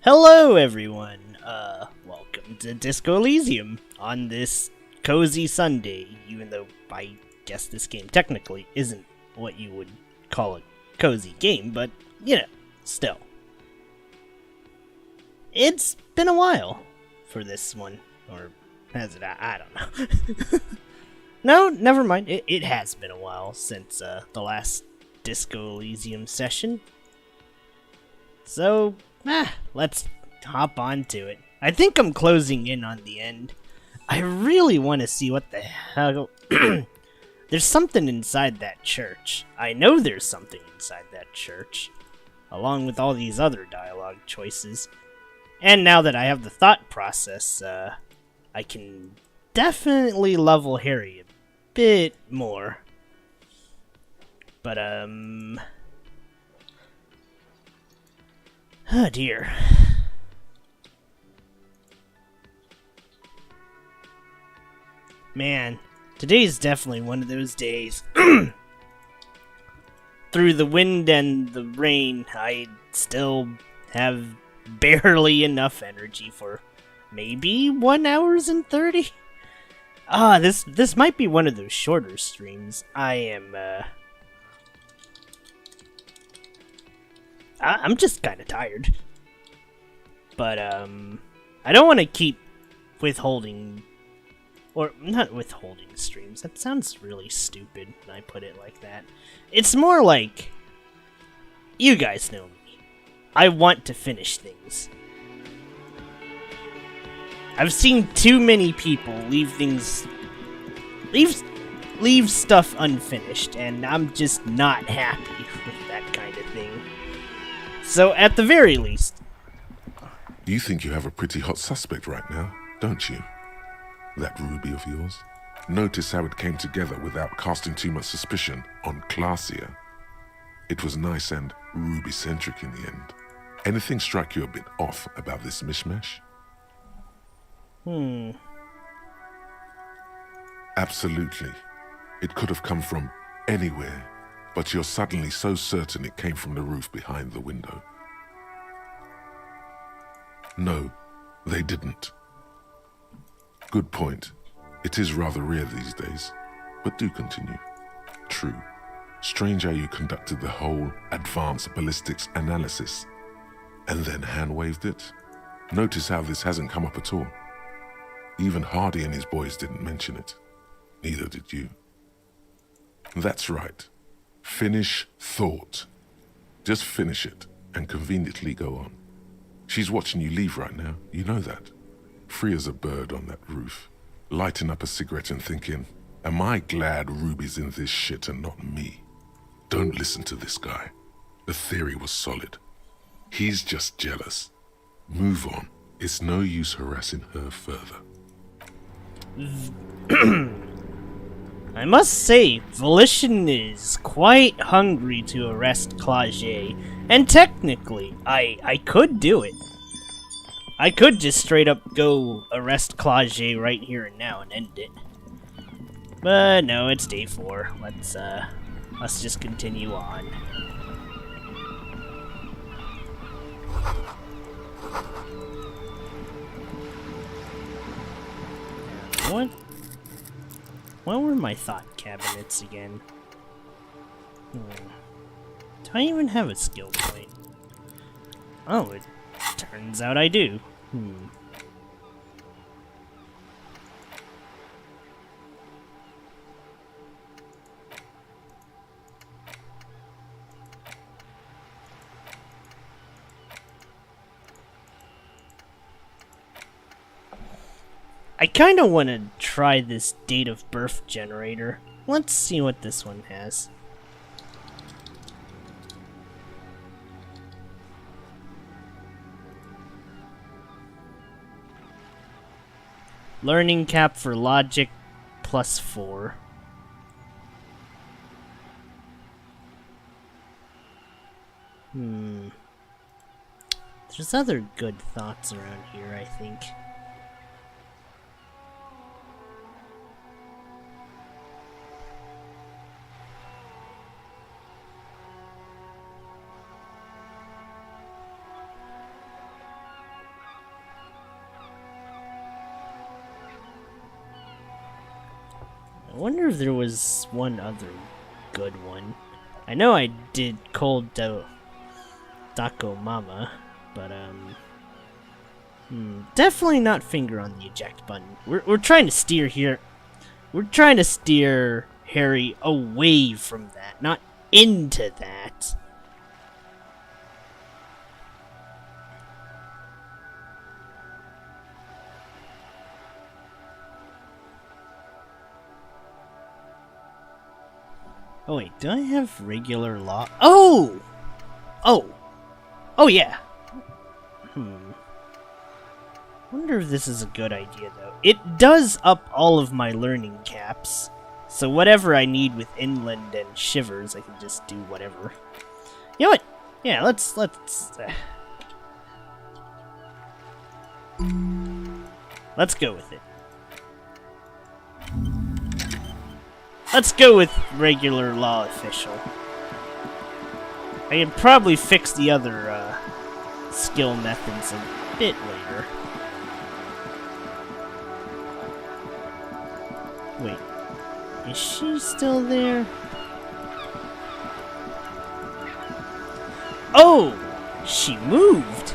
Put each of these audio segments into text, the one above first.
Hello, everyone. Welcome to Disco Elysium on this cozy Sunday, even though I guess this game technically isn't what you would call a cozy game, but, still. It's been a while for this one, or has it? I don't know. No, never mind. It has been a while since the last Disco Elysium session. So, let's hop on to it. I think I'm closing in on the end. I really want to see what the hell... There's something inside that church. I know there's something inside that church, along with all these other dialogue choices. And now that I have the thought process, I can definitely level Harry a bit more. But, oh dear. Man, today's definitely one of those days. Through the wind and the rain, I still have barely enough energy for maybe 1 hour and 30? This might be one of those shorter streams. I'm just kind of tired. But, I don't want to keep withholding, or not withholding streams. That sounds really stupid when I put it like that. It's more like, you guys know me. I want to finish things. I've seen too many people leave stuff unfinished, and I'm just not happy with that kind of thing. So, at the very least... You think you have a pretty hot suspect right now, don't you? That ruby of yours? Notice how it came together without casting too much suspicion on Clasia. It was nice and ruby-centric in the end. Anything strike you a bit off about this mishmash? Absolutely. It could have come from anywhere, but you're suddenly so certain it came from the roof behind the window. No, they didn't. Good point. It is rather rare these days, but do continue. True. Strange how you conducted the whole advanced ballistics analysis, and then hand-waved it. Notice how this hasn't come up at all. Even Hardy and his boys didn't mention it. Neither did you. That's right. Finish thought. Just finish it and conveniently go on. She's watching you leave right now, you know that. Free as a bird on that roof, lighting up a cigarette and thinking, am I glad Ruby's in this shit and not me? Don't listen to this guy. The theory was solid. He's just jealous. Move on. It's no use harassing her further. I must say, Volition is quite hungry to arrest Claude, and technically, I could do it. I could just straight up go arrest Claude right here and now and end it. But no, it's day 4. Let's just continue on. What were my thought cabinets again? Do I even have a skill point? Oh, it turns out I do. I kinda wanna try this date of birth generator. Let's see what this one has. Learning cap for logic +4. There's other good thoughts around here, I think. I wonder if there was one other good one. I know I did Cold Dako Mama, but definitely not finger on the eject button. We're trying to steer here. We're trying to steer Harry away from that, not into that. Oh wait, do I have regular law? Oh! Oh yeah! Wonder if this is a good idea though. It does up all of my learning caps. So whatever I need with Inland and Shivers, I can just do whatever. You know what? Yeah, let's go with it. Let's go with regular law official. I can probably fix the other skill methods a bit later. Wait, is she still there? Oh, she moved.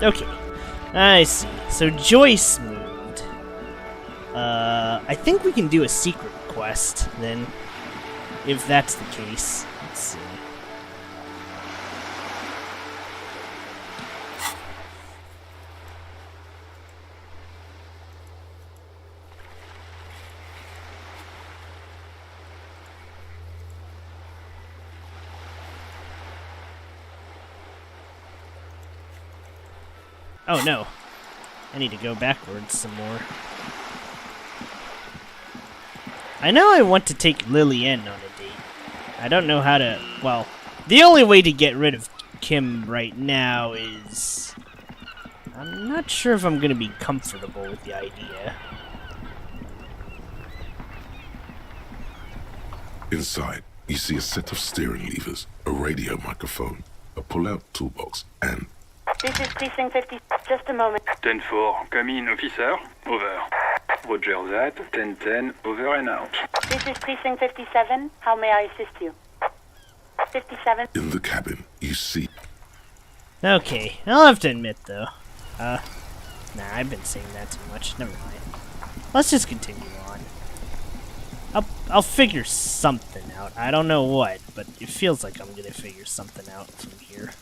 Okay. I see. So Joyce moved. I think we can do a secret quest, then. If that's the case. Let's see. Oh no. I need to go backwards some more. I know I want to take Lily N on a date. I don't know how to... Well, the only way to get rid of Kim right now is... I'm not sure if I'm going to be comfortable with the idea. Inside, you see a set of steering levers, a radio microphone, a pull-out toolbox, and... This is Precinct 50. Just a moment. 10-4, come in, officer. Over. Roger that. 10-10, over and out. This is Precinct 57. How may I assist you? 57. In the cabin, you see... Okay, I'll have to admit, though. Nah, I've been saying that too much. Never mind. Let's just continue on. I'll figure something out. I don't know what, but it feels like I'm gonna figure something out from here.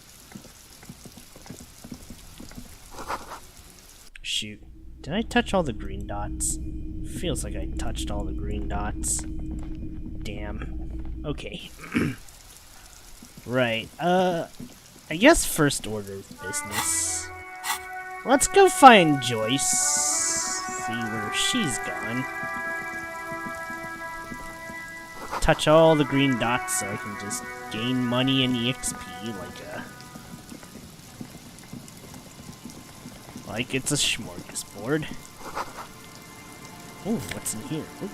Shoot. Did I touch all the green dots? Feels like I touched all the green dots. Damn. Okay. Right. I guess first order of business. Let's go find Joyce. See where she's gone. Touch all the green dots so I can just gain money and EXP like it's a smorgasbord. Oh, what's in here? Ooh,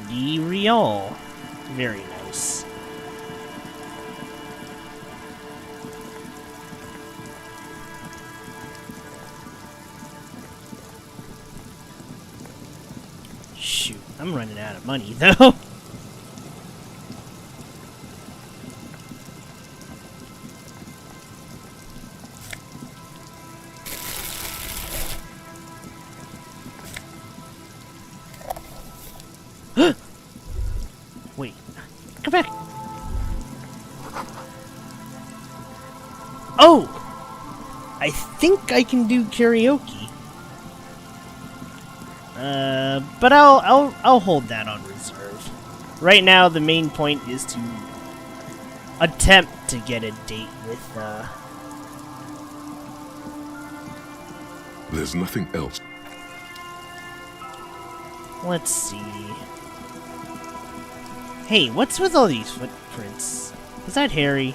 90 real. Very nice. Shoot, I'm running out of money though. Wait, come back. Oh, I think I can do karaoke. But I'll hold that on reserve. Right now, the main point is to attempt to get a date with. There's nothing else. Let's see. Hey, what's with all these footprints? Is that Harry?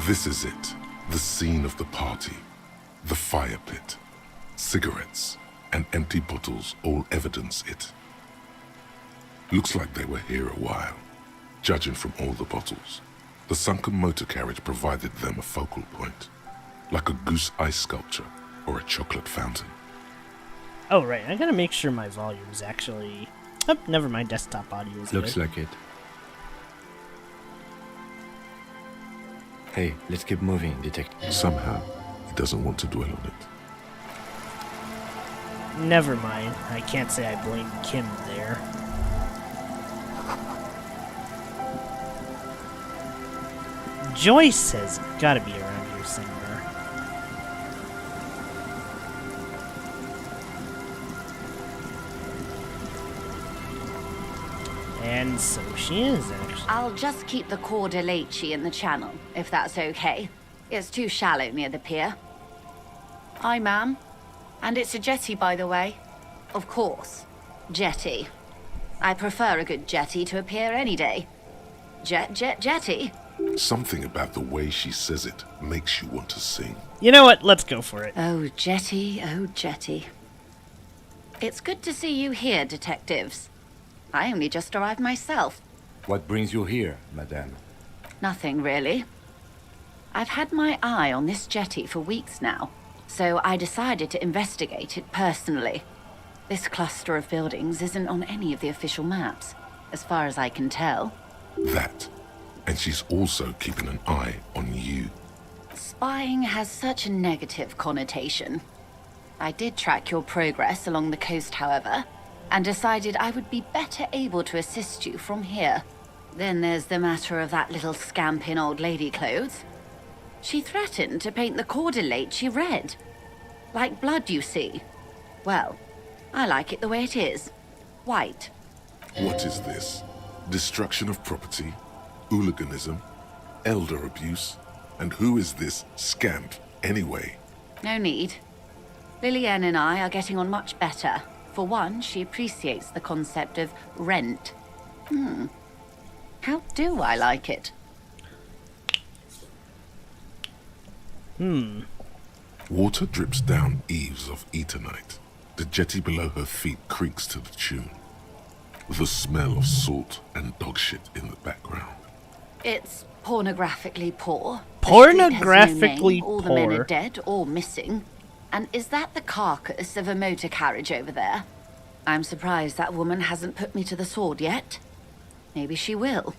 This is it. The scene of the party. The fire pit. Cigarettes and empty bottles all evidence it. Looks like they were here a while, judging from all the bottles. The sunken motor carriage provided them a focal point, like a goose ice sculpture or a chocolate fountain. Oh, right. I gotta make sure my volume's actually... Oh, never mind. Desktop audio is Looks good. like it. Hey, let's keep moving, detective. Somehow, he doesn't want to dwell on it. Never mind. I can't say I blame Kim there. Joyce has gotta be around here somewhere. And so she is, actually. I'll just keep the kuupi in the channel, if that's okay. It's too shallow near the pier. Hi, ma'am. And it's a jetty, by the way. Of course. Jetty. I prefer a good jetty to a pier any day. Jetty? Something about the way she says it makes you want to sing. You know what? Let's go for it. Oh, jetty, oh, jetty. It's good to see you here, detectives. I only just arrived myself. What brings you here, madame? Nothing, really. I've had my eye on this jetty for weeks now, so I decided to investigate it personally. This cluster of buildings isn't on any of the official maps, as far as I can tell. That. And she's also keeping an eye on you. Spying has such a negative connotation. I did track your progress along the coast, however, and decided I would be better able to assist you from here. Then there's the matter of that little scamp in old lady clothes. She threatened to paint the cordelate she read. Like blood, you see. Well, I like it the way it is. White. What is this? Destruction of property? Hooliganism? Elder abuse? And who is this scamp, anyway? No need. Lillian and I are getting on much better. For one, she appreciates the concept of rent. How do I like it? Water drips down eaves of Eternite. The jetty below her feet creaks to the tune. The smell of salt and dog shit in the background. It's pornographically poor. The street has no Pornographically name. All the men poor. are dead or missing. And is that the carcass of a motor carriage over there? I'm surprised that woman hasn't put me to the sword yet. Maybe she will.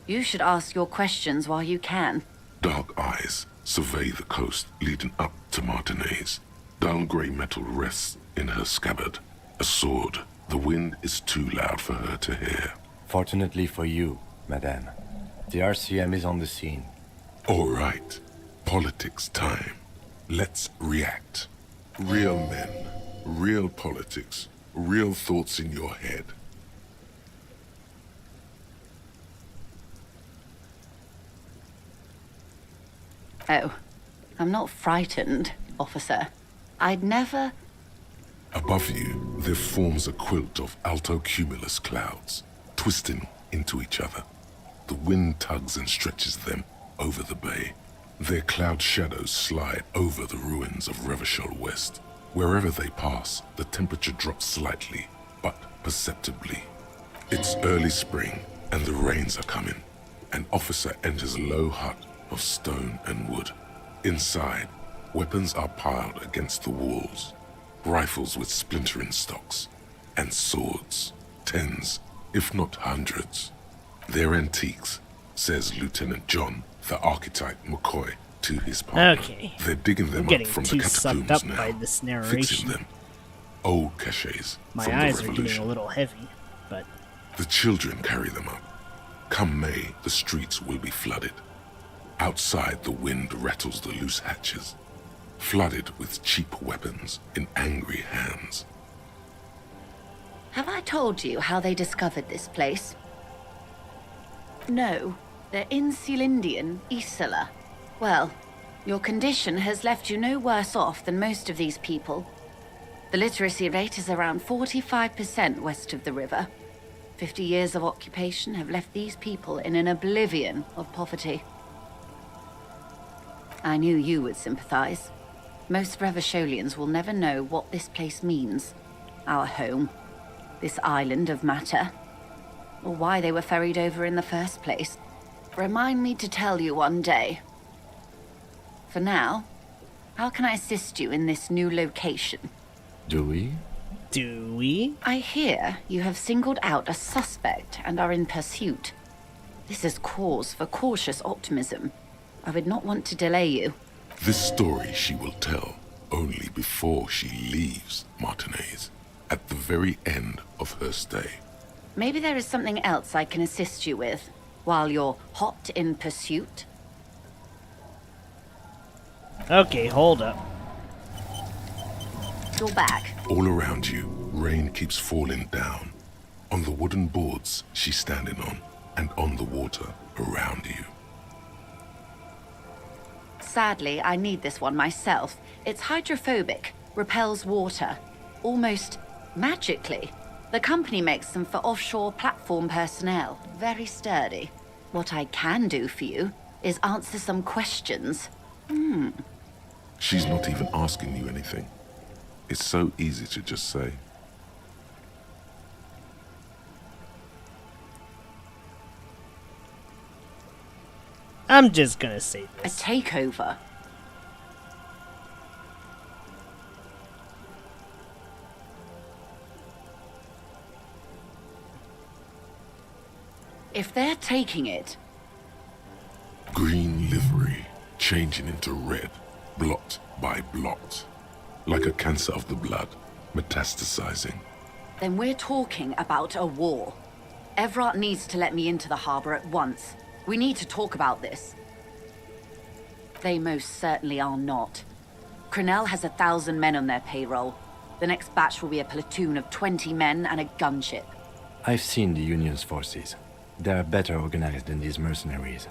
You should ask your questions while you can. Dark eyes survey the coast leading up to Martinez. Dull grey metal rests in her scabbard. A sword. The wind is too loud for her to hear. Fortunately for you, madame, the RCM is on the scene. All right. Politics time. Let's react. Real men, real politics, real thoughts in your head. Oh, I'm not frightened, officer. I'd never... Above you, there forms a quilt of altocumulus clouds, twisting into each other. The wind tugs and stretches them over the bay. Their cloud shadows slide over the ruins of Revachol West. Wherever they pass, the temperature drops slightly, but perceptibly. It's early spring, and the rains are coming. An officer enters a low hut of stone and wood. Inside, weapons are piled against the walls. Rifles with splintering stocks, and swords, tens, if not hundreds. They're antiques, says Lieutenant John, the archetype McCoy, to his partner. Okay. They're digging them I'm up getting from too the sucked catacombs up now, by this fixing narration. them. Old caches My from eyes the are getting Revolution. a little heavy, but The children carry them up. Come May, the streets will be flooded. Outside, the wind rattles the loose hatches, flooded with cheap weapons in angry hands. Have I told you how they discovered this place? No, they're in Sealindian, Isola. Well, your condition has left you no worse off than most of these people. The literacy rate is around 45% west of the river. 50 years of occupation have left these people in an oblivion of poverty. I knew you would sympathize. Most Revacholians will never know what this place means. Our home. This island of matter. or why they were ferried over in the first place. Remind me to tell you one day. For now, how can I assist you in this new location? Do we? Do we? I hear you have singled out a suspect and are in pursuit. This is cause for cautious optimism. I would not want to delay you. This story she will tell only before she leaves Martinez, at the very end of her stay. Maybe there is something else I can assist you with, while you're hot in pursuit? Okay, hold up. You're back. All around you, rain keeps falling down. On the wooden boards she's standing on, and on the water around you. Sadly, I need this one myself. It's hydrophobic, repels water, almost magically. The company makes them for offshore platform personnel, very sturdy. What I can do for you is answer some questions. She's not even asking you anything. It's so easy to just say. I'm just gonna say A this. takeover. If they're taking it, Green livery, changing into red, blot by blot. Like a cancer of the blood, metastasizing. then we're talking about a war. Everett needs to let me into the harbor at once. We need to talk about this. They most certainly are not. Crenell has 1,000 men on their payroll. The next batch will be a platoon of 20 men and a gunship. I've seen the Union's forces. They are better organized than these mercenaries.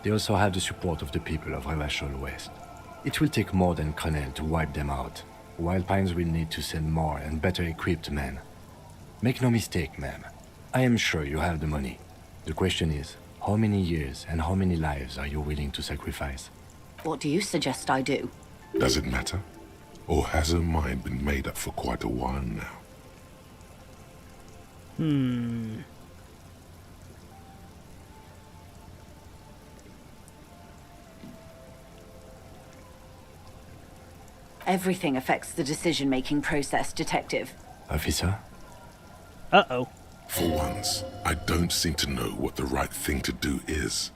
They also have the support of the people of Revachol West. It will take more than Crenell to wipe them out. Wild Pines will need to send more and better equipped men. Make no mistake, ma'am. I am sure you have the money. The question is, how many years and how many lives are you willing to sacrifice? What do you suggest I do? Does it matter? Or has her mind been made up for quite a while now? Everything affects the decision-making process, Detective. Officer? Uh-oh. For once, I don't seem to know what the right thing to do is.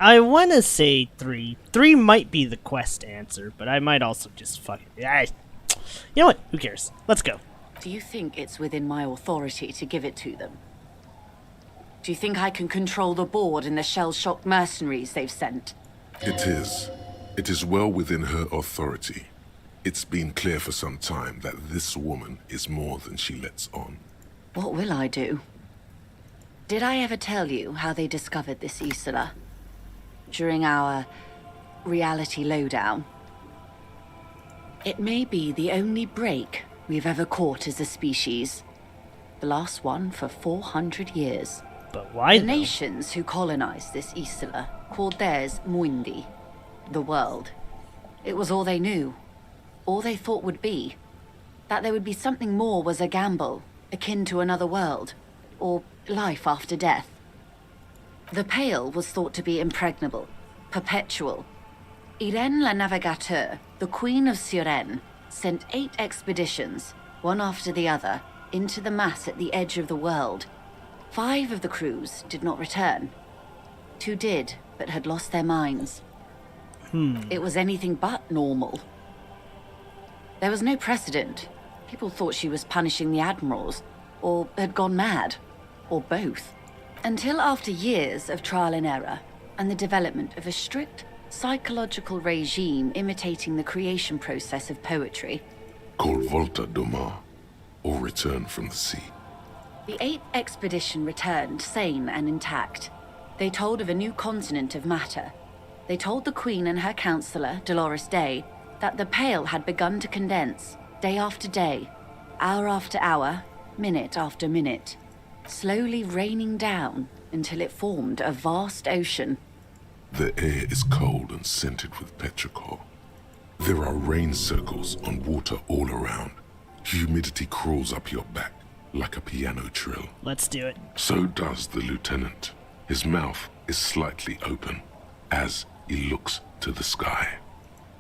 I want to say 3. 3 might be the quest answer, but I might also just fuck it. You know what? Who cares? Let's go. Do you think it's within my authority to give it to them? Do you think I can control the board and the shell-shocked mercenaries they've sent? It is. It is well within her authority. It's been clear for some time that this woman is more than she lets on. What will I do? Did I ever tell you how they discovered this Isola? During our reality lowdown? It may be the only break we've ever caught as a species. The last one for 400 years. But why The though? nations who colonized this Isola called theirs Muindi, the world. It was all they knew, all they thought would be. That there would be something more was a gamble, akin to another world, or life after death. The Pale was thought to be impregnable, perpetual. Irene la Navigateur, the Queen of Suren, sent 8 expeditions, one after the other, into the mass at the edge of the world. 5 of the crews did not return. 2 did, but had lost their minds. It was anything but normal. There was no precedent. People thought she was punishing the admirals, or had gone mad, or both. Until after years of trial and error, and the development of a strict psychological regime imitating the creation process of poetry, Called Volta do Mar, or Return from the Sea. the 8th expedition returned sane and intact. They told of a new continent of matter. They told the Queen and her counselor, Dolores Day, that the Pale had begun to condense, day after day, hour after hour, minute after minute, slowly raining down until it formed a vast ocean. The air is cold and scented with petrichor. There are rain circles on water all around. Humidity crawls up your back like a piano trill. Let's do it. So does the lieutenant. His mouth is slightly open as he looks to the sky.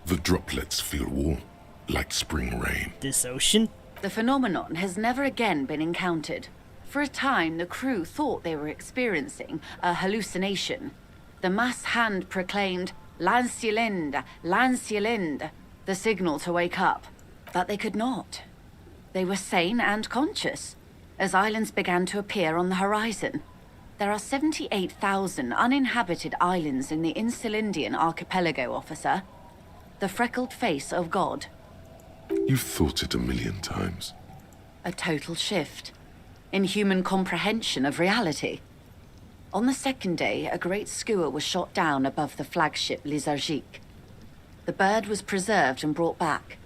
The droplets feel warm, like spring rain. This ocean? The phenomenon has never again been encountered. For a time, the crew thought they were experiencing a hallucination. The mass hand proclaimed, "Lancielinde, Lancielinde," the signal to wake up. But they could not. They were sane and conscious, as islands began to appear on the horizon. There are 78,000 uninhabited islands in the Insulindian archipelago, officer. The freckled face of God. You've thought it a million times. A total shift in human comprehension of reality. On the second day, a great skua was shot down above the flagship Lysergique. The bird was preserved and brought back,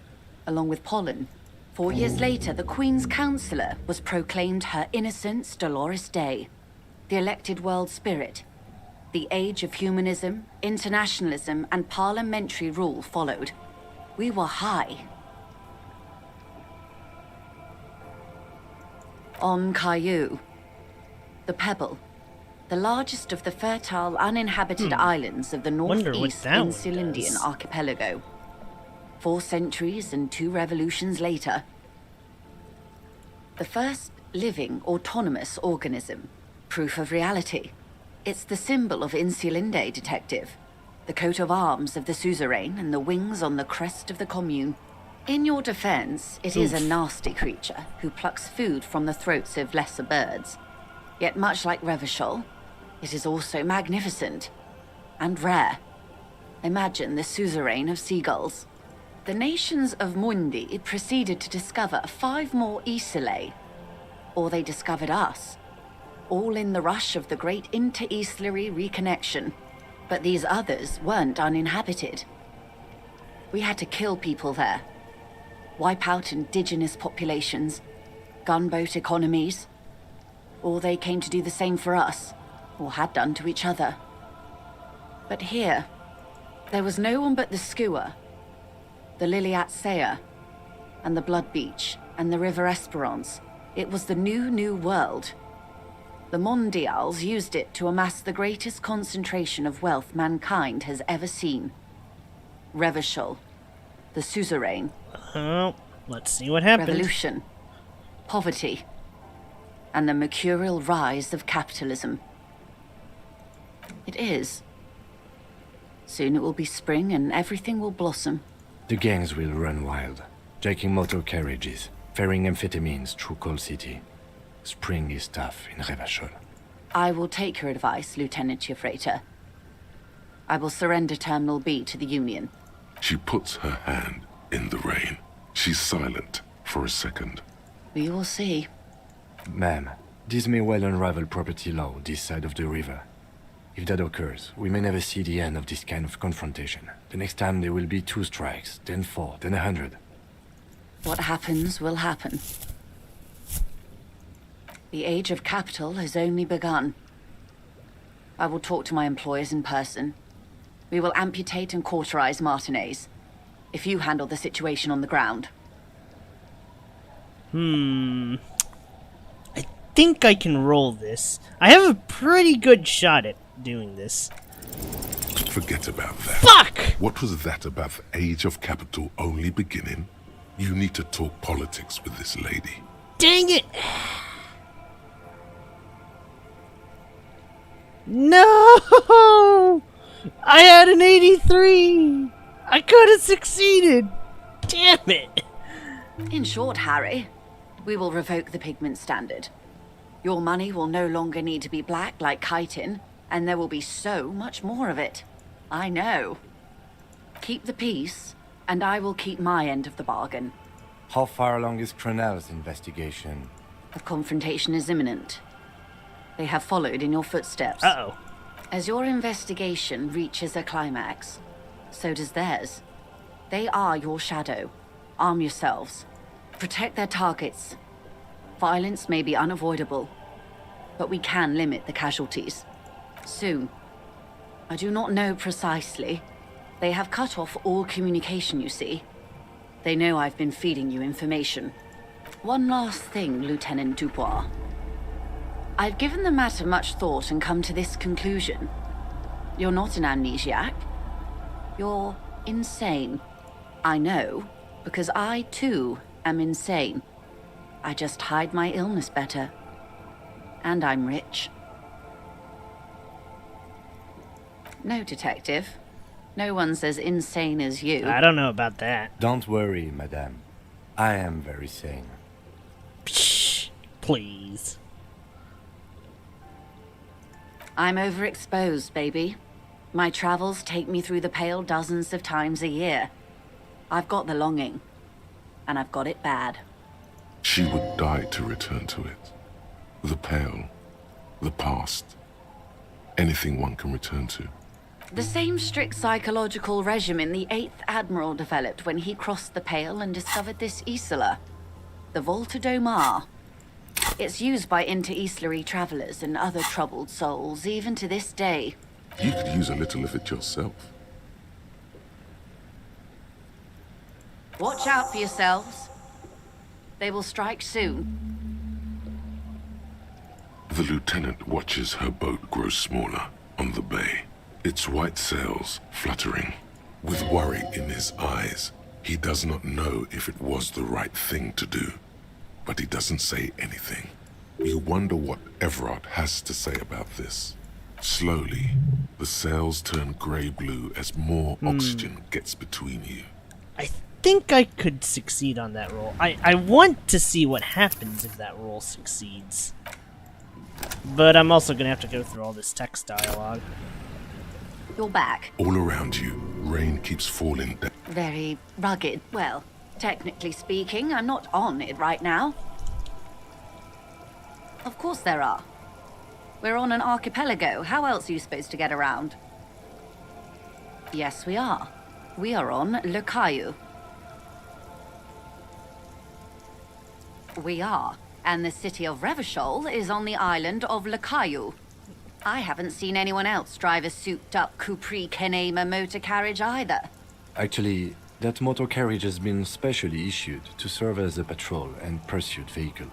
along with pollen. 4 years later, the Queen's Counsellor was proclaimed Her Innocence Dolores Day, the elected world spirit. The age of humanism, internationalism, and parliamentary rule followed. We were high. On Caillou, the Pebble, the largest of the fertile, uninhabited islands of the Wonder what northeast that one Insulindian does. archipelago. 4 centuries and 2 revolutions later. The first living, autonomous organism. Proof of reality. It's the symbol of Insulinde, detective. The coat of arms of the suzerain and the wings on the crest of the commune. In your defense, it is a nasty creature who plucks food from the throats of lesser birds. Yet much like Revachol, it is also magnificent and rare. Imagine the suzerain of seagulls. The nations of Mundi proceeded to discover 5 more Isolae, or they discovered us, all in the rush of the great inter-Islary reconnection. But these others weren't uninhabited. We had to kill people there, wipe out indigenous populations, gunboat economies, or they came to do the same for us, or had done to each other. But here, there was no one but the skua, the Liliat Sea, and the Blood Beach, and the River Esperance. It was the new world. The Mondials used it to amass the greatest concentration of wealth mankind has ever seen. Revachol, the suzerain. Oh, let's see what happens. Revolution, poverty, and the mercurial rise of capitalism. It is. Soon it will be spring and everything will blossom. The gangs will run wild, jacking motor carriages, ferrying amphetamines through Coal City. Spring is tough in Revachol. I will take your advice, Lieutenant Chiefrater. I will surrender Terminal B to the Union. She puts her hand in the rain. She's silent for a second. We will see. Ma'am, this may well unravel property law this side of the river. If that occurs, we may never see the end of this kind of confrontation. The next time there will be 2 strikes, then 4, then 100. What happens will happen. The age of capital has only begun. I will talk to my employers in person. We will amputate and cauterize Martinez, if you handle the situation on the ground. I think I can roll this. I have a pretty good shot at doing this. Forget about that. Fuck! What was that about the age of capital only beginning? You need to talk politics with this lady. Dang it! No! I had an 83! I could have succeeded! Damn it! In short, Harry, we will revoke the pigment standard. Your money will no longer need to be black like chitin, and there will be so much more of it. I know. Keep the peace, and I will keep my end of the bargain. How far along is Cronell's investigation? The confrontation is imminent. They have followed in your footsteps. Uh-oh. As your investigation reaches a climax, so does theirs. They are your shadow. Arm yourselves. Protect their targets. Violence may be unavoidable, but we can limit the casualties. Soon. I do not know precisely. They have cut off all communication, you see. They know I've been feeding you information. One last thing, Lieutenant Dubois. I've given the matter much thought and come to this conclusion. You're not an amnesiac. You're insane. I know, because I, too, am insane. I just hide my illness better. And I'm rich. No, Detective. No one's as insane as you. I don't know about that. Don't worry, madame. I am very sane. Psh, please. I'm overexposed, baby. My travels take me through the Pale dozens of times a year. I've got the longing. And I've got it bad. She would die to return to it. The Pale, the past, anything one can return to. The same strict psychological regimen the 8th Admiral developed when he crossed the Pale and discovered this Isola, the Volta do Mar. It's used by inter-Islary travelers and other troubled souls, even to this day. You could use a little of it yourself. Watch out for yourselves. They will strike soon. The lieutenant watches her boat grow smaller on the bay, its white sails fluttering. With worry in his eyes, he does not know if it was the right thing to do, but he doesn't say anything. You wonder what Everard has to say about this. Slowly, the sails turn grey-blue as more oxygen gets between you. I think I could succeed on that roll. I want to see what happens if that roll succeeds. But I'm also going to have to go through all this text dialogue. You're back. All around you, rain keeps falling down. Very rugged. Well, technically speaking, I'm not on it right now. Of course there are. We're on an archipelago. How else are you supposed to get around? Yes, we are. We are on Le Caillou. We are. And the city of Revachol is on the island of Le Caillou. I haven't seen anyone else drive a souped-up kuupi.uwu.ai motor carriage either. Actually, that motor carriage has been specially issued to serve as a patrol and pursuit vehicle.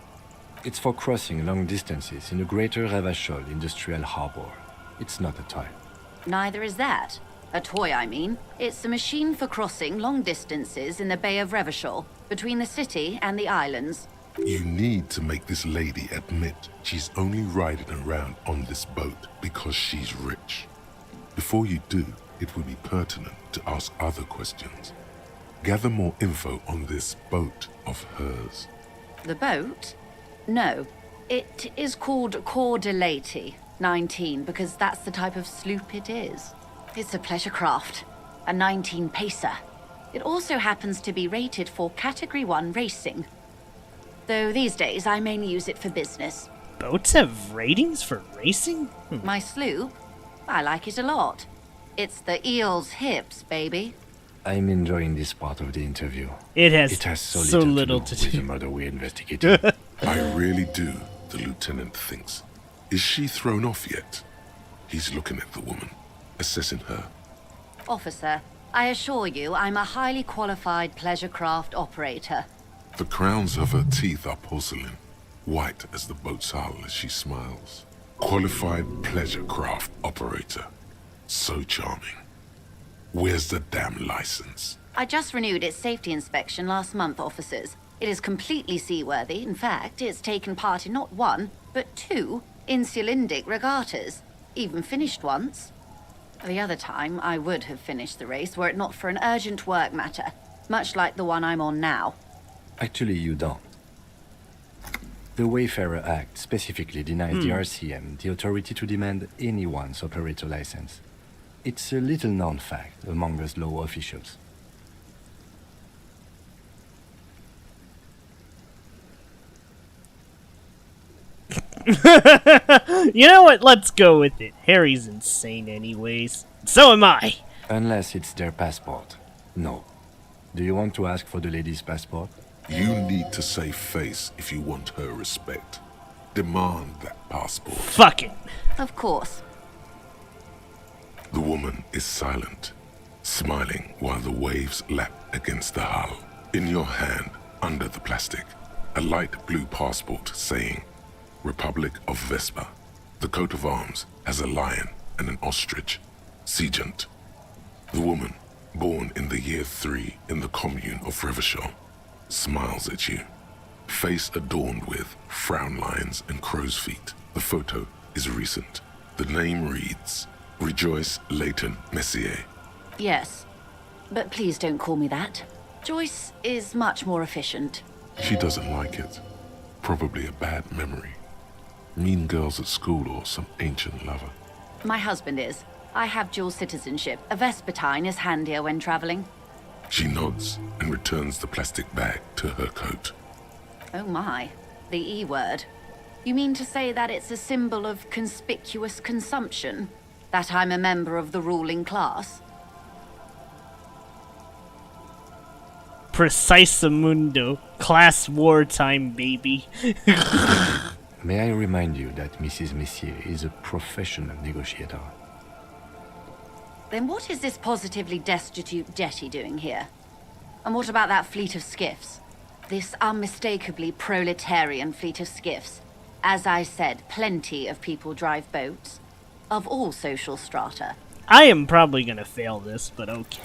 It's for crossing long distances in the greater Revachol industrial harbor. It's not a toy. Neither is that. A toy, I mean. It's a machine for crossing long distances in the Bay of Revachol, between the city and the islands. You need to make this lady admit she's only riding around on this boat because she's rich. Before you do, it would be pertinent to ask other questions. Gather more info on this boat of hers. The boat? No. It is called Cor de Lady 19 because that's the type of sloop it is. It's a pleasure craft, a 19 pacer. It also happens to be rated for Category 1 racing. Though these days I mainly use it for business. Boats have ratings for racing? My sloop? I like it a lot. It's the eel's hips, baby. I'm enjoying this part of the interview. It has so little to do with the murder we're investigating. I really do, the lieutenant thinks. Is she thrown off yet? He's looking at the woman, assessing her. Officer, I assure you I'm a highly qualified pleasure craft operator. The crowns of her teeth are porcelain, white as the boat's hull as she smiles. Qualified pleasure craft operator. So charming. Where's the damn license? I just renewed its safety inspection last month, officers. It is completely seaworthy. In fact, it's taken part in not one, but 2 insulindic regattas. Even finished once. The other time, I would have finished the race were it not for an urgent work matter, much like the one I'm on now. Actually, you don't. The Wayfarer Act specifically denies the RCM the authority to demand anyone's operator license. It's a little-known fact among us law officials. You know what? Let's go with it. Harry's insane anyways. So am I. Unless it's their passport. No. Do you want to ask for the lady's passport? You need to save face if you want her respect. Demand that passport. Fuck it. Of course. The woman is silent, smiling while the waves lap against the hull. In your hand, under the plastic, a light blue passport saying, Republic of Vespa. The coat of arms has a lion and an ostrich. Seigent. The woman, born in the year 3 in the commune of Revachol, smiles at you. Face adorned with frown lines and crow's feet. The photo is recent. The name reads, Rejoice Leighton Messier. Yes. But please don't call me that. Joyce is much more efficient. She doesn't like it. Probably a bad memory. Mean girls at school or some ancient lover. My husband is. I have dual citizenship. A Vespertine is handier when traveling. She nods and returns the plastic bag to her coat. Oh my. The E word. You mean to say that it's a symbol of conspicuous consumption? That I'm a member of the ruling class? Precisamundo. Class wartime, baby. May I remind you that Mrs. Messier is a professional negotiator. Then what is this positively destitute jetty doing here? And what about that fleet of skiffs? This unmistakably proletarian fleet of skiffs. As I said, plenty of people drive boats. Of all social strata. I am probably gonna fail this, but okay.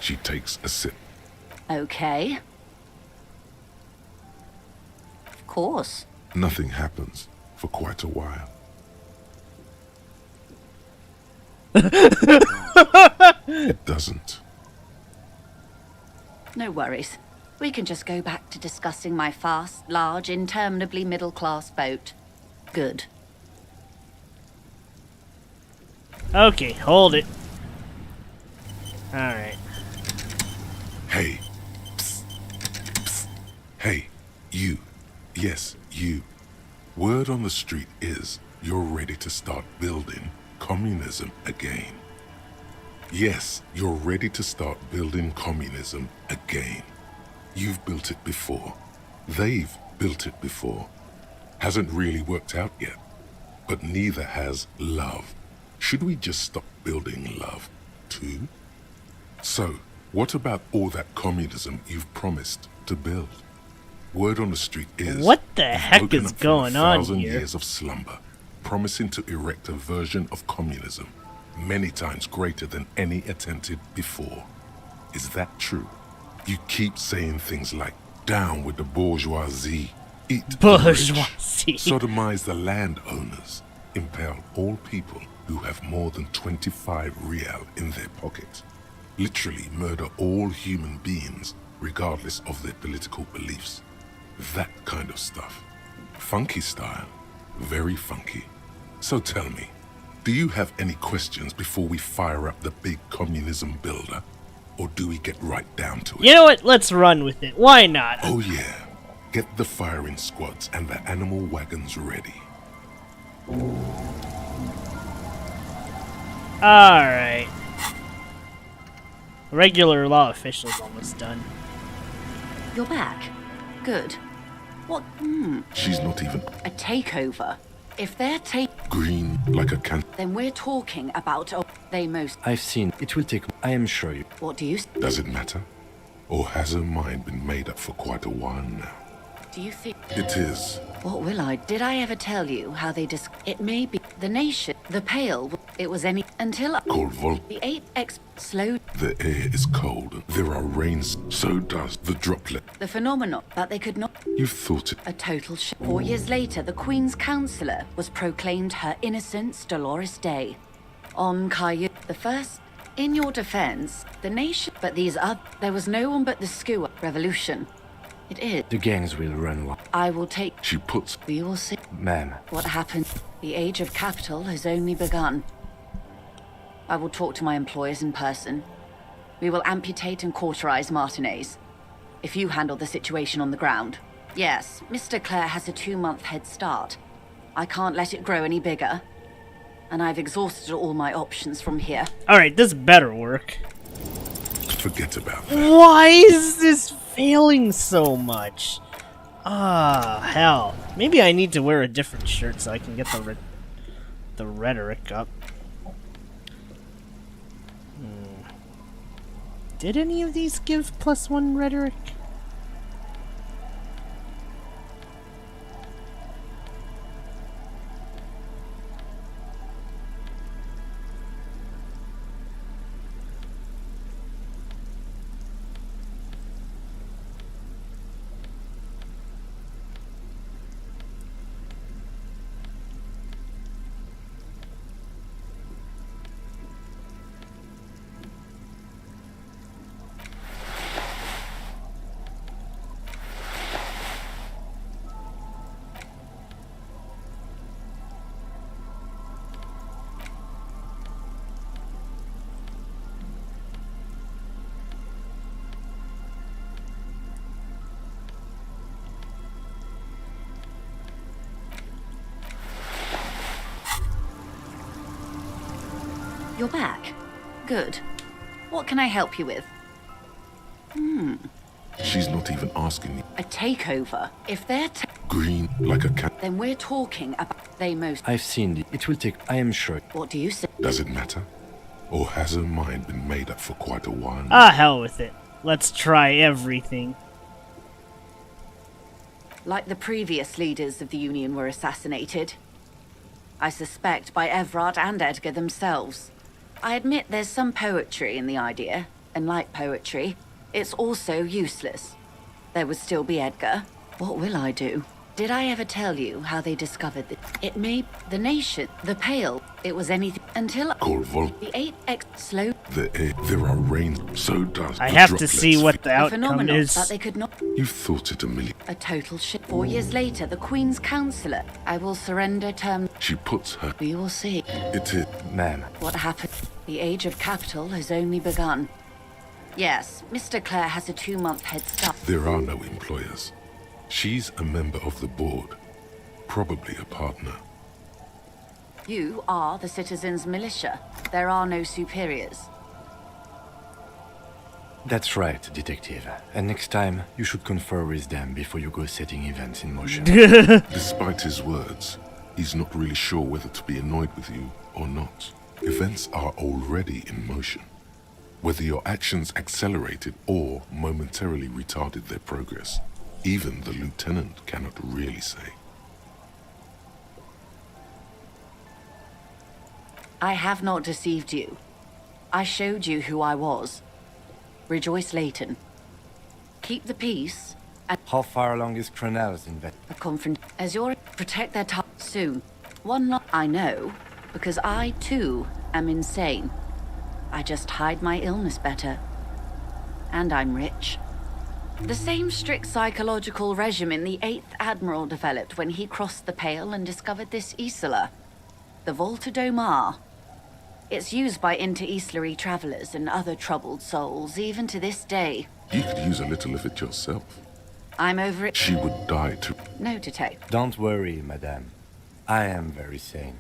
She takes a sip. Okay. Of course. Nothing happens for quite a while. It doesn't. No worries. We can just go back to discussing my fast, large, interminably middle-class boat. Good. Okay, hold it. Alright. Hey. Psst. Psst. Hey, you. Yes, you. Word on the street is you're ready to start building communism again. Yes, you're ready to start building communism again. You've built it before. They've built it before. Hasn't really worked out yet. But neither has love. Should we just stop building love, too? So, what about all that communism you've promised to build? Word on the street is... What the you've heck woken is up from going on 1,000 here? years of slumber, promising to erect a version of communism many times greater than any attempted before. Is that true? You keep saying things like, down with the bourgeoisie, eat the rich, Bourgeoisie. sodomize the landowners, impale all people who have more than 25 real in their pocket, literally murder all human beings regardless of their political beliefs. That kind of stuff. Funky style. Very funky. So tell me, do you have any questions before we fire up the big communism builder? Or do we get right down to it? You know what? Let's run with it. Why not? Oh yeah. Get the firing squads and the animal wagons ready. Alright. Regular law official's almost done. You're back. Good. What? She's not even A takeover. If they're green like a can. then we're talking about they most. I've seen. It will take. I am sure you. What do you Does it matter? Or has her mind been made up for quite a while now? do you think? It is. What will I? Did I ever tell you how they It may be the nation, the pale. It was any until Cold vol. the 8x slowed The air is cold. There are rains. So does the droplet. the phenomenon, but they could not. You've thought it. A total 4 years later, the Queen's Counsellor was proclaimed her Innocence Dolores Day. On Caillou, the first. In your defense, the nation. But these are. There was no one but the Skewer Revolution. It is. The gangs will run wild. I will take. She puts. We will see Ma'am, what happened. The age of capital has only begun. I will talk to my employers in person. We will amputate and cauterize Martinez. If you handle the situation on the ground. Yes, Mr. Clare has a 2-month head start. I can't let it grow any bigger. And I've exhausted all my options from here. Alright, this better work. Forget about that. Why is this failing so much? Ah, hell. Maybe I need to wear a different shirt so I can get the rhetoric up. Did any of these give +1 rhetoric? You're back. Good. What can I help you with? She's not even asking me. A takeover. If they're Green like a cat. then we're talking about they most. I've seen it. It will take, I am sure. What do you say? Does it matter? Or has her mind been made up for quite a while? Ah, hell with it. Let's try everything. Like the previous leaders of the Union were assassinated. I suspect by Everard and Edgar themselves. I admit there's some poetry in the idea, and like poetry, it's also useless. There would still be Edgar. What will I do? Did I ever tell you how they discovered that it may the nation, the Pale, it was anything until Call Vol. the 8X slow There are rains, so does I the have to droplets see what fit. the outcome phenomenal is. that they could not. You've thought it a million. A total shit. 4 years later, the Queen's Counsellor. I will surrender term. She puts her. We will see. It is. Ma'am, What happened? The age of capital has only begun. Yes, Mr. Clare has a 2-month head start. There are no employers. She's a member of the board. Probably a partner. You are the citizens' militia. There are no superiors. that's right, detective. And next time, you should confer with them before you go setting events in motion. Despite his words, he's not really sure whether to be annoyed with you or not. Events are already in motion. Whether your actions accelerated or momentarily retarded their progress, even the lieutenant cannot really say. I have not deceived you. I showed you who I was. Rejoice Layton. Keep the peace and How far along is Cronell's invest? a confront as your protect their time soon. I know, because I too am insane. I just hide my illness better. And I'm rich. The same strict psychological regimen the 8th Admiral developed when he crossed the Pale and discovered this Isola, the Volta do Mar. It's used by inter-Easlary travelers and other troubled souls, even to this day. You could use a little of it yourself. I'm over it. She would die to. No, detective. Don't worry, madame. I am very sane.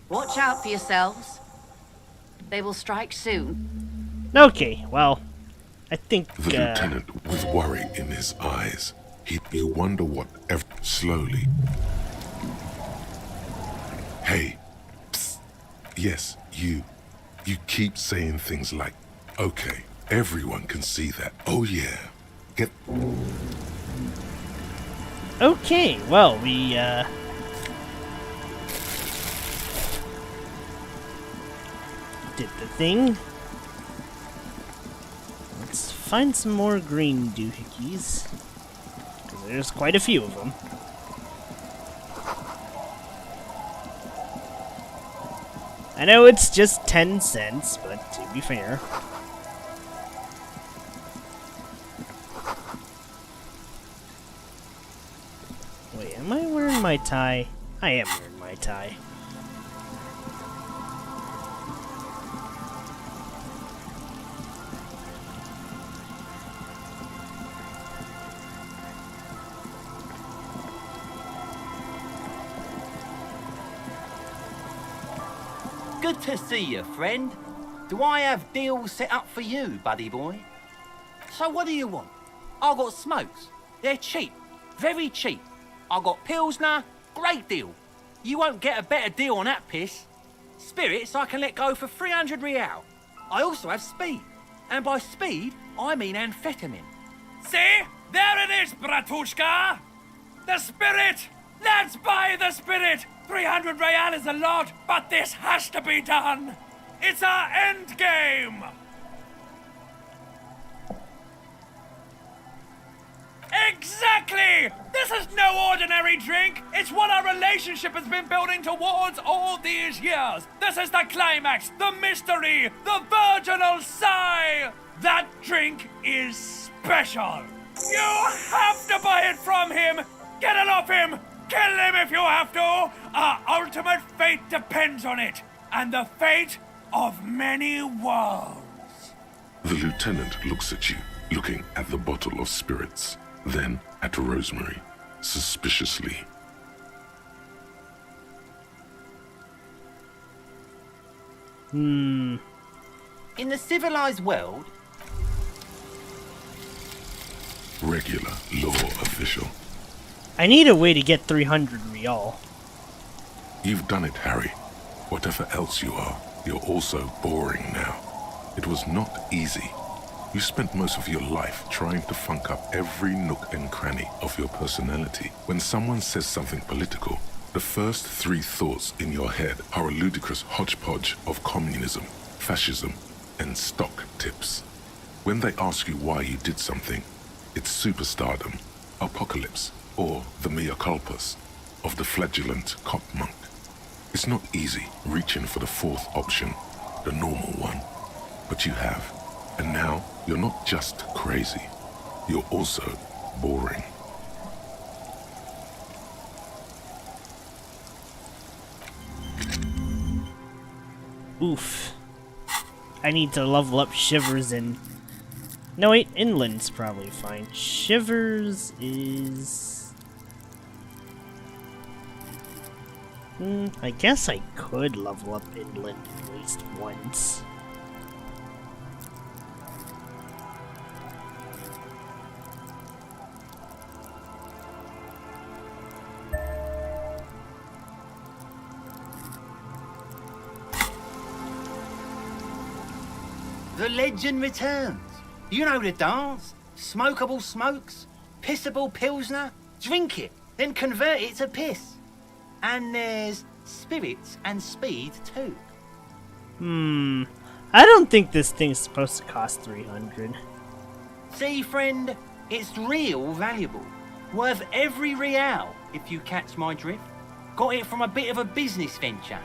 Watch out for yourselves. They will strike soon. Okay, well, I think, The lieutenant with worry in his eyes. You wonder what slowly. Hey, psst. Yes, you. You keep saying things like, okay, everyone can see that. Oh yeah. Get. okay, well, we, did the thing. Let's find some more green doohickeys. 'Cause there's quite a few of them. I know it's just 10 cents, but to be fair. Wait, am I wearing my tie? I am wearing my tie. Good to see you, friend. Do I have deals set up for you, buddy boy? So what do you want? I got smokes. They're cheap. Very cheap. I got Pilsner. Great deal. You won't get a better deal on that piss. Spirits I can let go for 300 real. I also have speed. And by speed, I mean amphetamine. See? There it is, Bratushka! The spirit! Let's buy the spirit! 300 real is a lot, but this has to be done! It's our end game! Exactly! This is no ordinary drink! It's what our relationship has been building towards all these years! This is the climax, the mystery, the virginal sigh! That drink is special! You have to buy it from him! Get it off him! Kill him if you have to! Our ultimate fate depends on it, and the fate of many worlds. The lieutenant looks at you, looking at the bottle of spirits, then at Rosemary, suspiciously. In the civilized world, Regular law official. I need a way to get 300 real. You've done it, Harry. Whatever else you are, you're also boring now. It was not easy. You spent most of your life trying to funk up every nook and cranny of your personality. When someone says something political, the first three thoughts in your head are a ludicrous hodgepodge of communism, fascism, and stock tips. When they ask you why you did something, it's superstardom, apocalypse, or the mea culpas of the flagellant cop monk. It's not easy reaching for the fourth option, the normal one, but you have. And now you're not just crazy, you're also boring. Oof. I need to level up Shivers and... No wait, Inland's probably fine. Shivers is... I guess I could level up Inland at least once. the legend returns. You know the dance. Smokable smokes, pissable pilsner. Drink it, then convert it to piss. And there's spirits and speed too. I don't think this thing's supposed to cost 300. See, friend, it's real valuable. Worth every real, if you catch my drift. Got it from a bit of a business venture.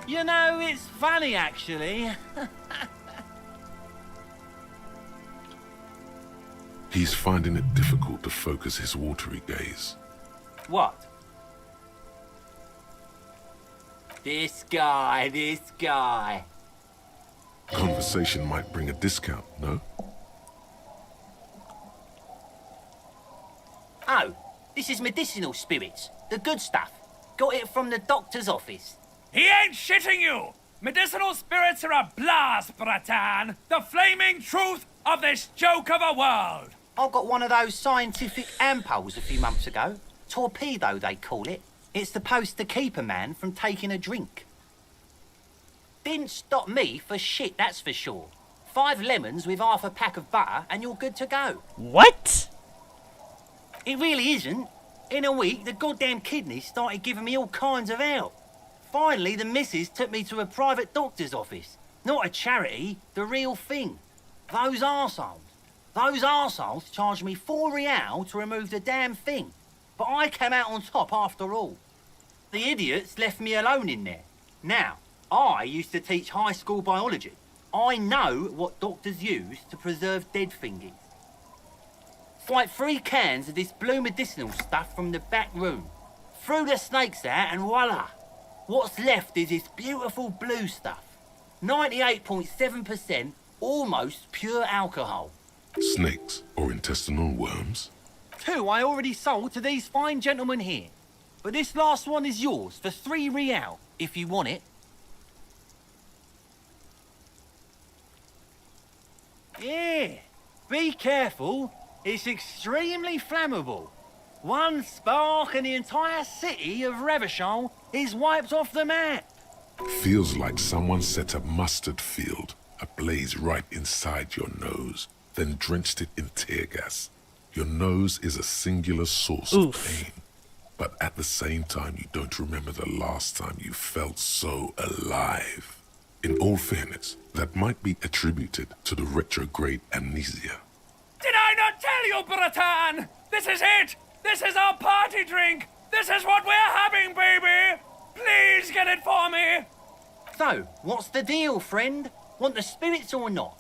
You know, it's funny, actually. He's finding it difficult to focus his watery gaze. What? This guy. Conversation might bring a discount, no? Oh, this is medicinal spirits. The good stuff. Got it from the doctor's office. He ain't shitting you! Medicinal spirits are a blast, Bratan! The flaming truth of this joke of a world! I got one of those scientific ampules a few months ago. Torpedo, they call it. It's supposed to keep a man from taking a drink. Didn't stop me for shit, that's for sure. 5 lemons with half a pack of butter and you're good to go. What? It really isn't. In a week, the goddamn kidneys started giving me all kinds of help. Finally, the missus took me to a private doctor's office. Not a charity, the real thing. Those arseholes charged me 4 real to remove the damn thing. But I came out on top after all. The idiots left me alone in there. Now, I used to teach high school biology. I know what doctors use to preserve dead thingies. Like 3 cans of this blue medicinal stuff from the back room. Threw the snakes out and voila. What's left is this beautiful blue stuff. 98.7% almost pure alcohol. Snakes or intestinal worms? 2 I already sold to these fine gentlemen here. But this last one is yours for 3 real, if you want it. Yeah, be careful. It's extremely flammable. One spark and the entire city of Revachol is wiped off the map. Feels like someone set a mustard field ablaze right inside your nose, then drenched it in tear gas. Your nose is a singular source of pain, but at the same time you don't remember the last time you felt so alive. In all fairness, that might be attributed to the retrograde amnesia. Did I not tell you, Breton? This is it! This is our party drink! This is what we're having, baby! Please get it for me! So, what's the deal, friend? Want the spirits or not?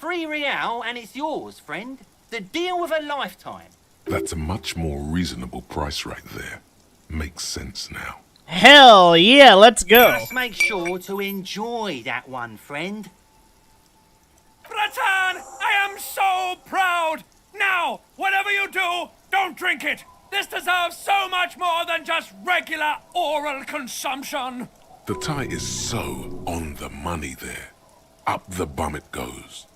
£3 and it's yours, friend. The deal of a lifetime. That's a much more reasonable price right there. Makes sense now. Hell yeah, let's go. Just make sure to enjoy that one, friend. Breton, I am so proud! Now, whatever you do, don't drink it! This deserves so much more than just regular oral consumption! The tie is so on the money there. Up the bum it goes.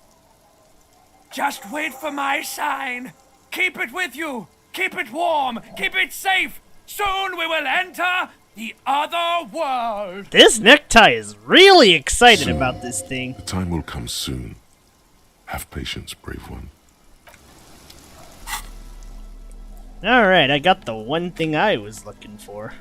Just wait for my sign. Keep it with you. Keep it warm. Keep it safe. Soon we will enter the other world. This necktie is really excited about this thing. The time will come soon. Have patience, brave one. Alright, I got the one thing I was looking for.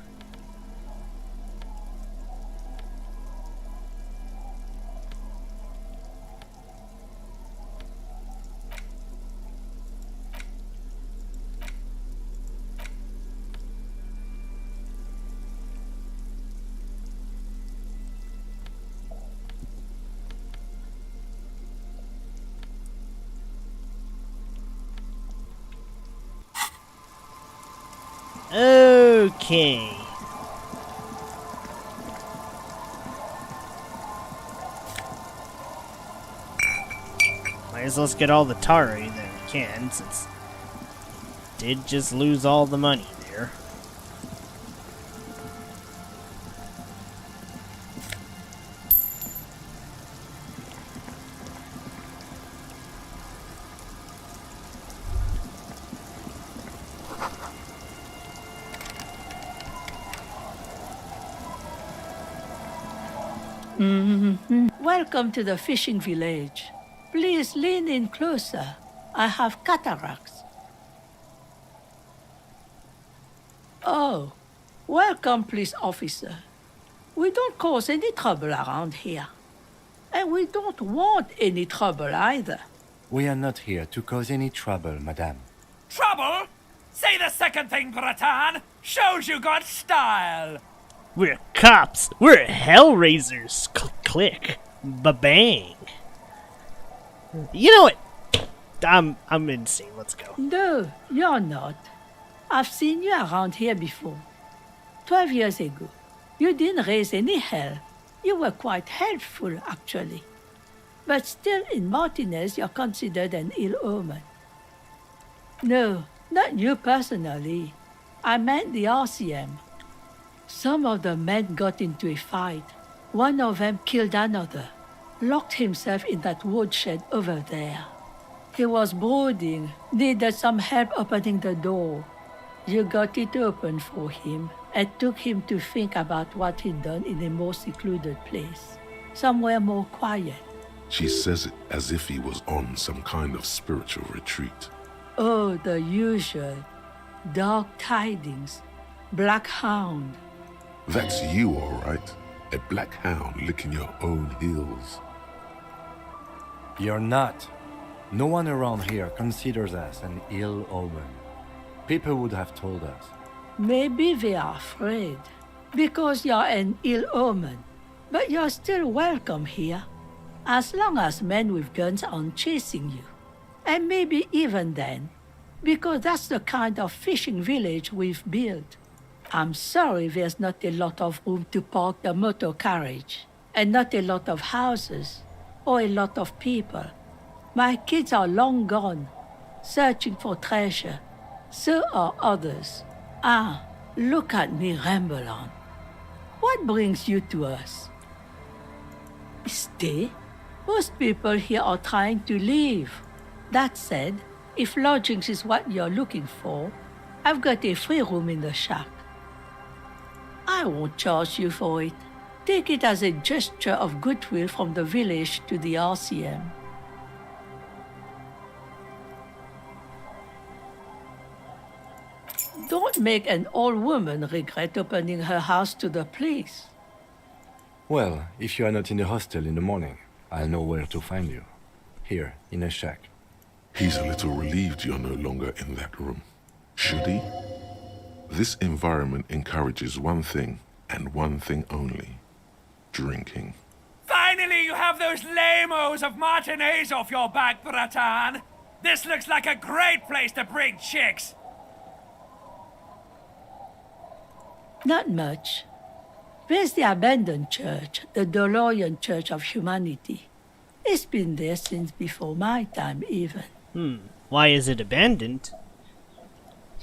Okay. Might as well get all the Tari that we can, since did just lose all the money there. Welcome to the fishing village. Please lean in closer. I have cataracts. Oh, welcome, police officer. We don't cause any trouble around here. And we don't want any trouble either. We are not here to cause any trouble, madame. Trouble? Say the second thing, Breton. Shows you got style. We're cops. We're hellraisers. Click. Ba-bang. You know what? I'm insane. Let's go. No, you're not. I've seen you around here before. 12 years ago. You didn't raise any hell. You were quite helpful, actually. But still, in Martinez, you're considered an ill omen. No, not you personally. I meant the RCM. Some of the men got into a fight. One of them killed another, locked himself in that woodshed over there. He was brooding, needed some help opening the door. You got it open for him and took him to think about what he'd done in a more secluded place, somewhere more quiet. She says it as if he was on some kind of spiritual retreat. Oh, the usual. Dark tidings. Black hound. That's you, all right. A black hound licking your own heels. You're not. No one around here considers us an ill omen. People would have told us. Maybe they are afraid, because you're an ill omen. But you're still welcome here, as long as men with guns aren't chasing you. And maybe even then, because that's the kind of fishing village we've built. I'm sorry there's not a lot of room to park the motor carriage, and not a lot of houses, or a lot of people. My kids are long gone, searching for treasure. So are others. Ah, look at me ramble on. What brings you to us? Stay? Most people here are trying to leave. That said, if lodgings is what you're looking for, I've got a free room in the shack. I won't charge you for it. Take it as a gesture of goodwill from the village to the RCM. Don't make an old woman regret opening her house to the police. Well, if you are not in the hostel in the morning, I'll know where to find you. Here, in a shack. He's a little relieved you're no longer in that room. Should he? This environment encourages one thing, and one thing only. Drinking. Finally, you have those lame-os of matinees off your back, Bratan. This looks like a great place to bring chicks. Not much. There's the abandoned church, the DeLorean Church of Humanity. It's been there since before my time, even. Why is it abandoned?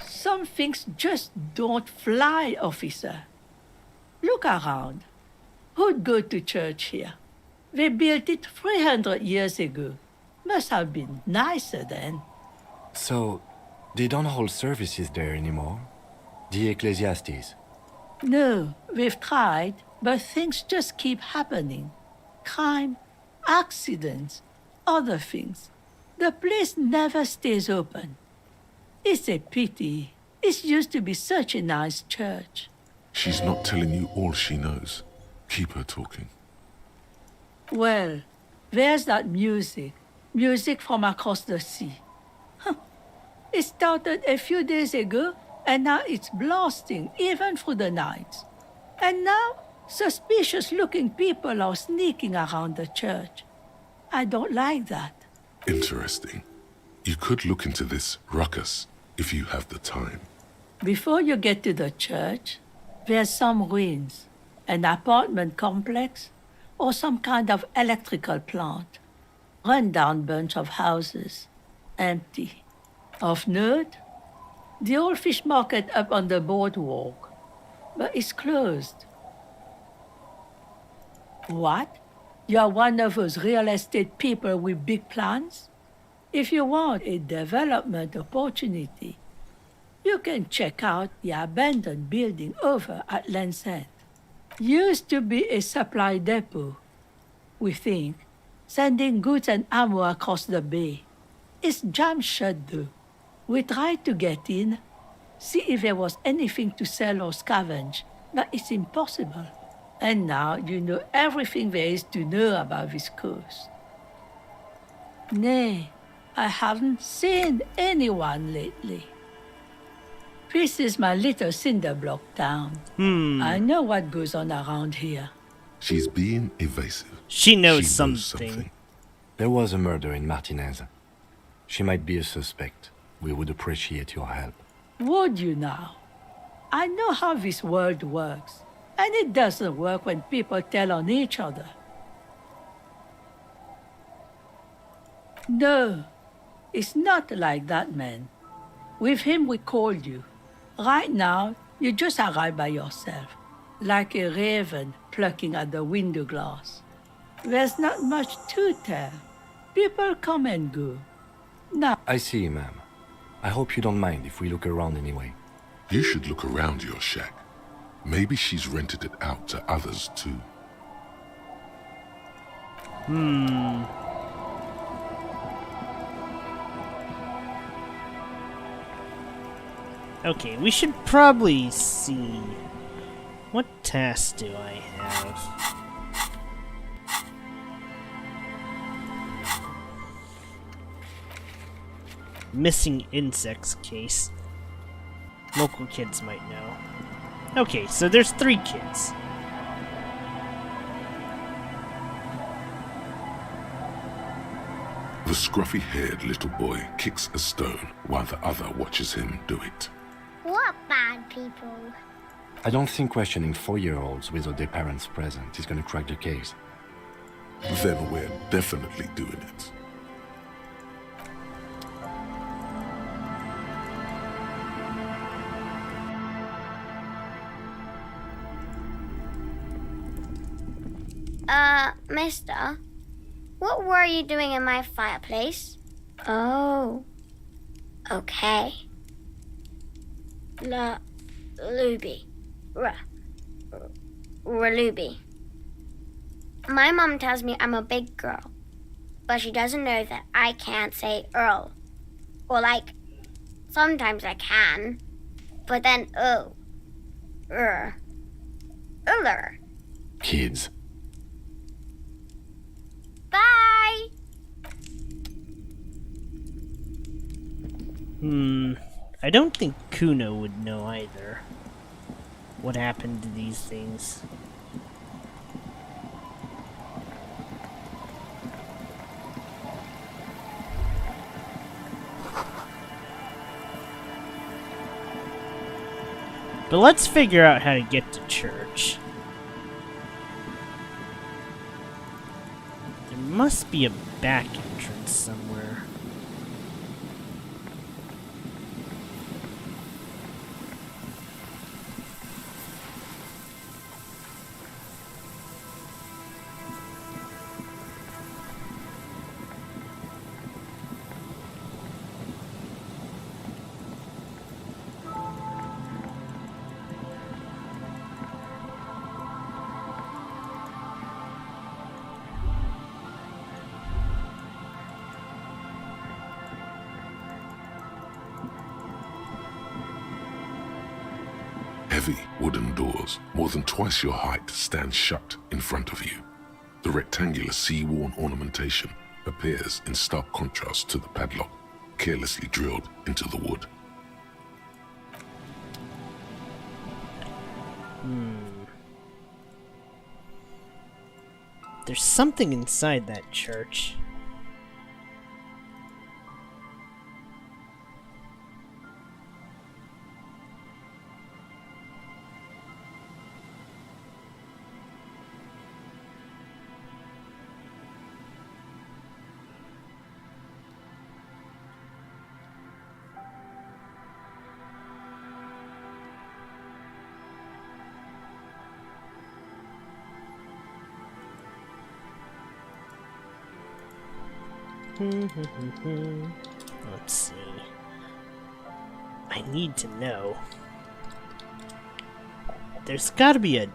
Some things just don't fly, officer. Look around. Who'd go to church here? They built it 300 years ago. Must have been nicer then. So, they don't hold services there anymore? The Ecclesiastes? No, we've tried, but things just keep happening. Crime, accidents, other things. The place never stays open. It's a pity. It used to be such a nice church. She's not telling you all she knows. Keep her talking. Well, there's that music. Music from across the sea. It started a few days ago, and now it's blasting, even through the night. And now, suspicious-looking people are sneaking around the church. I don't like that. Interesting. You could look into this ruckus if you have the time. Before you get to the church, there's some ruins, an apartment complex, or some kind of electrical plant. Run-down bunch of houses, empty. Of note, the old fish market up on the boardwalk, but it's closed. What? You're one of those real estate people with big plans? If you want a development opportunity, you can check out the abandoned building over at Land's End. Used to be a supply depot, we think, sending goods and ammo across the bay. It's jammed shut though. We tried to get in, see if there was anything to sell or scavenge, but it's impossible. And now you know everything there is to know about this coast. Nay, I haven't seen anyone lately. This is my little cinder block town. I know what goes on around here. She's being evasive. She knows something. There was a murder in Martinez. She might be a suspect. We would appreciate your help. Would you now? I know how this world works, and it doesn't work when people tell on each other. No, it's not like that, man. With him we called you. Right now, you just arrive by yourself, like a raven plucking at the window glass. There's not much to tell. People come and go. Now, I see, ma'am. I hope you don't mind if we look around anyway. You should look around your shack. Maybe she's rented it out to others too. Okay, we should probably see... What tasks do I have? Missing insects case. Local kids might know. Okay, so there's 3 kids. The scruffy-haired little boy kicks a stone while the other watches him do it. What bad people? I don't think questioning 4-year-olds without their parents present is gonna crack the case. Then we're definitely doing it. Mister, What were you doing in my fireplace? Oh. Okay. Luby. Raluby. My mom tells me I'm a big girl, but she doesn't know that I can't say Earl. Or like, sometimes I can, but then Uller. Kids. Bye! I don't think Kuno would know either. What happened to these things? But let's figure out how to get to church. There must be a back entrance somewhere. Heavy wooden doors, more than twice your height, stand shut in front of you. The rectangular sea-worn ornamentation appears in stark contrast to the padlock, carelessly drilled into the wood. There's something inside that church. Let's see. I need to know. There's gotta be a...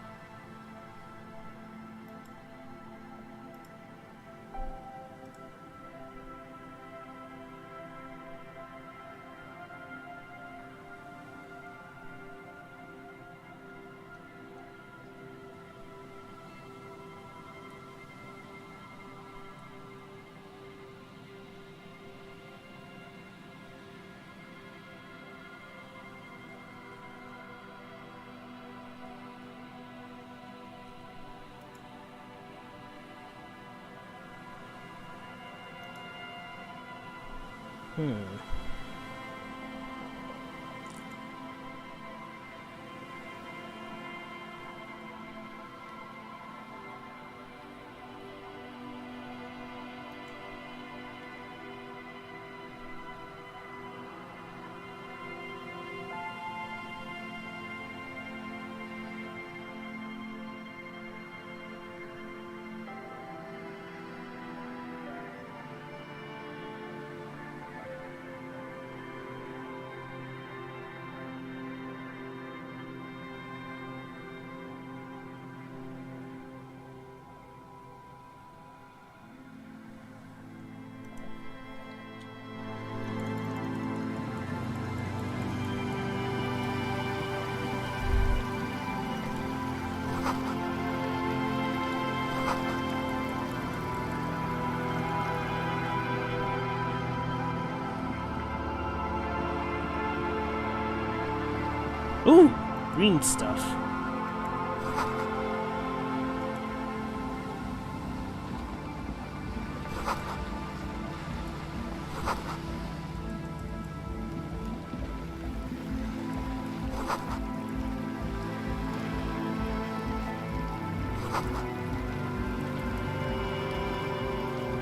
Ooh, green stuff.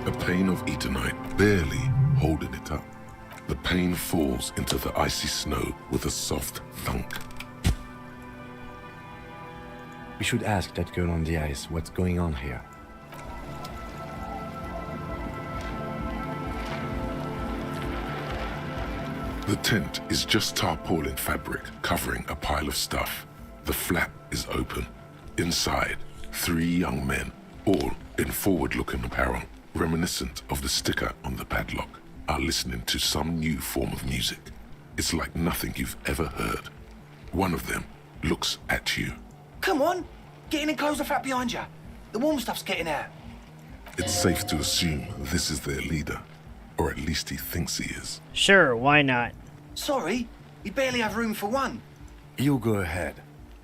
A pane of Eternite, barely holding it up. The pane falls into the icy snow with a soft thunk. We should ask that girl on the ice what's going on here. The tent is just tarpaulin fabric covering a pile of stuff. The flap is open. Inside, 3 young men, all in forward-looking apparel, reminiscent of the sticker on the padlock, are listening to some new form of music. It's like nothing you've ever heard. One of them looks at you. Come on, get in and close the flap behind you. The warm stuff's getting out. It's safe to assume this is their leader, or at least he thinks he is. Sure, why not? Sorry, we barely have room for one. You go ahead.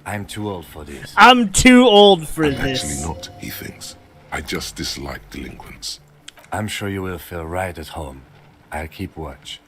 I'm too old for this. I'm too old for I'm this. actually not, he thinks. I just dislike delinquents. I'm sure you will feel right at home. I'll keep watch.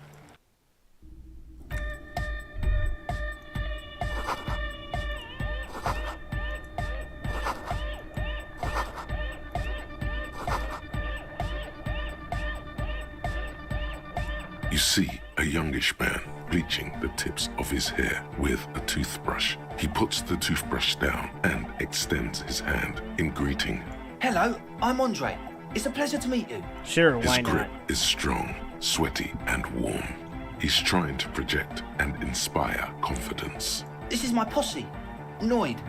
You see a youngish man bleaching the tips of his hair with a toothbrush. He puts the toothbrush down and extends his hand in greeting. Hello, I'm Andre. It's a pleasure to meet you. Sure, His why grip not? is strong, sweaty, and warm. He's trying to project and inspire confidence. This is my posse, Noid.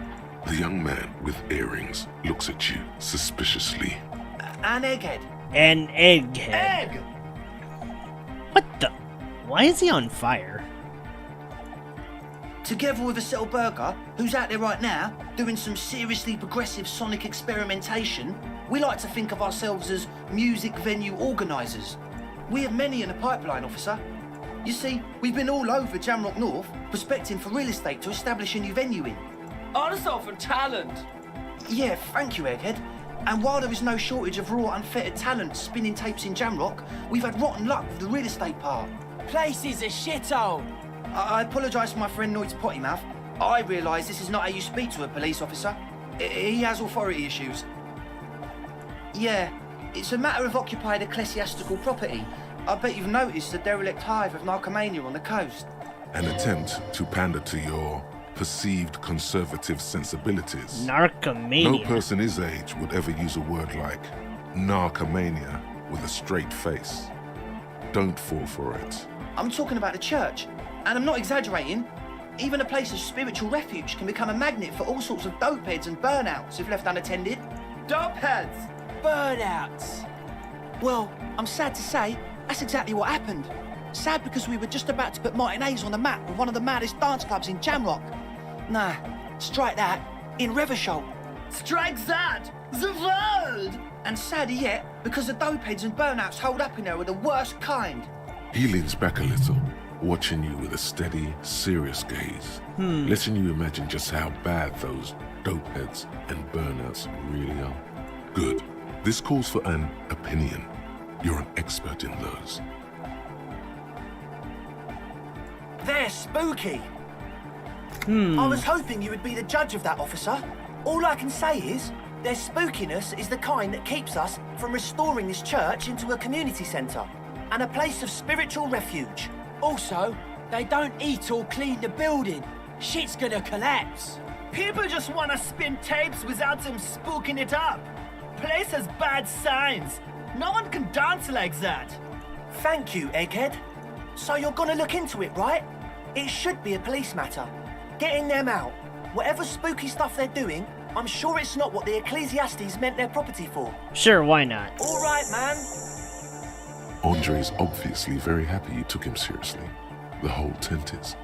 The young man with earrings looks at you suspiciously. An egghead. An egghead. Egg! What the? Why is he on fire? Together with a Settle Burger, who's out there right now, doing some seriously progressive sonic experimentation, we like to think of ourselves as music venue organisers. We have many in the pipeline, officer. You see, we've been all over Jamrock North, prospecting for real estate to establish a new venue in. Also for talent. Yeah, thank you, Egghead. And while there is no shortage of raw, unfettered talent spinning tapes in Jamrock, we've had rotten luck with the real estate part. Place is a shithole. I apologise for my friend Noid's potty mouth. I realise this is not how you speak to a police officer. He has authority issues. Yeah, it's a matter of occupied ecclesiastical property. I bet you've noticed the derelict hive of narcomania on the coast. An attempt to pander to your perceived conservative sensibilities. Narcomania. No person his age would ever use a word like narcomania with a straight face. Don't fall for it. I'm talking about the church, and I'm not exaggerating. Even a place of spiritual refuge can become a magnet for all sorts of dopeheads and burnouts if left unattended. Dopeheads. Burnouts. Well, I'm sad to say, that's exactly what happened. Sad because we were just about to put Martinez on the map with one of the maddest dance clubs in Jamrock. Nah, strike that, in Reversholt. Strike that. The world. And sadder yet, because the dopeheads and burnouts holed up in there are the worst kind. He leans back a little, watching you with a steady, serious gaze, letting you imagine just how bad those dopeheads and burnouts really are. Good. This calls for an opinion. You're an expert in those. They're spooky. I was hoping you would be the judge of that, officer. All I can say is, their spookiness is the kind that keeps us from restoring this church into a community centre and a place of spiritual refuge. Also, they don't eat or clean the building. Shit's gonna collapse. People just wanna spin tapes without them spooking it up. Place has bad signs. No one can dance like that. Thank you, Egghead. So you're gonna look into it, right? It should be a police matter. Getting them out. Whatever spooky stuff they're doing, I'm sure it's not what the Ecclesiastes meant their property for. Sure, why not? All right, man. Andre's obviously very happy you took him seriously. The whole tent is.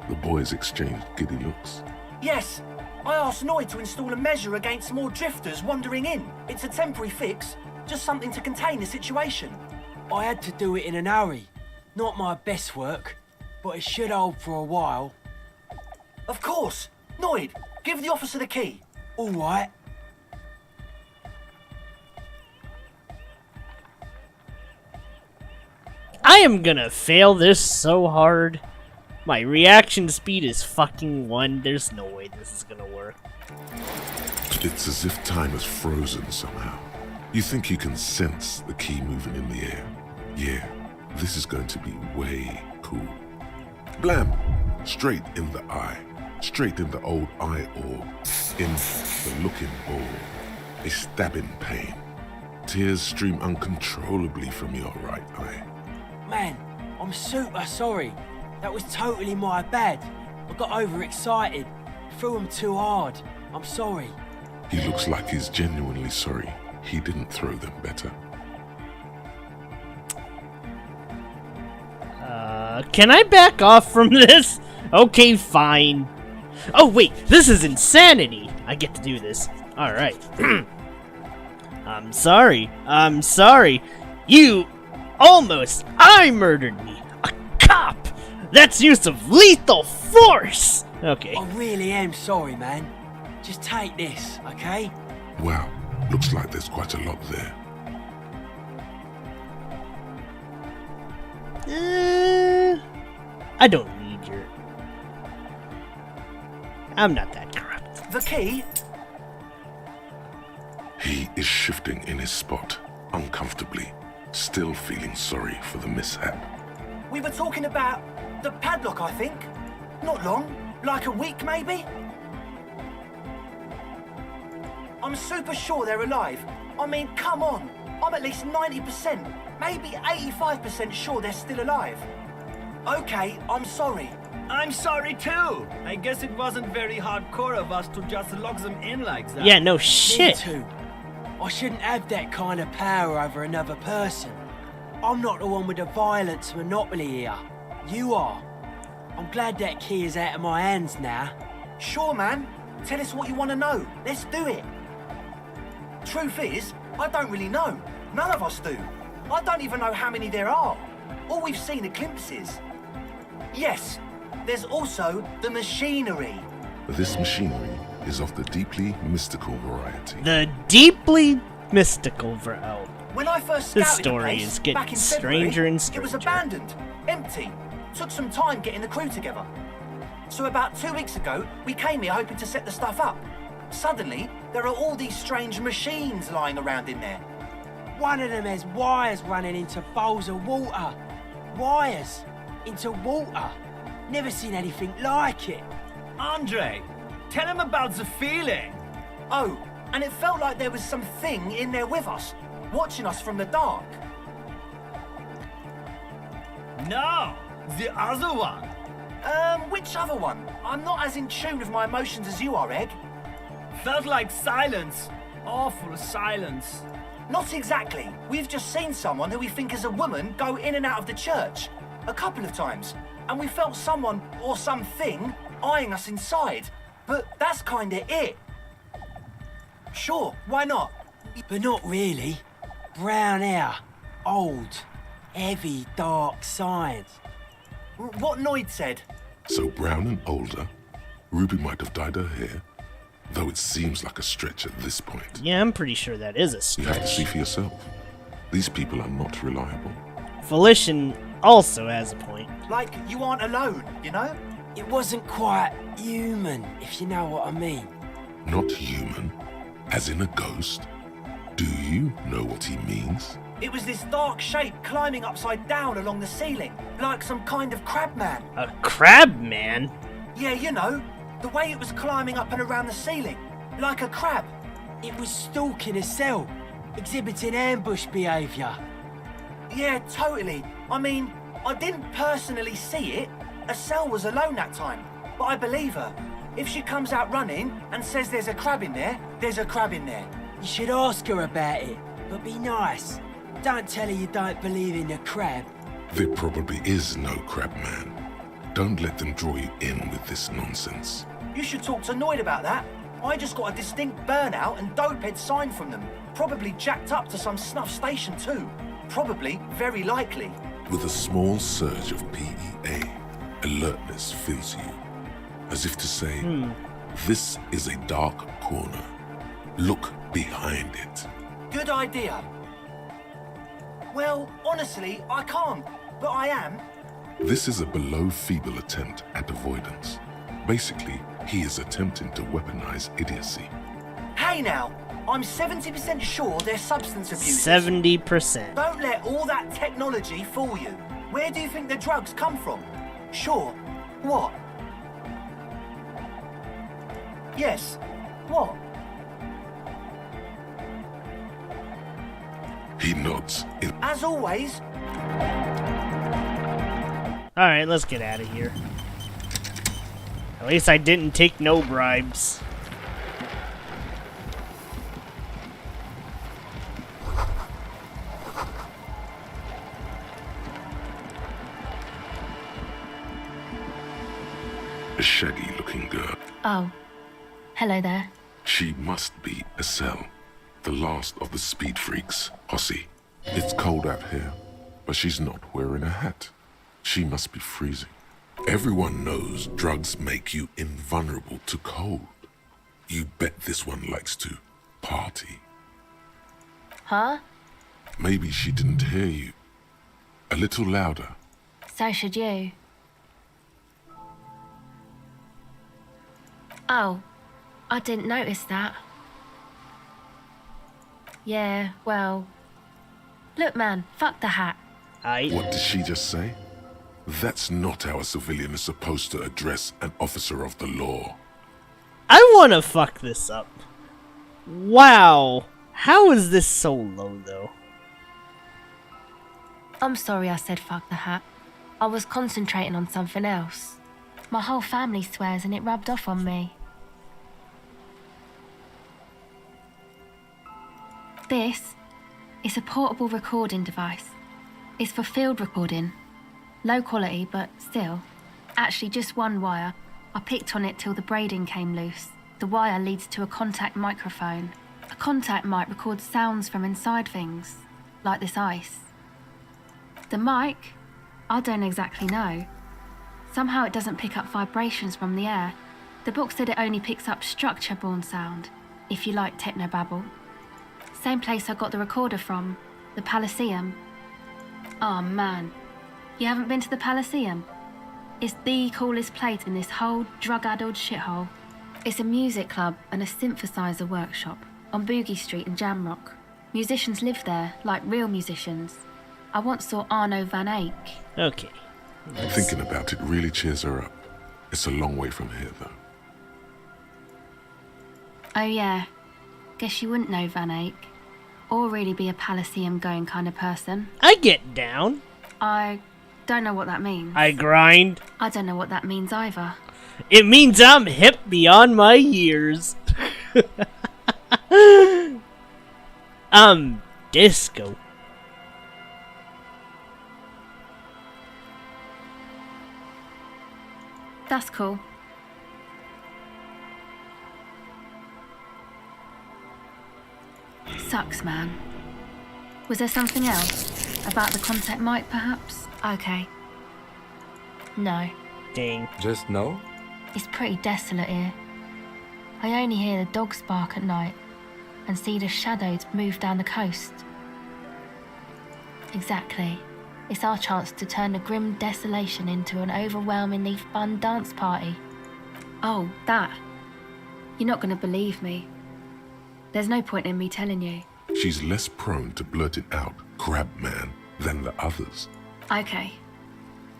The boys exchanged giddy looks. Yes, I asked Noid to install a measure against more drifters wandering in. It's a temporary fix, just something to contain the situation. I had to do it in an hurry. Not my best work, but it should hold for a while. Of course. Noid, give the officer the key. All right. I am gonna fail this so hard. My reaction speed is fucking 1. There's no way this is gonna work. It's as if time has frozen somehow. You think you can sense the key moving in the air. Yeah, this is going to be way cool. Blam! Straight in the eye. Straight in the old eye orb. In the looking ball. A stabbing pain. Tears stream uncontrollably from your right eye. Man, I'm super sorry. That was totally my bad. I got overexcited. Threw him too hard. I'm sorry. He looks like he's genuinely sorry. He didn't throw them better. Can I back off from this? Okay, fine. Oh wait, this is insanity. I get to do this. Alright. I'm sorry. I murdered me. A cop! That's use of lethal force! Okay. I really am sorry, man. Just take this, okay? Wow, looks like there's quite a lot there. I don't need your... I'm not that corrupt. The key? He is shifting in his spot, uncomfortably, still feeling sorry for the mishap. We were talking about the padlock, I think. Not long, like a week maybe? I'm super sure they're alive. I mean, come on. I'm at least 90%, maybe 85% sure they're still alive. Okay, I'm sorry. I'm sorry too. I guess it wasn't very hardcore of us to just lock them in like that. Yeah, no shit. Me too. I shouldn't have that kind of power over another person. I'm not the one with the violence monopoly here. You are. I'm glad that key is out of my hands now. Sure, man. Tell us what you want to know. Let's do it. Truth is, I don't really know. None of us do. I don't even know how many there are. All we've seen are glimpses. Yes, there's also the machinery. This machinery is of the deeply mystical variety. The deeply mystical variety. When I first This scouted story the place, is getting back in stranger February, and stranger. It was abandoned, empty. Took some time getting the crew together. So about 2 weeks ago, we came here hoping to set the stuff up. Suddenly, there are all these strange machines lying around in there. One of them has wires running into bowls of water. Wires into water. Never seen anything like it. Andre, tell him about the feeling. Oh, and it felt like there was something in there with us, watching us from the dark. No, the other one. Which other one? I'm not as in tune with my emotions as you are, Egg. Felt like silence. Awful silence. Not exactly. We've just seen someone who we think is a woman go in and out of the church. A couple of times. And we felt someone or something eyeing us inside. But that's kinda it. Sure, why not? But not really. Brown hair. Old. Heavy, dark signs. What Noid said. So brown and older, Ruby might have dyed her hair, though it seems like a stretch at this point. Yeah, I'm pretty sure that is a You have to stretch. see for yourself. These people are not reliable. Felician also has a point. Like, you aren't alone, you know? It wasn't quite human, if you know what I mean. Not human, as in a ghost. Do you know what he means? It was this dark shape climbing upside down along the ceiling, like some kind of crab man. A crab man? Yeah, you know, the way it was climbing up and around the ceiling, like a crab. It was stalking a cell, exhibiting ambush behaviour. Yeah, totally. I mean, I didn't personally see it. Estelle was alone that time, but I believe her. If she comes out running and says there's a crab in there, there's a crab in there. You should ask her about it, but be nice. Don't tell her you don't believe in the crab. There probably is no crab man. Don't let them draw you in with this nonsense. You should talk to Noid about that. I just got a distinct burnout and dopehead sign from them. Probably jacked up to some snuff station too. Probably, very likely. With a small surge of PEA, alertness fills you. As if to say, this is a dark corner. Look behind it. Good idea. Well, honestly, I can't, but I am. This is a below-feeble attempt at avoidance. Basically, he is attempting to weaponize idiocy. Hey now, I'm 70% sure they're substance abusers. 70%. Don't let all that technology fool you. Where do you think the drugs come from? Sure. What? Yes. What? He nods. As always. Alright, let's get out of here. At least I didn't take no bribes. A shaggy-looking girl. Oh. Hello there. She must be Estelle, the last of the speed freaks, Hossie. It's cold out here, but she's not wearing a hat. She must be freezing. Everyone knows drugs make you invulnerable to cold. You bet this one likes to party. Huh? Maybe she didn't hear you. A little louder. So should you. Oh, I didn't notice that. Yeah, well... Look, man, fuck the hat. What did she just say? That's not how a civilian is supposed to address an officer of the law. I wanna fuck this up. Wow. How is this so low, though? I'm sorry I said fuck the hat. I was concentrating on something else. My whole family swears and it rubbed off on me. This is a portable recording device. It's for field recording. Low quality, but still. Actually, just one wire. I picked on it till the braiding came loose. The wire leads to a contact microphone. A contact mic records sounds from inside things, like this ice. The mic? I don't exactly know. Somehow it doesn't pick up vibrations from the air. The book said it only picks up structure-borne sound, if you like technobabble. Same place I got the recorder from, the Palaceum. Oh man, you haven't been to the Palaceum? It's the coolest place in this whole drug-addled shithole. It's a music club and a synthesizer workshop on Boogie Street in Jamrock. Musicians live there, like real musicians. I once saw Arno van Eyck. Okay. Thinking about it really cheers her up. It's a long way from here, though. Oh yeah, guess you wouldn't know Van Eyck. Or really be a Palaceum going kind of person. I get down. I don't know what that means. I grind. I don't know what that means either. It means I'm hip beyond my years. Disco. That's cool. Sucks, man. Was there something else? About the contact mic, perhaps? Okay. No. Dang. Just no? It's pretty desolate here. I only hear the dogs bark at night and see the shadows move down the coast. Exactly. It's our chance to turn the grim desolation into an overwhelmingly fun dance party. Oh, that. You're not going to believe me. There's no point in me telling you. She's less prone to blurt it out, crab man, than the others. Okay.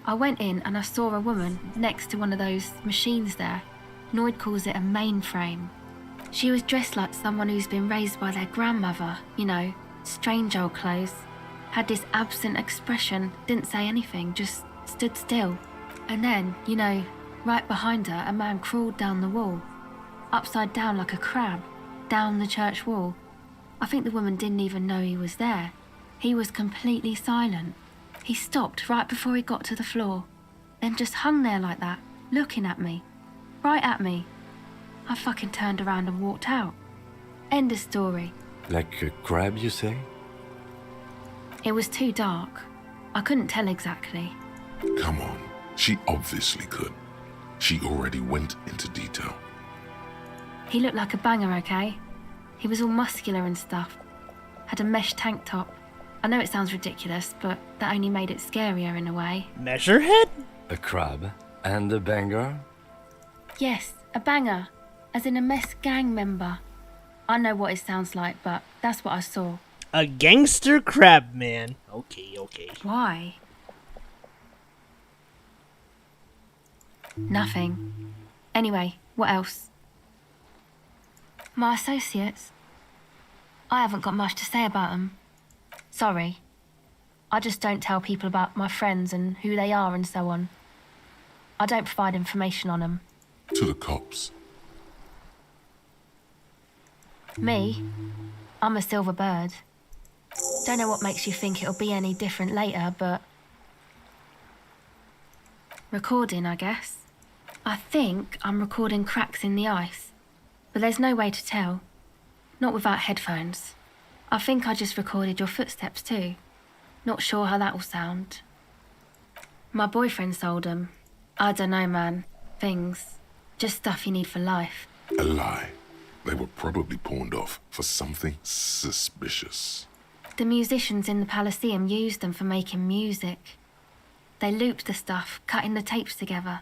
I went in and I saw a woman next to one of those machines there. Noid calls it a mainframe. She was dressed like someone who's been raised by their grandmother, you know, strange old clothes. Had this absent expression, didn't say anything, just stood still. And then, you know, right behind her, a man crawled down the wall. Upside down like a crab, down the church wall. I think the woman didn't even know he was there. He was completely silent. He stopped right before he got to the floor, then just hung there like that, looking at me. Right at me. I fucking turned around and walked out. End of story. Like a crab, you say? It was too dark. I couldn't tell exactly. Come on, she obviously could. She already went into detail. He looked like a banger, okay? He was all muscular and stuff. Had a mesh tank top. I know it sounds ridiculous, but that only made it scarier in a way. Measurehead? A crab and a banger? Yes, a banger. As in a mess gang member. I know what it sounds like, but that's what I saw. A gangster crab man. Okay. Why? Nothing. Anyway, what else? My associates. I haven't got much to say about them. Sorry. I just don't tell people about my friends and who they are and so on. I don't provide information on them. To the cops. Me? I'm a silver bird. Don't know what makes you think it'll be any different later, but... recording, I guess. I think I'm recording cracks in the ice, but there's no way to tell. Not without headphones. I think I just recorded your footsteps too. Not sure how that'll sound. My boyfriend sold them. I don't know, man. Things. Just stuff you need for life. A lie. They were probably pawned off for something suspicious. The musicians in the Palaceum used them for making music. They looped the stuff, cutting the tapes together.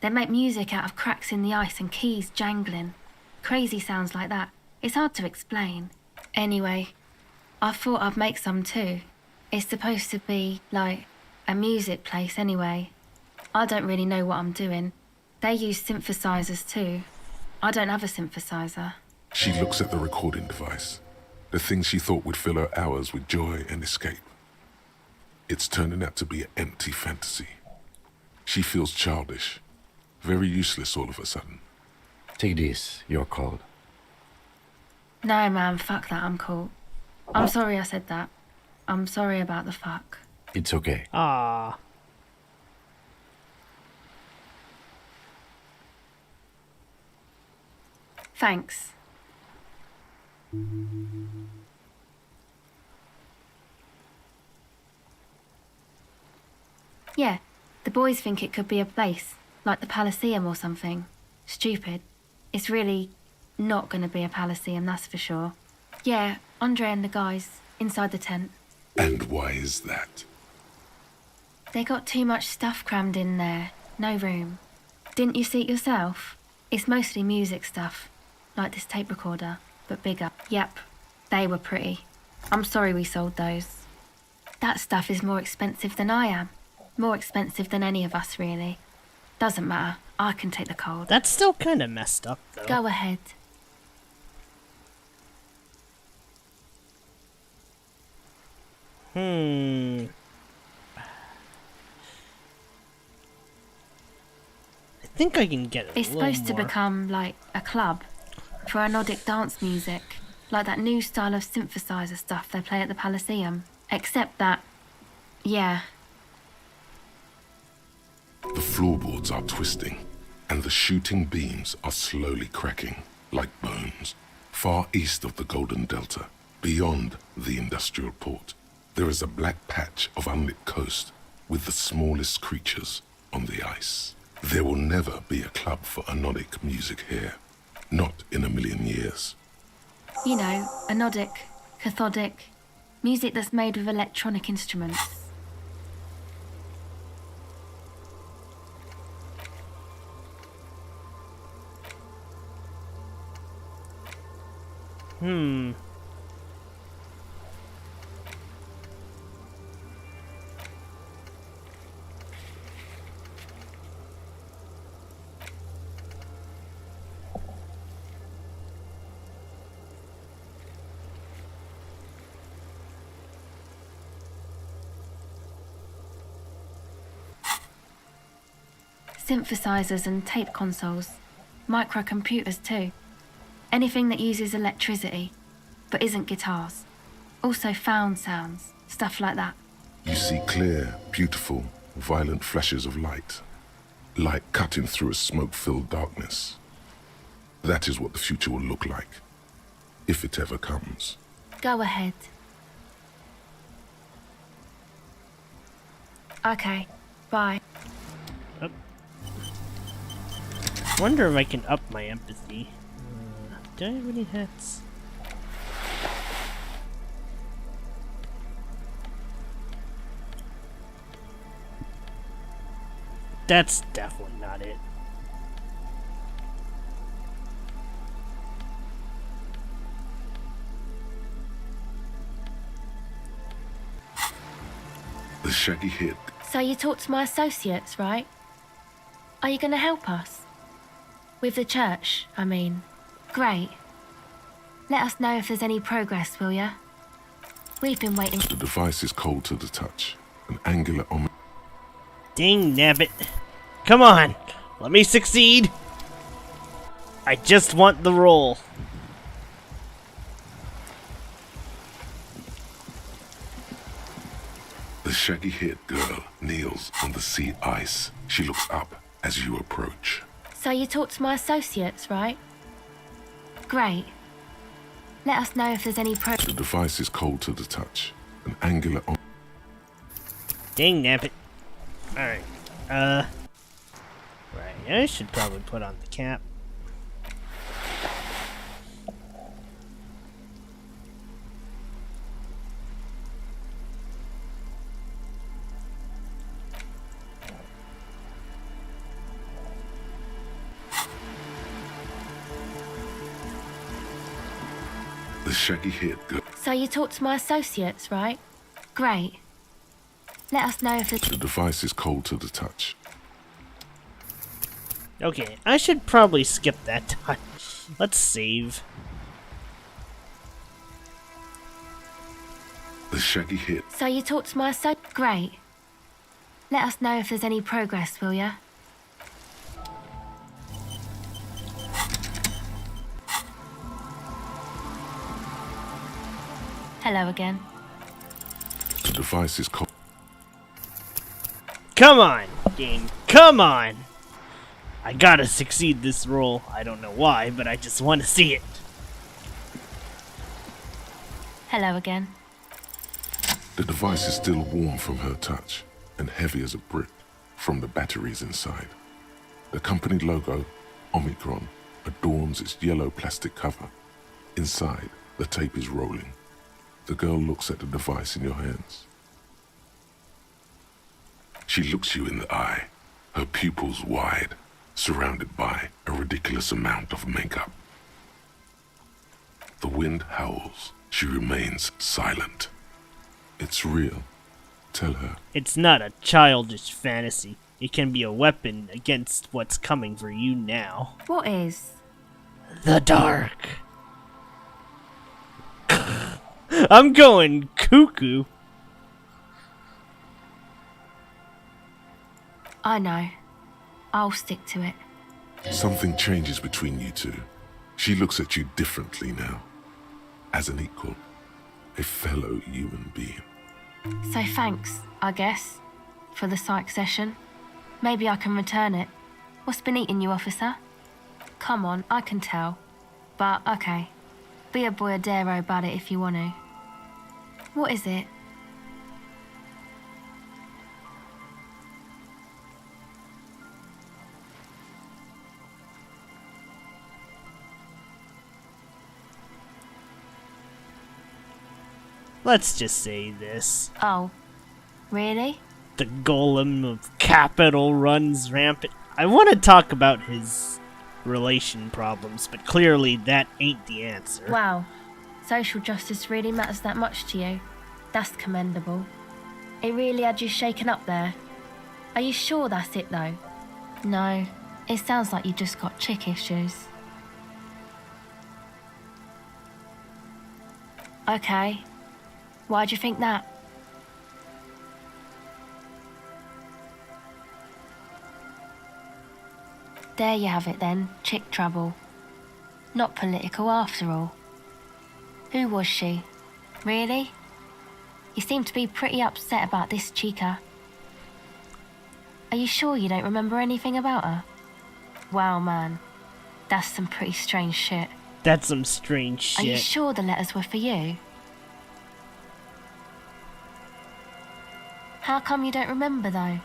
They make music out of cracks in the ice and keys jangling. Crazy sounds like that. It's hard to explain. Anyway, I thought I'd make some too. It's supposed to be, like, a music place anyway. I don't really know what I'm doing. They use synthesizers too. I don't have a synthesizer. She looks at the recording device. The thing she thought would fill her hours with joy and escape. It's turning out to be an empty fantasy. She feels childish. Very useless all of a sudden. Take this, you're cold. No, man, fuck that, I'm cool. I'm sorry I said that. I'm sorry about the fuck. It's okay. Ah. Thanks. Yeah, the boys think it could be a place, like the Palaceum or something. Stupid. It's really not gonna be a Palaceum, that's for sure. Yeah, Andre and the guys, inside the tent. And why is that? They got too much stuff crammed in there. No room. Didn't you see it yourself? It's mostly music stuff. Like this tape recorder, but bigger. Yep, they were pretty. I'm sorry we sold those. That stuff is more expensive than I am. More expensive than any of us, really. Doesn't matter. I can take the cold. That's still kind of messed up, though. Go ahead. I think I can get it. It's supposed to become like a club for anodic dance music, like that new style of synthesizer stuff they play at the Palaceum. Except that, yeah. The floorboards are twisting, and the shooting beams are slowly cracking, like bones, far east of the Golden Delta, beyond the industrial port. There is a black patch of unlit coast with the smallest creatures on the ice. There will never be a club for anodic music here. Not in a million years. You know, anodic, cathodic, music that's made with electronic instruments. Synthesizers and tape consoles. Microcomputers too. Anything that uses electricity, but isn't guitars. Also found sounds, stuff like that. You see clear, beautiful, violent flashes of light. Light cutting through a smoke-filled darkness. That is what the future will look like, if it ever comes. Go ahead. Okay, bye. Wonder if I can up my empathy. Do I have any hats? That's definitely not it. The shaggy head. So you talked to my associates, right? Are you going to help us? With the church, I mean. Great. Let us know if there's any progress, will ya? We've been waiting. The device is cold to the touch. An angular Dang nabbit. Come on, let me succeed. I just want the roll. The shaggy-haired girl kneels on the sea ice. She looks up as you approach. So you talked to my associates, right? Great. Let us know if there's any The device is cold to the touch. An angular Dang nabbit. Alright, right, I should probably put on the cap. The shaggy-haired girl. So you talked to my associates, right? Great. Let us know if The device is cold to the touch. Okay, I should probably skip that time. Let's save. The shaggy-haired. So you talked to my Great. Let us know if there's any progress, will ya? Hello again. The device is cold. Come on, game. Come on. I gotta succeed this roll. I don't know why, but I just want to see it. Hello again. The device is still warm from her touch and heavy as a brick from the batteries inside. The company logo, Omicron, adorns its yellow plastic cover. Inside, the tape is rolling. The girl looks at the device in your hands. She looks you in the eye, her pupils wide, surrounded by a ridiculous amount of makeup. The wind howls. She remains silent. It's real. Tell her. It's not a childish fantasy. It can be a weapon against what's coming for you now. What is? The dark. I'm going cuckoo. I know. I'll stick to it. Something changes between you two. She looks at you differently now. As an equal. A fellow human being. So thanks, I guess, for the psych session. Maybe I can return it. What's been eating you, officer? Come on, I can tell. But, okay. Be a boyadero about it if you want to. What is it? Let's just say this. Oh, really? The golem of capital runs rampant. I want to talk about his relation problems, but clearly that ain't the answer. Wow. Social justice really matters that much to you. That's commendable. It really had you shaken up there. Are you sure that's it, though? No. It sounds like you just got chick issues. Okay. Why'd you think that? There you have it then, chick trouble. Not political after all. Who was she? Really? You seem to be pretty upset about this chica. Are you sure you don't remember anything about her? Wow, man. That's some pretty strange shit. That's some strange shit. Are you sure the letters were for you? How come you don't remember, though?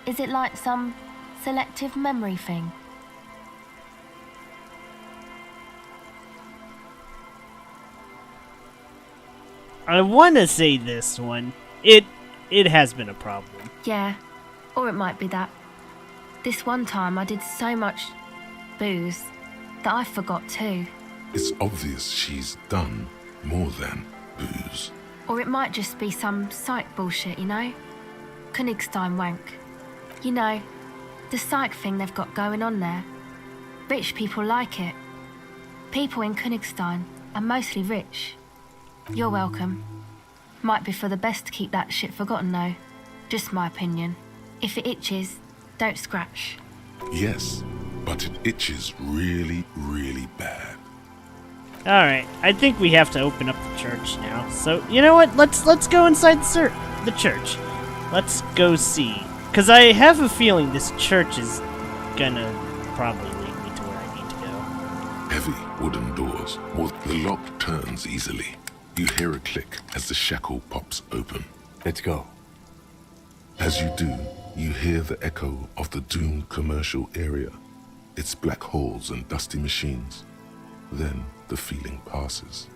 Is it like some selective memory thing? I want to say this one. It has been a problem. Yeah, or it might be that. This one time I did so much booze that I forgot too. It's obvious she's done more than booze. Or it might just be some psych bullshit, you know? Königstein wank. You know, the psych thing they've got going on there. Rich people like it. People in Königstein are mostly rich. You're welcome. Might be for the best to keep that shit forgotten, though. Just my opinion. If it itches, don't scratch. Yes, but it itches really, really bad. Alright, I think we have to open up the church now. So, you know what? Let's go inside the church. Let's go see. Because I have a feeling this church is gonna probably lead me to where I need to go. Heavy wooden doors, or the lock turns easily. You hear a click as the shackle pops open. Let's go. As you do, you hear the echo of the doomed commercial area. Its black halls and dusty machines. Then the feeling passes.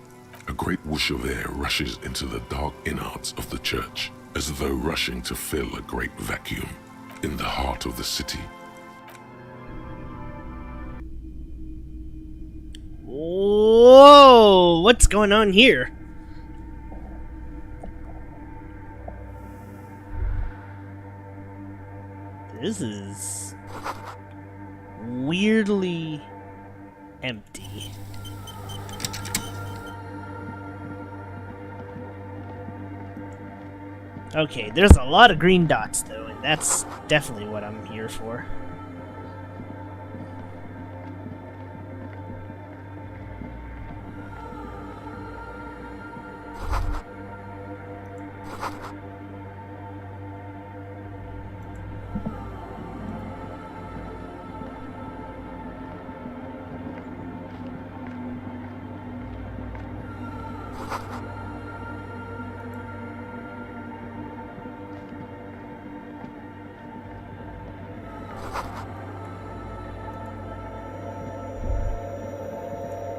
A great whoosh of air rushes into the dark innards of the church, as though rushing to fill a great vacuum in the heart of the city. Whoa! What's going on here? This is weirdly empty. Okay, there's a lot of green dots though, and that's definitely what I'm here for.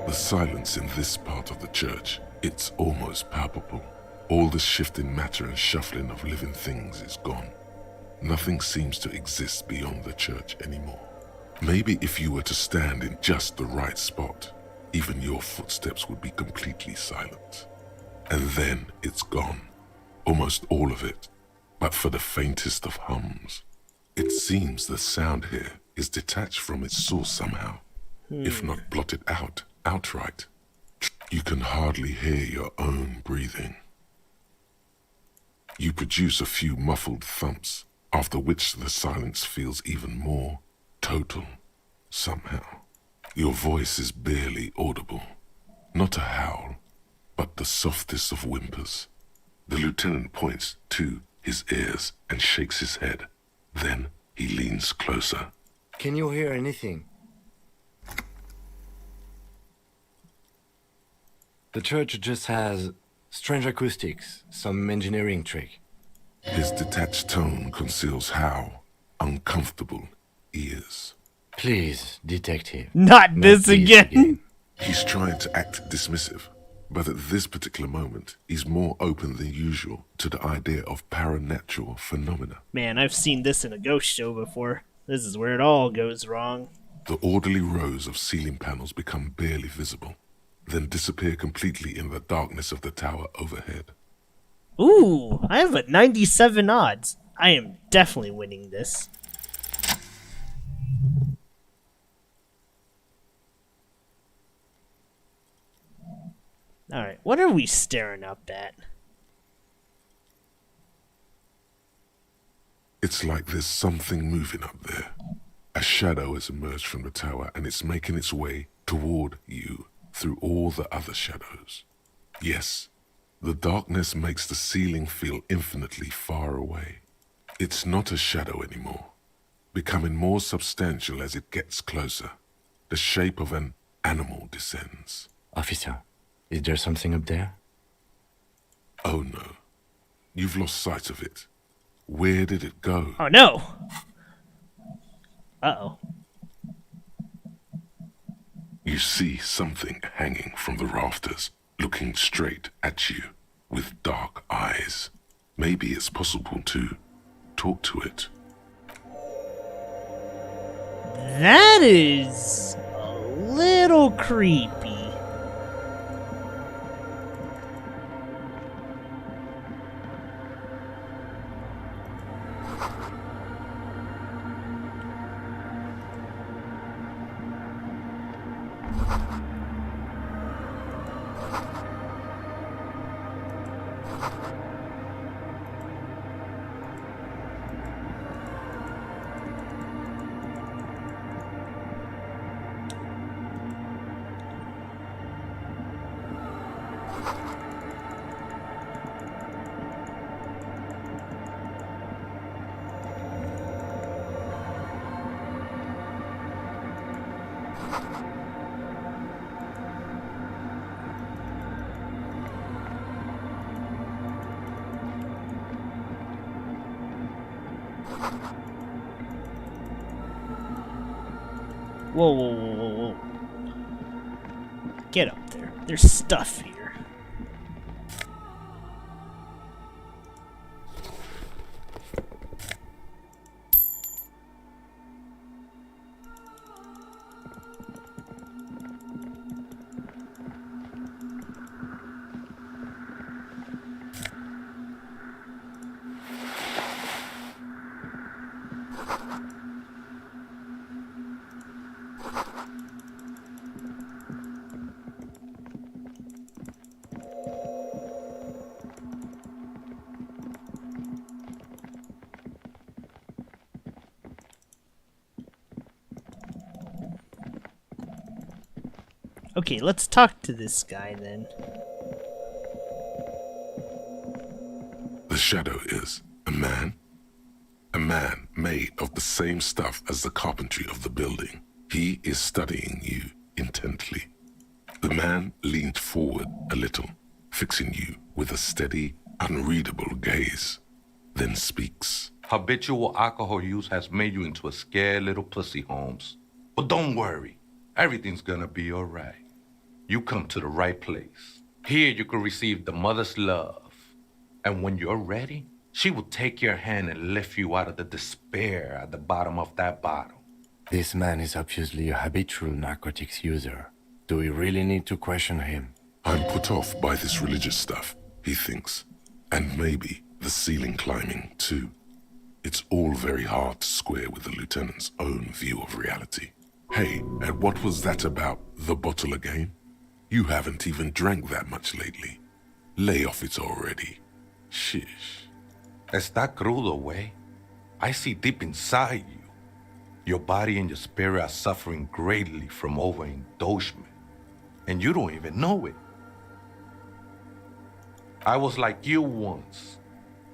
The silence in this part of the church, it's almost palpable. All the shifting matter and shuffling of living things is gone. Nothing seems to exist beyond the church anymore. Maybe if you were to stand in just the right spot, even your footsteps would be completely silent. And then it's gone. Almost all of it, but for the faintest of hums. It seems the sound here is detached from its source somehow, if not blotted out outright. You can hardly hear your own breathing. You produce a few muffled thumps, after which the silence feels even more total, somehow. Your voice is barely audible. Not a howl, but the softest of whimpers. The lieutenant points to his ears and shakes his head. Then he leans closer. Can you hear anything? The church just has strange acoustics, some engineering trick. His detached tone conceals how uncomfortable he is. Please, detective. Not this again. He's trying to act dismissive, but at this particular moment, he's more open than usual to the idea of paranatural phenomena. Man, I've seen this in a ghost show before. This is where it all goes wrong. The orderly rows of ceiling panels become barely visible, then disappear completely in the darkness of the tower overhead. Ooh, I have a 97 odds. I am definitely winning this. Alright, what are we staring up at? It's like there's something moving up there. A shadow has emerged from the tower and it's making its way toward you through all the other shadows. Yes, the darkness makes the ceiling feel infinitely far away. It's not a shadow anymore, becoming more substantial as it gets closer. The shape of an animal descends. Officer, is there something up there? Oh no, you've lost sight of it. Where did it go? Oh no! Uh-oh. You see something hanging from the rafters, looking straight at you with dark eyes. Maybe it's possible to talk to it. That is a little creepy. Whoa, whoa, whoa, whoa, whoa. Get up there. There's stuff here. Okay, let's talk to this guy then. The shadow is a man made of the same stuff as the carpentry of the building. He is studying you intently. The man leaned forward a little, fixing you with a steady, unreadable gaze, then speaks. Habitual alcohol use has made you into a scared little pussy, Holmes. But don't worry, everything's gonna be alright. You come to the right place. Here you can receive the mother's love. And when you're ready, she will take your hand and lift you out of the despair at the bottom of that bottle. This man is obviously a habitual narcotics user. Do we really need to question him? I'm put off by this religious stuff, he thinks. And maybe the ceiling climbing, too. It's all very hard to square with the lieutenant's own view of reality. Hey, and what was that about the bottle again? You haven't even drank that much lately. Lay off it already. Shish. Está crudo, way. I see deep inside you. Your body and your spirit are suffering greatly from overindulgence. And you don't even know it. I was like you once,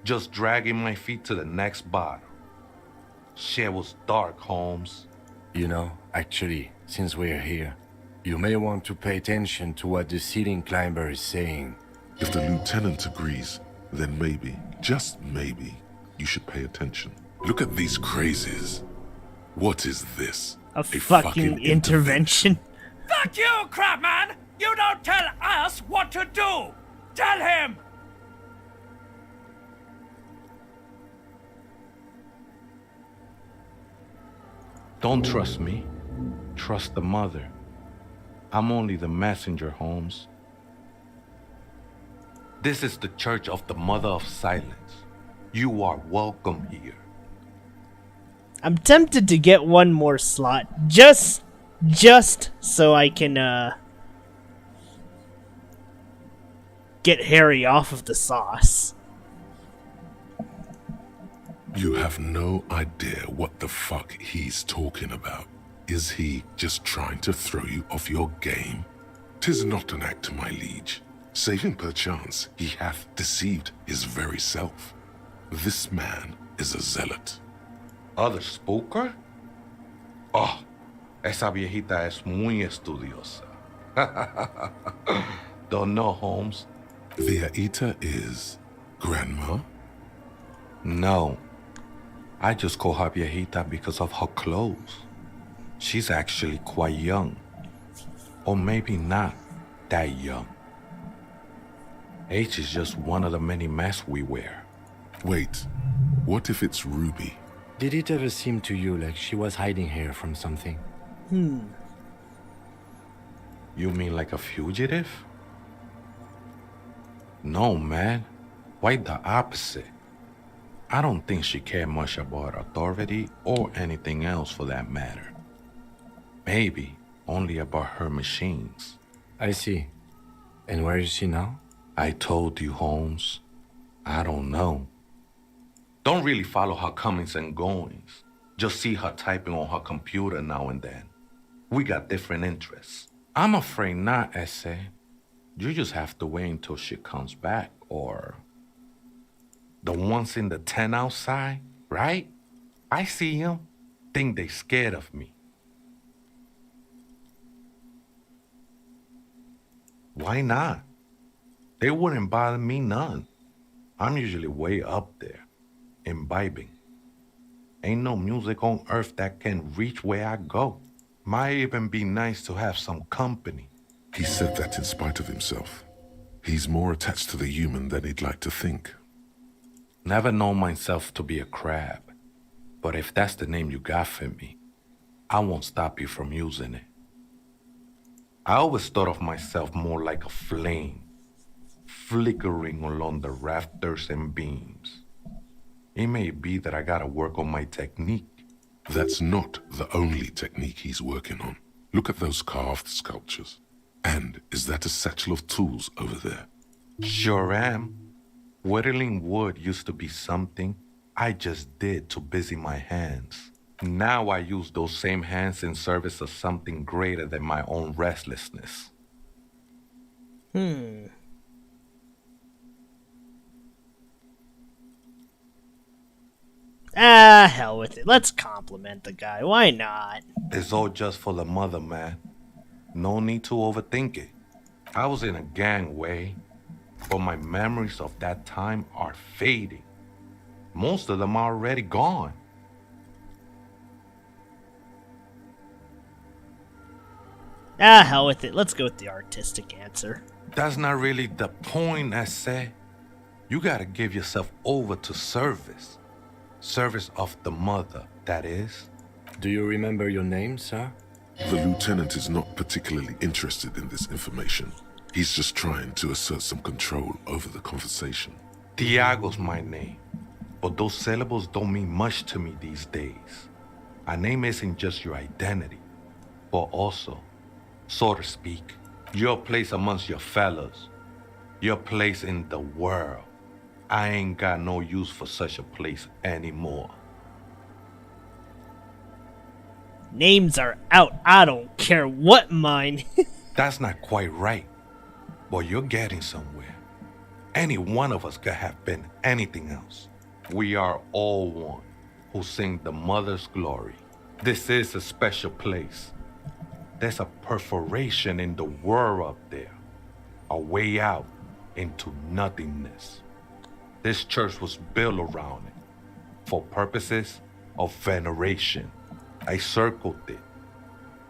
just dragging my feet to the next bottle. Shit was dark, Holmes. You know, actually, since we're here, you may want to pay attention to what the ceiling climber is saying. If the lieutenant agrees, then maybe, just maybe, you should pay attention. Look at these crazies. What is this? A fucking intervention? Fuck you, Crabman! You don't tell us what to do! Tell him! Don't trust me. Trust the mother. I'm only the messenger, Holmes. This is the Church of the Mother of Silence. You are welcome here. I'm tempted to get one more slot, just so I can, get Harry off of the sauce. You have no idea what the fuck he's talking about. Is he just trying to throw you off your game? 'Tis not an act, my liege. Saving perchance he hath deceived his very self. This man is a zealot. Other spooker? Oh, esa viejita es muy estudiosa. Don't know, Holmes. Viejita is grandma? No. I just call her viejita because of her clothes. She's actually quite young. Or maybe not that young. Age is just one of the many masks we wear. Wait, what if it's Ruby? Did it ever seem to you like she was hiding here from something? You mean like a fugitive? No, man. Quite the opposite. I don't think she cared much about authority or anything else for that matter. Maybe only about her machines. I see. And where is she now? I told you, Holmes. I don't know. Don't really follow her comings and goings. Just see her typing on her computer now and then. We got different interests. I'm afraid not, Essay. You just have to wait until she comes back, or... The ones in the tent outside, right? I see them. Think they scared of me. Why not? They wouldn't bother me none. I'm usually way up there, imbibing. Ain't no music on earth that can reach where I go. Might even be nice to have some company. He said that in spite of himself. He's more attached to the human than he'd like to think. Never known myself to be a crab. But if that's the name you got for me, I won't stop you from using it. I always thought of myself more like a flame, flickering along the rafters and beams. It may be that I gotta work on my technique. That's not the only technique he's working on. Look at those carved sculptures. And is that a satchel of tools over there? Sure am. Whittling wood used to be something I just did to busy my hands. Now I use those same hands in service of something greater than my own restlessness. Hell with it. Let's compliment the guy. Why not? It's all just for the mother, man. No need to overthink it. I was in a gang way, but my memories of that time are fading. Most of them are already gone. Hell with it. Let's go with the artistic answer. That's not really the point, I say. You gotta give yourself over to service. Service of the mother, that is. Do you remember your name, sir? The lieutenant is not particularly interested in this information. He's just trying to assert some control over the conversation. Tiago's my name, but those syllables don't mean much to me these days. A name isn't just your identity, but also, so to speak, your place amongst your fellows, your place in the world. I ain't got no use for such a place anymore. Names are out. I don't care what mine. That's not quite right, but you're getting somewhere. Any one of us could have been anything else. We are all one who sing the mother's glory. This is a special place. There's a perforation in the world up there, a way out into nothingness. This church was built around it for purposes of veneration. I circled it,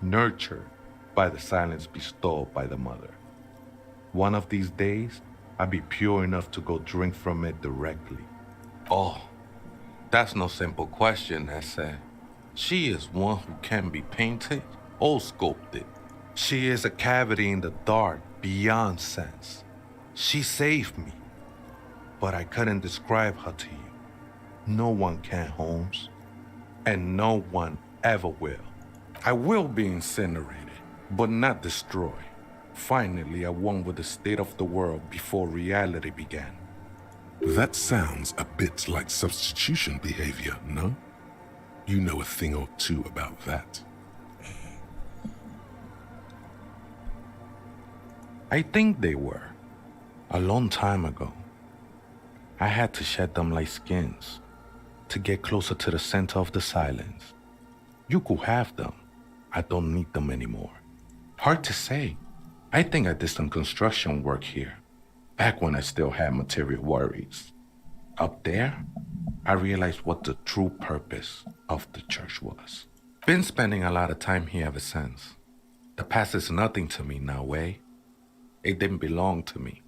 nurtured by the silence bestowed by the mother. One of these days, I'll be pure enough to go drink from it directly. Oh, that's no simple question, Essay. She is one who can be painted or sculpted. She is a cavity in the dark beyond sense. She saved me, but I couldn't describe her to you. No one can, Holmes, and no one ever will. I will be incinerated, but not destroyed. Finally, I won with the state of the world before reality began. That sounds a bit like substitution behavior, no? You know a thing or two about that. I think they were. A long time ago. I had to shed them like skins to get closer to the center of the silence. You could have them. I don't need them anymore. Hard to say. I think I did some construction work here, back when I still had material worries. Up there, I realized what the true purpose of the church was. Been spending a lot of time here ever since. The past is nothing to me now, eh? It didn't belong to me.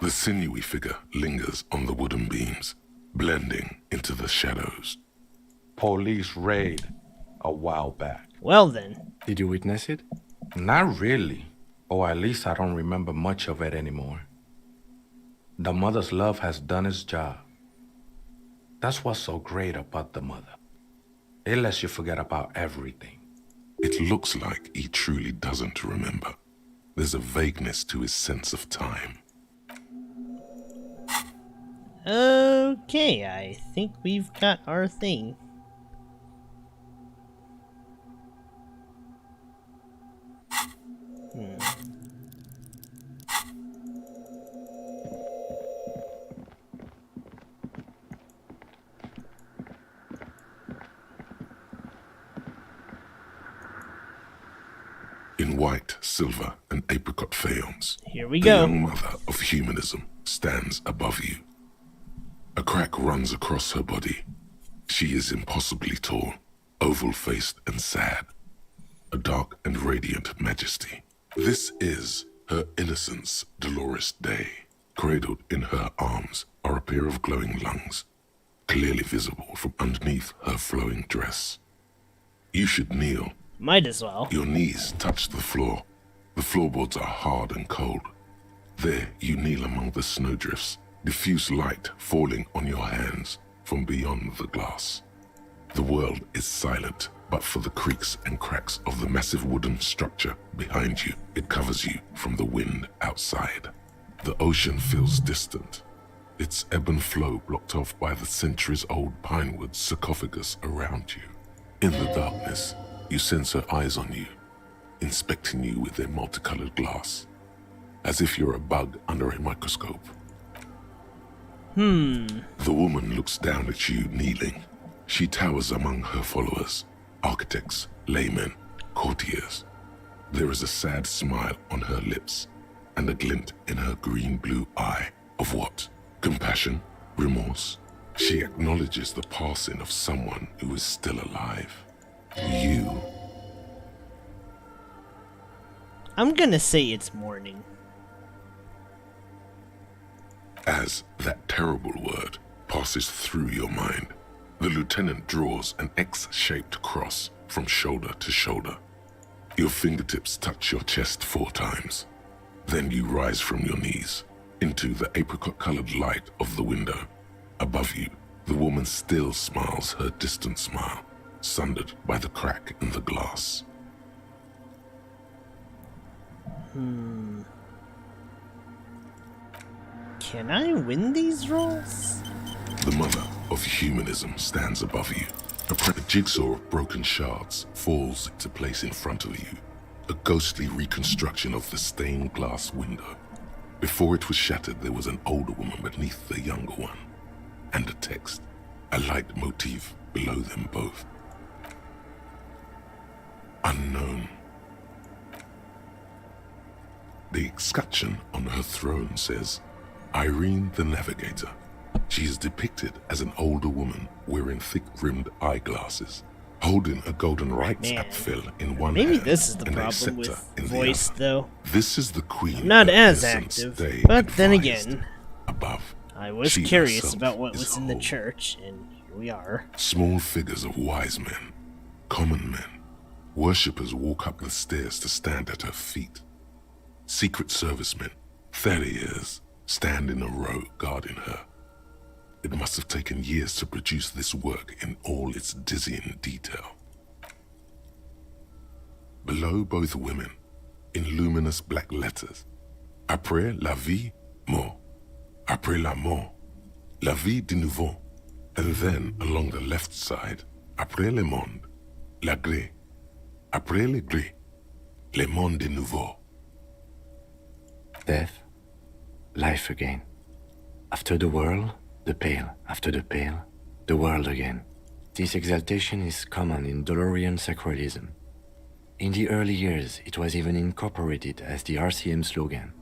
The sinewy figure lingers on the wooden beams, blending into the shadows. Police raid a while back. Well then. Did you witness it? Not really. Or at least I don't remember much of it anymore. The mother's love has done its job. That's what's so great about the mother. It lets you forget about everything. It looks like he truly doesn't remember. There's a vagueness to his sense of time. Okay, I think we've got our thing. In white, silver, and apricot faience, Here we the go. young mother of humanism stands above you. A crack runs across her body. She is impossibly tall, oval-faced and sad, a dark and radiant majesty. This is her innocence, Dolores Day. Cradled in her arms are a pair of glowing lungs, clearly visible from underneath her flowing dress. You should kneel. Might as well. Your knees touch the floor. The floorboards are hard and cold. There you kneel among the snowdrifts, diffuse light falling on your hands from beyond the glass. The world is silent, but for the creaks and cracks of the massive wooden structure behind you, it covers you from the wind outside. The ocean feels distant, its ebb and flow blocked off by the centuries-old pinewood sarcophagus around you. In the darkness, you sense her eyes on you, inspecting you with their multicolored glass, as if you're a bug under a microscope. The woman looks down at you kneeling. She towers among her followers, architects, laymen, courtiers. There is a sad smile on her lips and a glint in her green-blue eye of what? Compassion? Remorse? She acknowledges the passing of someone who is still alive. You. I'm gonna say it's morning. As that terrible word passes through your mind, the lieutenant draws an X-shaped cross from shoulder to shoulder. Your fingertips touch your chest 4 times. Then you rise from your knees into the apricot-colored light of the window. Above you, the woman still smiles her distant smile, sundered by the crack in the glass. Can I win these rolls? The mother of humanism stands above you. A jigsaw of broken shards falls into place in front of you, a ghostly reconstruction of the stained glass window. Before it was shattered, there was an older woman beneath the younger one, and a text, a light motif below them both. Unknown. The escutcheon on her throne says, Irene the Navigator. She is depicted as an older woman wearing thick-rimmed eyeglasses, holding a golden rights apfel in one hand. Maybe this is the and a problem scepter with in the voice, other. though. This is the queen. I'm not that as Innocence active, Day but then advised. again, Above, I was she curious herself about what is was in the whole. church, and here we are. Small figures of wise men, common men, worshippers walk up the stairs to stand at her feet. Secret servicemen, farriers, stand in a row guarding her. It must have taken years to produce this work in all its dizzying detail. Below both women, in luminous black letters, Après la vie, mort. Après la mort, la vie de nouveau. And then, along the left side, Après le monde, la gré. Après le gré, le monde de nouveau. Death, life again. After the world, the pale. After the pale, the world again. This exaltation is common in Dolorian sacralism. In the early years, it was even incorporated as the RCM slogan.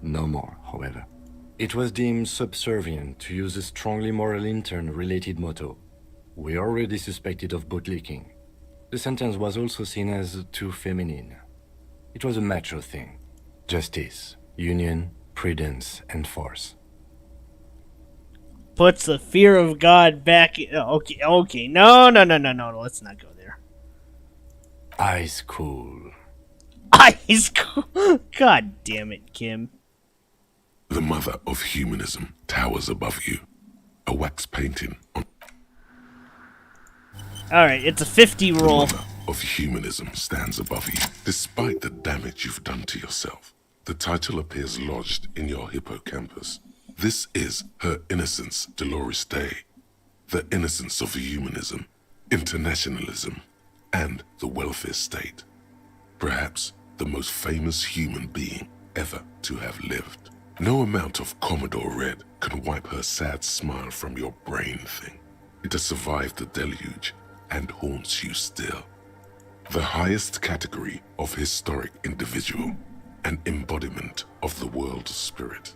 No more, however. It was deemed subservient to use a strongly moral intern-related motto. We already suspected of bootlicking. The sentence was also seen as too feminine. It was a macho thing. Justice, union, prudence, and force. Puts the fear of God back in... Oh, okay. No, let's not go there. Eyes cool. Eyes cool. God damn it, Kim. The mother of humanism towers above you, a wax painting on... Alright, it's a 50 roll. The mother of humanism stands above you. Despite the damage you've done to yourself, the title appears lodged in your hippocampus. This is her innocence, Dolores Day. The innocence of humanism, internationalism, and the welfare state. Perhaps the most famous human being ever to have lived. No amount of Commodore Red can wipe her sad smile from your brain thing. It has survived the deluge and haunts you still. The highest category of historic individual, an embodiment of the world spirit.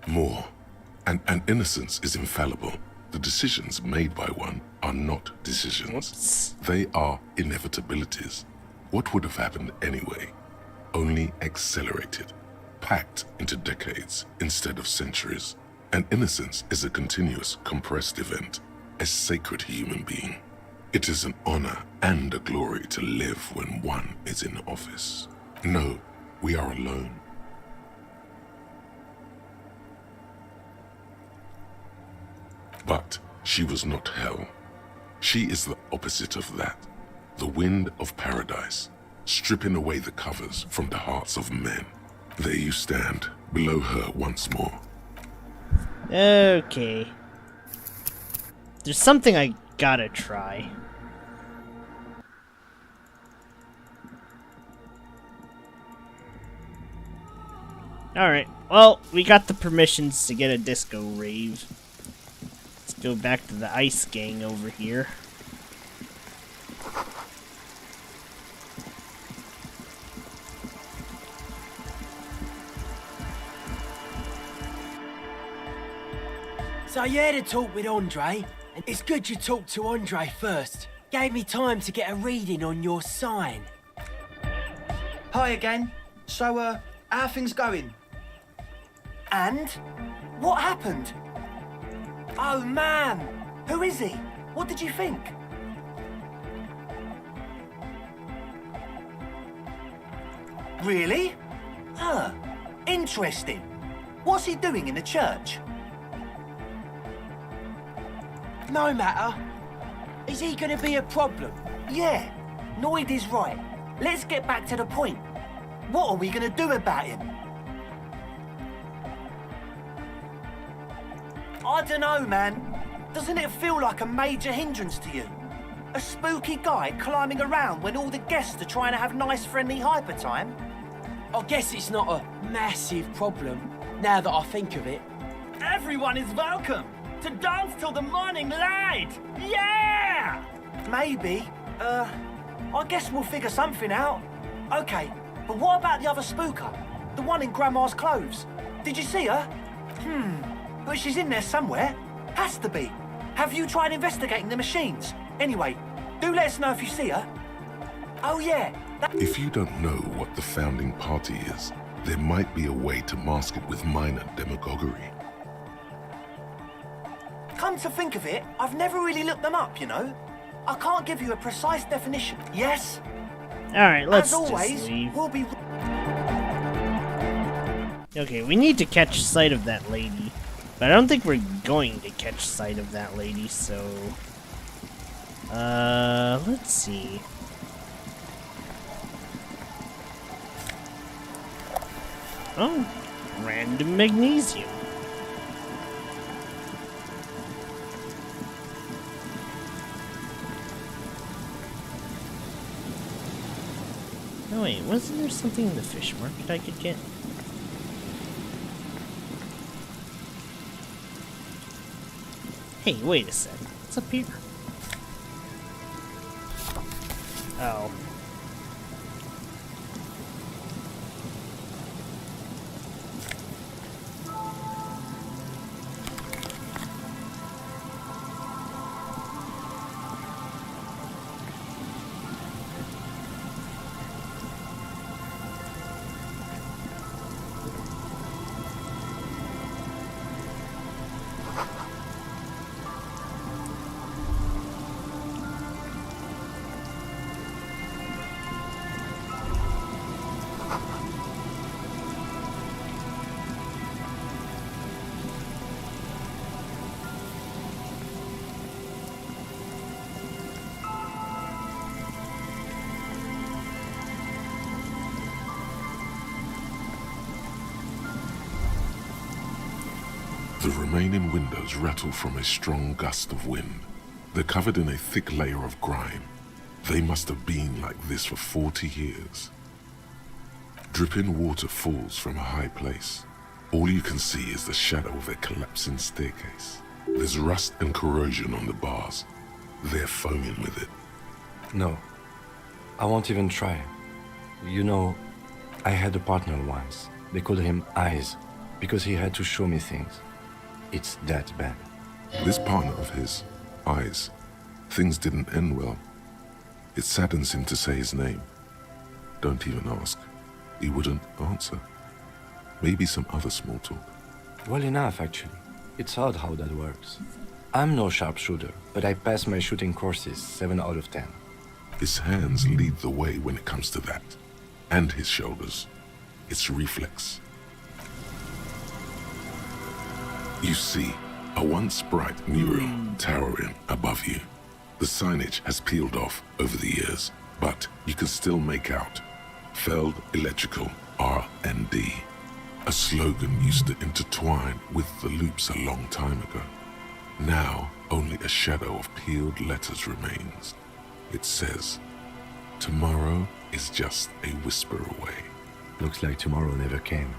More. An innocence is infallible. The decisions made by one are not decisions. They are inevitabilities. What would have happened anyway? Only accelerated, packed into decades instead of centuries. An innocence is a continuous, compressed event, a sacred human being. It is an honor and a glory to live when one is in office. No, we are alone. But she was not hell. She is the opposite of that. The wind of paradise, stripping away the covers from the hearts of men. There you stand, below her once more. Okay. There's something I gotta try. Alright, well, we got the permissions to get a disco rave. Let's go back to the ice gang over here. So you had a talk with Andre, and it's good you talked to Andre first. Gave me time to get a reading on your sign. Hi again. So, how are things going? And? What happened? Oh, man! Who is he? What did you think? Really? Huh. Interesting. What's he doing in the church? No matter. Is he gonna be a problem? Yeah. Noid is right. Let's get back to the point. What are we gonna do about him? I don't know, man. Doesn't it feel like a major hindrance to you? A spooky guy climbing around when all the guests are trying to have nice, friendly hyper time? I guess it's not a massive problem, now that I think of it. Everyone is welcome to dance till the morning light! Yeah! Maybe. I guess we'll figure something out. Okay, but what about the other spooker? The one in Grandma's clothes? Did you see her? But she's in there somewhere. Has to be. Have you tried investigating the machines? Anyway, do let us know if you see her. Oh yeah. If you don't know what the founding party is, there might be a way to mask it with minor demagoguery. Come to think of it, I've never really looked them up, you know? I can't give you a precise definition. Yes? Alright, let's As always, just leave. we'll be... Okay, we need to catch sight of that lady. But I don't think we're going to catch sight of that lady, so... let's see. Oh, random magnesium. No, wait, wasn't there something in the fish market I could get? Hey, wait a sec. What's up here? Oh. The remaining windows rattle from a strong gust of wind. They're covered in a thick layer of grime. They must have been like this for 40 years. Dripping water falls from a high place. All you can see is the shadow of a collapsing staircase. There's rust and corrosion on the bars. They're foaming with it. No, I won't even try. You know, I had a partner once. They called him Eyes, because he had to show me things. It's that bad. This partner of his, Eyes, things didn't end well. It saddens him to say his name. Don't even ask. He wouldn't answer. Maybe some other small talk. Well enough, actually. It's odd how that works. I'm no sharpshooter, but I pass my shooting courses 7 out of 10. His hands lead the way when it comes to that. And his shoulders. It's reflex. You see a once bright mural towering above you. The signage has peeled off over the years, but you can still make out Feld Electrical R&D. A slogan used to intertwine with the loops a long time ago. Now, only a shadow of peeled letters remains. It says, tomorrow is just a whisper away. Looks like tomorrow never came.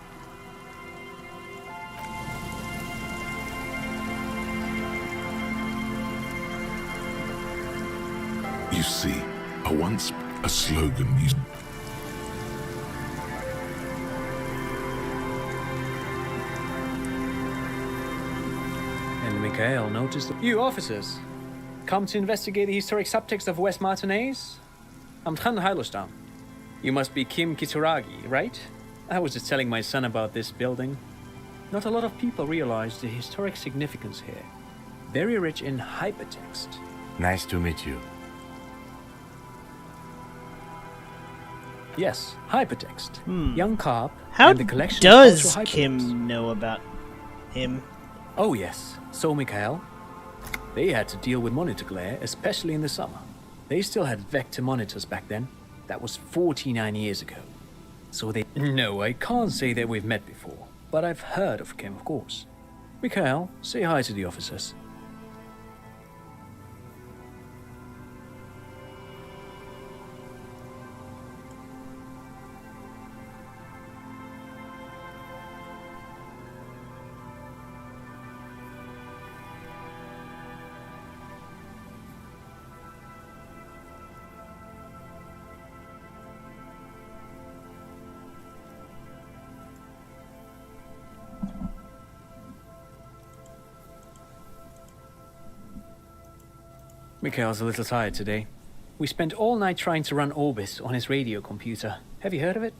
You see, a slogan used. And Mikhail noticed. You officers, come to investigate the historic subtext of West Martinez? I'm Tran Heilostam. You must be Kim Kitsuragi, right? I was just telling my son about this building. Not a lot of people realize the historic significance here. Very rich in hypertext. Nice to meet you. Yes, hypertext. Young Carp How and the collection does of Kim know about him? Oh yes, so Mikhail. They had to deal with monitor glare, especially in the summer. They still had vector monitors back then. That was 49 years ago. So they... No, I can't say that we've met before, but I've heard of Kim, of course. Mikhail, say hi to the officers. Mikhail's a little tired today. We spent all night trying to run Orbis on his radio computer. Have you heard of it?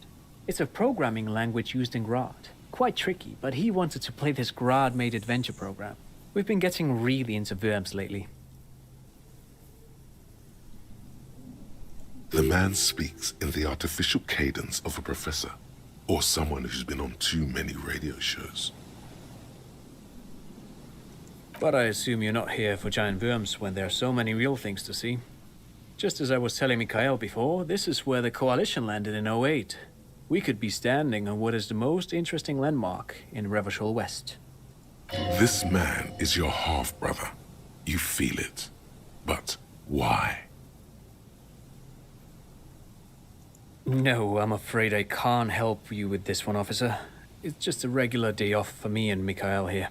It's a programming language used in Grad. Quite tricky, but he wanted to play this Grad-made adventure program. We've been getting really into Worms lately. The man speaks in the artificial cadence of a professor, or someone who's been on too many radio shows. But I assume you're not here for giant worms when there are so many real things to see. Just as I was telling Mikhail before, this is where the Coalition landed in 08. We could be standing on what is the most interesting landmark in Revachol West. This man is your half-brother. You feel it. But why? No, I'm afraid I can't help you with this one, officer. It's just a regular day off for me and Mikhail here.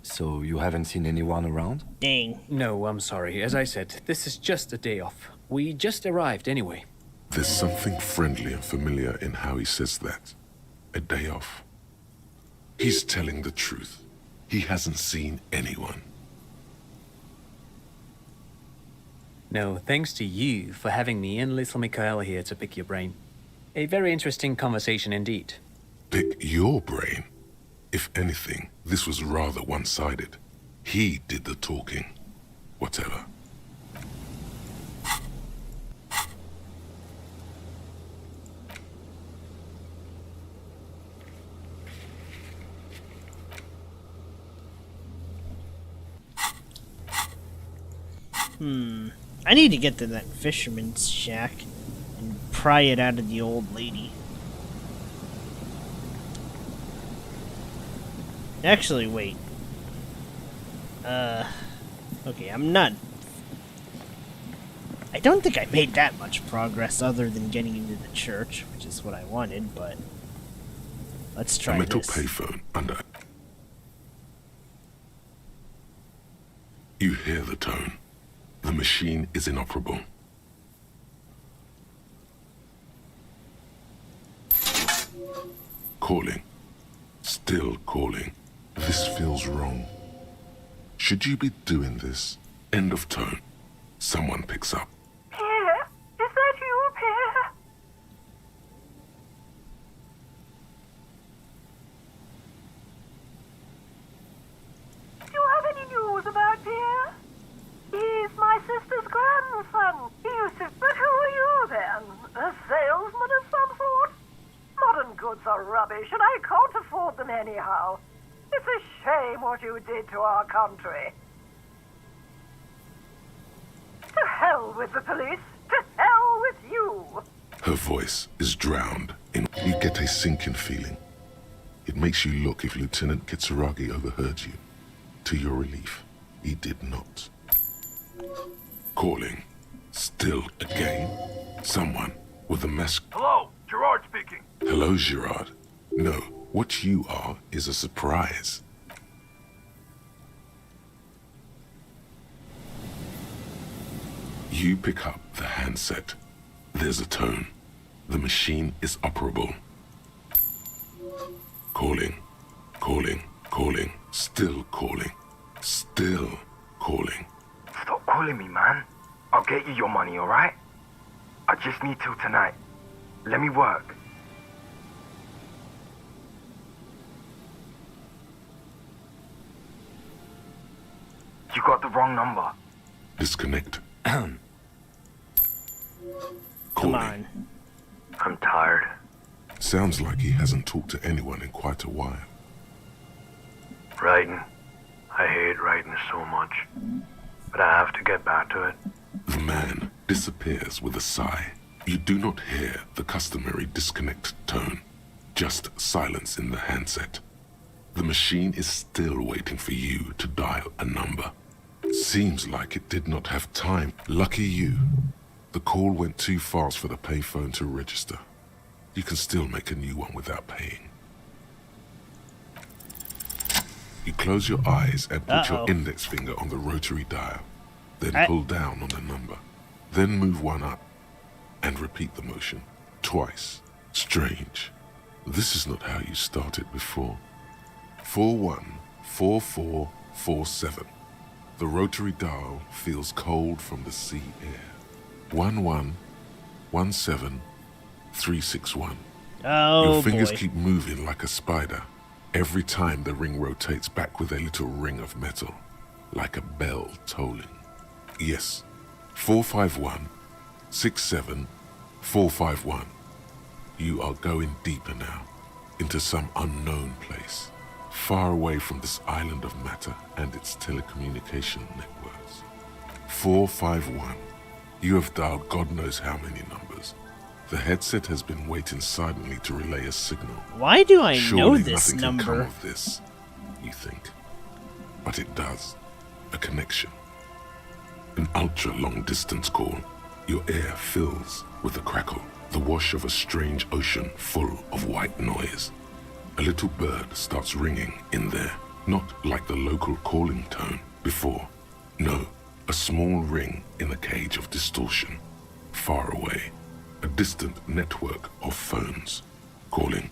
So you haven't seen anyone around? Dang. No, I'm sorry. As I said, this is just a day off. We just arrived anyway. There's something friendly and familiar in how he says that. A day off. He's telling the truth. He hasn't seen anyone. No, thanks to you for having me and little Mikhail here to pick your brain. A very interesting conversation indeed. Pick your brain? If anything, this was rather one-sided. He did the talking. Whatever. I need to get to that fisherman's shack and pry it out of the old lady. Actually, wait. Okay, I don't think I made that much progress other than getting into the church, which is what I wanted, but let's try A metal this. payphone under. You hear the tone. The machine is inoperable. Calling. Still calling. This feels wrong. Should you be doing this? End of tone. Someone picks up. Pierre? Is that you, Pierre? Do you have any news about Pierre? He's my sister's grandson. He used to... But who are you, then? A salesman of some sort? Modern goods are rubbish, and I can't afford them anyhow. It's a shame what you did to our country. To hell with the police. To hell with you. Her voice is drowned. You get a sinking feeling. It makes you look if Lieutenant Kitsuragi overheard you. To your relief, he did not. Calling. Still again. Someone with a mask. Hello, Gerard speaking. Hello, Gerard. No, what you are is a surprise. You pick up the handset. There's a tone. The machine is operable. Calling, calling, calling, still calling, still calling. Stop calling me, man. I'll get you your money, alright? I just need till tonight. Let me work. You got the wrong number. Disconnect. Come on. I'm tired. Sounds like he hasn't talked to anyone in quite a while. Writing. I hate writing so much. But I have to get back to it. The man disappears with a sigh. You do not hear the customary disconnect tone, just silence in the handset. The machine is still waiting for you to dial a number. Seems like it did not have time. Lucky you. The call went too fast for the payphone to register. You can still make a new one without paying. You close your eyes and put your index finger on the rotary dial. Then pull down on the number. Then move one up and repeat the motion twice. Strange. This is not how you started before. 414447. The rotary dial feels cold from the sea air. 1117361. Oh, your fingers boy. keep moving like a spider. Every time the ring rotates back with a little ring of metal, like a bell tolling. Yes, 451-67451. You are going deeper now, into some unknown place, far away from this island of matter and its telecommunication networks. 451. You have dialed God knows how many numbers. The headset has been waiting silently to relay a signal. Why do I Surely know this nothing number? can come of this, you think. But it does. A connection. An ultra-long distance call. Your air fills with a crackle. the wash of a strange ocean full of white noise. A little bird starts ringing in there, not like the local calling tone before. No, a small ring in a cage of distortion, far away. A distant network of phones, calling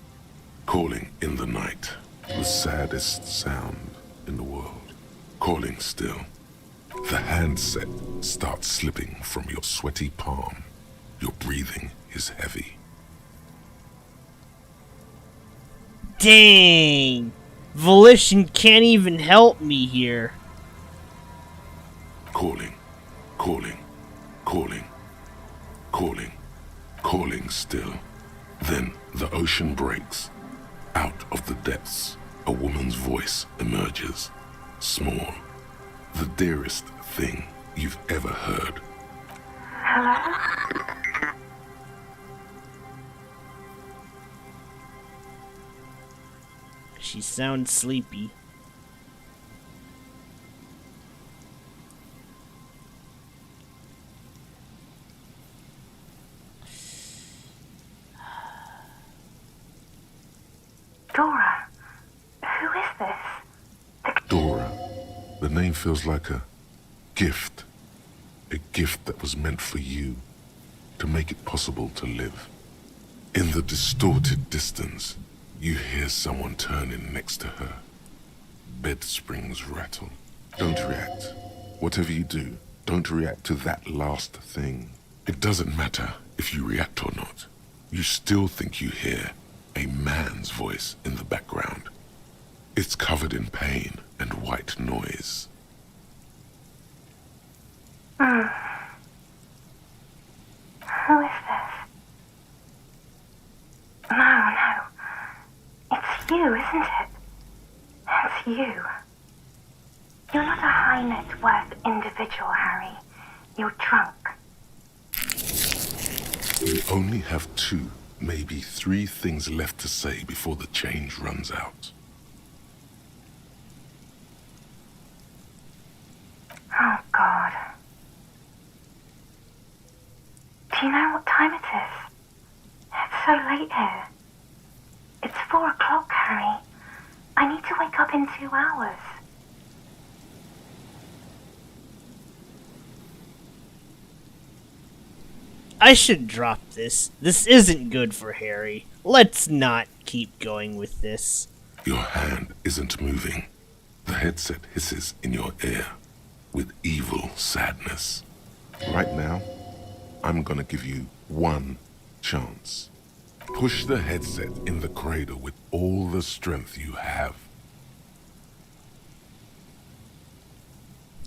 in the night. The saddest sound in the world. Calling still. The handset starts slipping from your sweaty palm. Your breathing is heavy. Dang! Volition can't even help me here. Calling still. Then the ocean breaks. Out of the depths, a woman's voice emerges. Small. The dearest thing you've ever heard. Hello? She sounds sleepy. Dora, who is this? Dora. The name feels like a gift. A gift that was meant for you, to make it possible to live. In the distorted distance, you hear someone turning next to her. Bed springs rattle. Don't react. Whatever you do, don't react to that last thing. It doesn't matter if you react or not. You still think you hear a man's voice in the background. It's covered in pain and white noise. Who is this? No. It's you, isn't it? It's you. You're not a high net worth individual, Harry. You're drunk. You only have 2, maybe 3 things left to say before the change runs out. Oh, God. Do you know what time it is? It's so late here. It's 4 o'clock, Harry. I need to wake up in 2 hours. I should drop this. This isn't good for Harry. Let's not keep going with this. Your hand isn't moving. The headset hisses in your ear with evil sadness. Right now, I'm gonna give you 1 chance. Push the headset in the cradle with all the strength you have.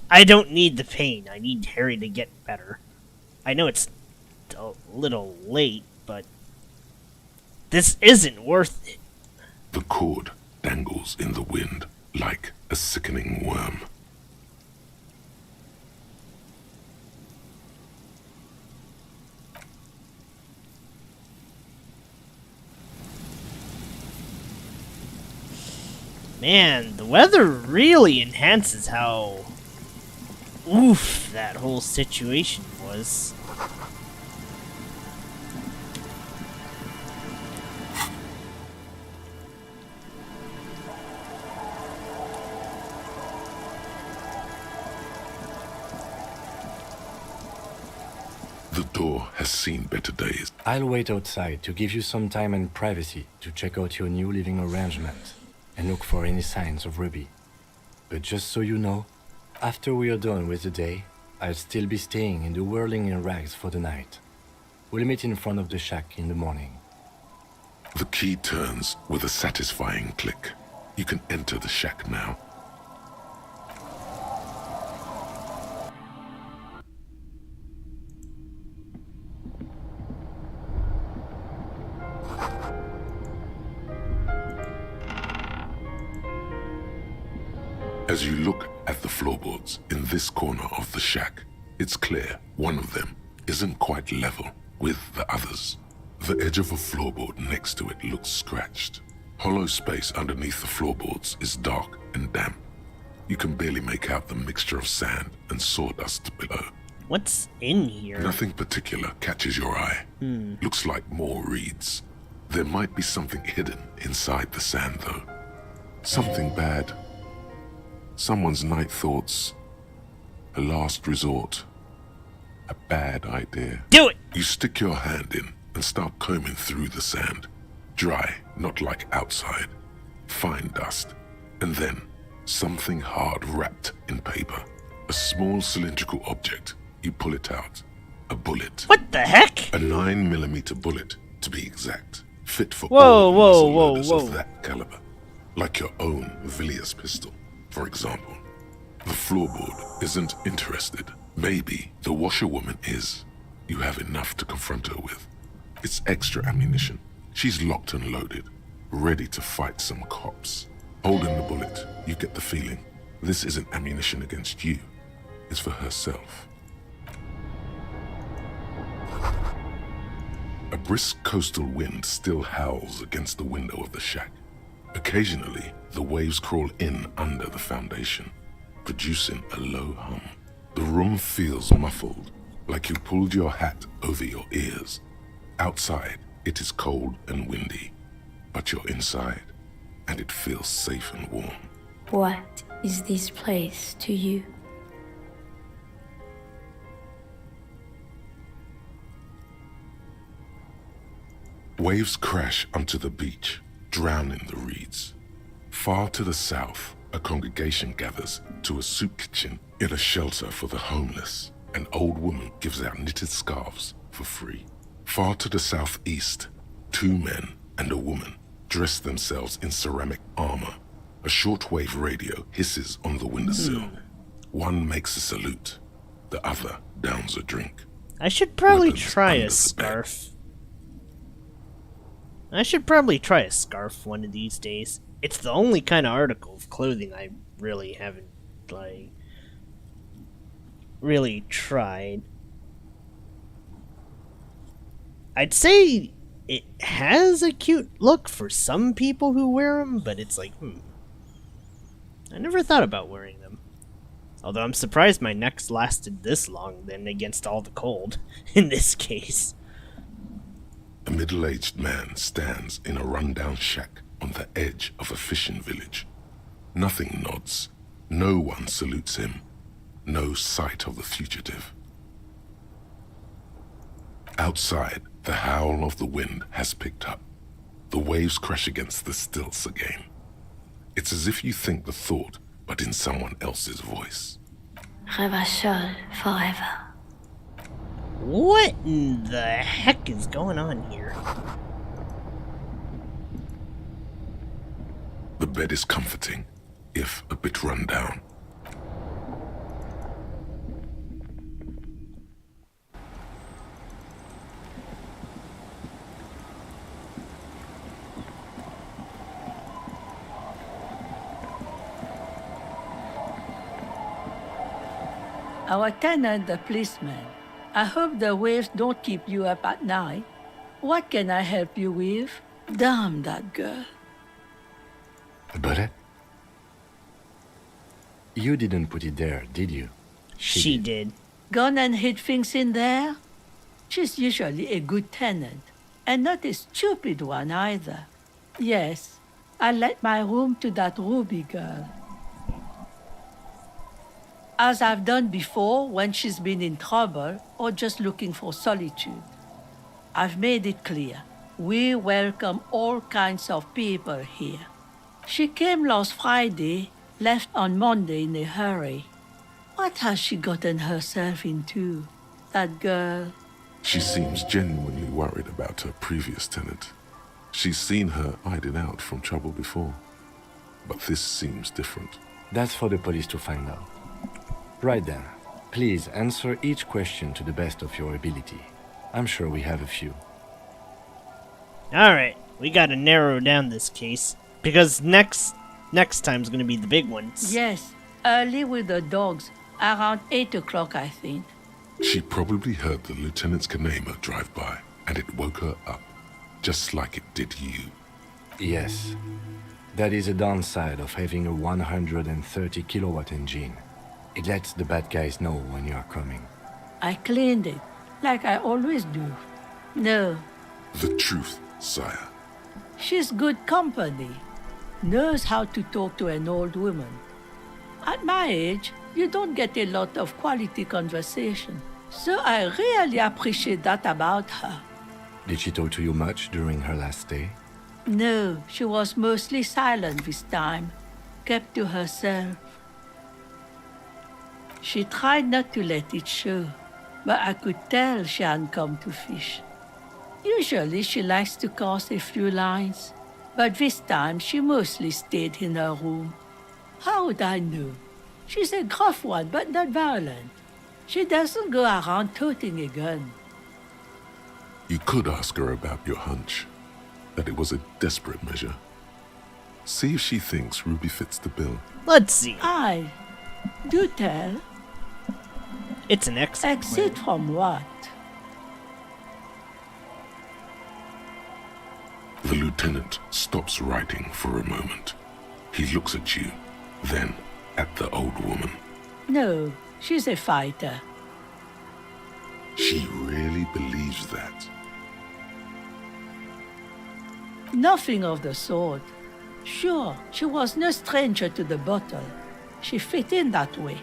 I don't need the pain. I need Harry to get better. I know it's a little late, but this isn't worth it. The cord dangles in the wind like a sickening worm. Man, the weather really enhances how oof that whole situation was. The door has seen better days. I'll wait outside to give you some time and privacy to check out your new living arrangement and look for any signs of Ruby. But just so you know, after we are done with the day, I'll still be staying in the Whirling in Rags for the night. We'll meet in front of the shack in the morning. The key turns with a satisfying click. You can enter the shack now. As you look at the floorboards in this corner of the shack, it's clear one of them isn't quite level with the others. The edge of a floorboard next to it looks scratched. Hollow space underneath the floorboards is dark and damp. You can barely make out the mixture of sand and sawdust below. What's in here? Nothing particular catches your eye. Looks like more reeds. There might be something hidden inside the sand, though. Something bad. Someone's night thoughts. A last resort. A bad idea. Do it! You stick your hand in and start combing through the sand. Dry, not like outside. Fine dust. And then, something hard wrapped in paper. A small cylindrical object. You pull it out. A bullet. What the heck? A 9mm bullet, to be exact. Fit for Whoa, all whoa, muzzle whoa, loaders whoa. of that caliber. Like your own Villiers pistol, for example. The floorboard isn't interested. Maybe the washerwoman is. You have enough to confront her with. It's extra ammunition. She's locked and loaded, ready to fight some cops. Holding the bullet, you get the feeling this isn't ammunition against you. It's for herself. A brisk coastal wind still howls against the window of the shack. Occasionally, the waves crawl in under the foundation, producing a low hum. The room feels muffled, like you pulled your hat over your ears. Outside, it is cold and windy, but you're inside, and it feels safe and warm. What is this place to you? Waves crash onto the beach, drowning the reeds. Far to the south, a congregation gathers to a soup kitchen in a shelter for the homeless. An old woman gives out knitted scarves for free. Far to the southeast, 2 men and a woman dress themselves in ceramic armor. A shortwave radio hisses on the windowsill. One makes a salute. The other downs a drink. I should probably Weapons try under a the scarf. I should probably try a scarf one of these days. It's the only kind of article of clothing I really haven't, like, really tried. I'd say it has a cute look for some people who wear them, but it's like, I never thought about wearing them. Although I'm surprised my necks lasted this long then against all the cold, in this case. A middle-aged man stands in a rundown shack on the edge of a fishing village. Nothing nods. No one salutes him. No sight of the fugitive. Outside, the howl of the wind has picked up. The waves crash against the stilts again. It's as if you think the thought, but in someone else's voice. Revachol forever. What in the heck is going on here? The bed is comforting, if a bit run down. Our tenant, the policeman. I hope the waves don't keep you up at night. What can I help you with? Damn that girl. But you didn't put it there, did you? She did. Gone and hid things in there? She's usually a good tenant, and not a stupid one either. Yes, I let my room to that Ruby girl. As I've done before when she's been in trouble or just looking for solitude. I've made it clear, we welcome all kinds of people here. She came last Friday, left on Monday in a hurry. What has she gotten herself into, that girl? She seems genuinely worried about her previous tenant. She's seen her hiding out from trouble before. But this seems different. That's for the police to find out. Right then, please answer each question to the best of your ability. I'm sure we have a few. Alright, we gotta narrow down this case. Because next time's gonna be the big ones. Yes, early with the dogs, around 8 o'clock, I think. She probably heard the lieutenant's Kanema drive by, and it woke her up, just like it did you. Yes. That is a downside of having a 130 kilowatt engine. It lets the bad guys know when you are coming. I cleaned it, like I always do. No, The truth, sire. she's good company. Knows how to talk to an old woman. At my age, you don't get a lot of quality conversation. So I really appreciate that about her. Did she talk to you much during her last stay? No, she was mostly silent this time, kept to herself. She tried not to let it show, but I could tell she hadn't come to fish. Usually she likes to cast a few lines, but this time she mostly stayed in her room. How would I know? She's a gruff one, but not violent. She doesn't go around toting a gun. You could ask her about your hunch, that it was a desperate measure. See if she thinks Ruby fits the bill. Let's see. Aye. Do tell. It's an exit. Exit from what? The lieutenant stops writing for a moment. He looks at you, then at the old woman. No, she's a fighter. She really believes that. Nothing of the sort. Sure, she was no stranger to the bottle. She fit in that way.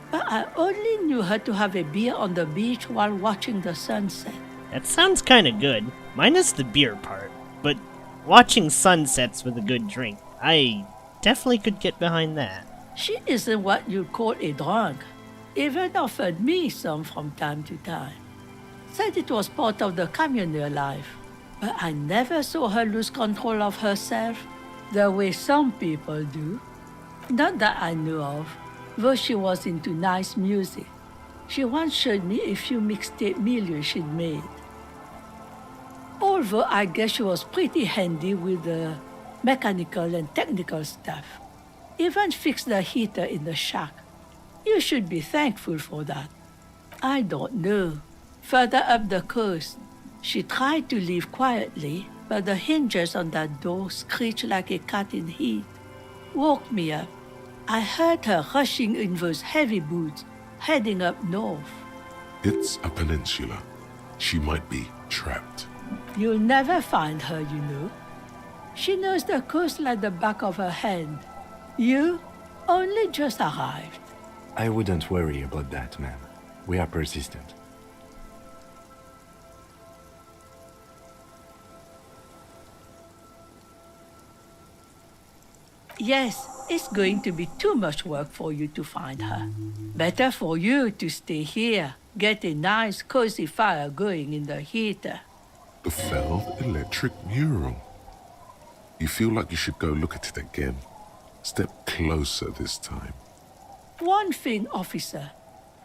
But I only knew her to have a beer on the beach while watching the sunset. That sounds kinda good, minus the beer part. But watching sunsets with a good drink, I definitely could get behind that. She isn't what you'd call a drunk. Even offered me some from time to time. Said it was part of the communal life. But I never saw her lose control of herself, the way some people do. Not that I knew of, though she was into nice music. She once showed me a few mixtape milieu she'd made. Although I guess she was pretty handy with the mechanical and technical stuff. Even fixed the heater in the shack. You should be thankful for that. I don't know. Further up the coast, she tried to leave quietly, but the hinges on that door screeched like a cat in heat. Woke me up. I heard her rushing in those heavy boots, heading up north. It's a peninsula. She might be trapped. You'll never find her, you know. She knows the coast like the back of her hand. You only just arrived. I wouldn't worry about that, ma'am. We are persistent. Yes, it's going to be too much work for you to find her. Better for you to stay here, get a nice cozy fire going in the heater. The failed electric mural. You feel like you should go look at it again. Step closer this time. One thing, officer.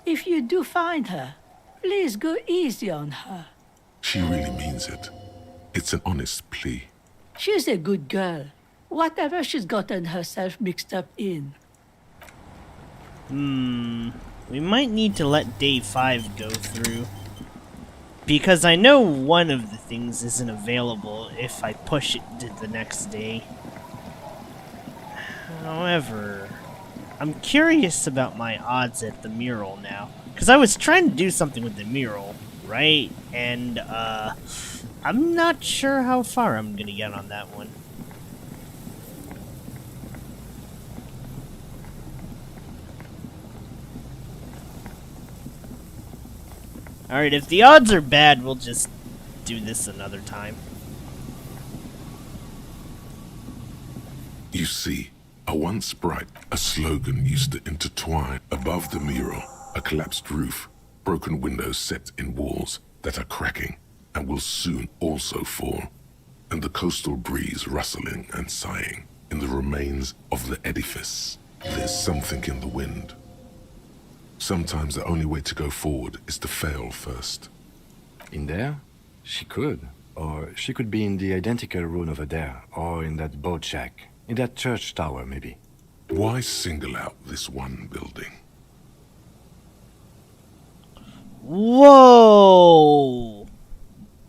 If you do find her, please go easy on her. She really means it. It's an honest plea. She's a good girl. Whatever she's gotten herself mixed up in. We might need to let day 5 go through. Because I know one of the things isn't available if I push it to the next day. However, I'm curious about my odds at the mural now. Because I was trying to do something with the mural, right? And, I'm not sure how far I'm gonna get on that one. Alright, if the odds are bad, we'll just do this another time. You see, a once bright, a slogan used to intertwine above the mural, a collapsed roof, broken windows set in walls that are cracking and will soon also fall, and the coastal breeze rustling and sighing in the remains of the edifice. There's something in the wind. Sometimes the only way to go forward is to fail first. In there? She could. Or she could be in the identical room over there, or in that boat shack. In that church tower, maybe. Why single out this one building? Whoa!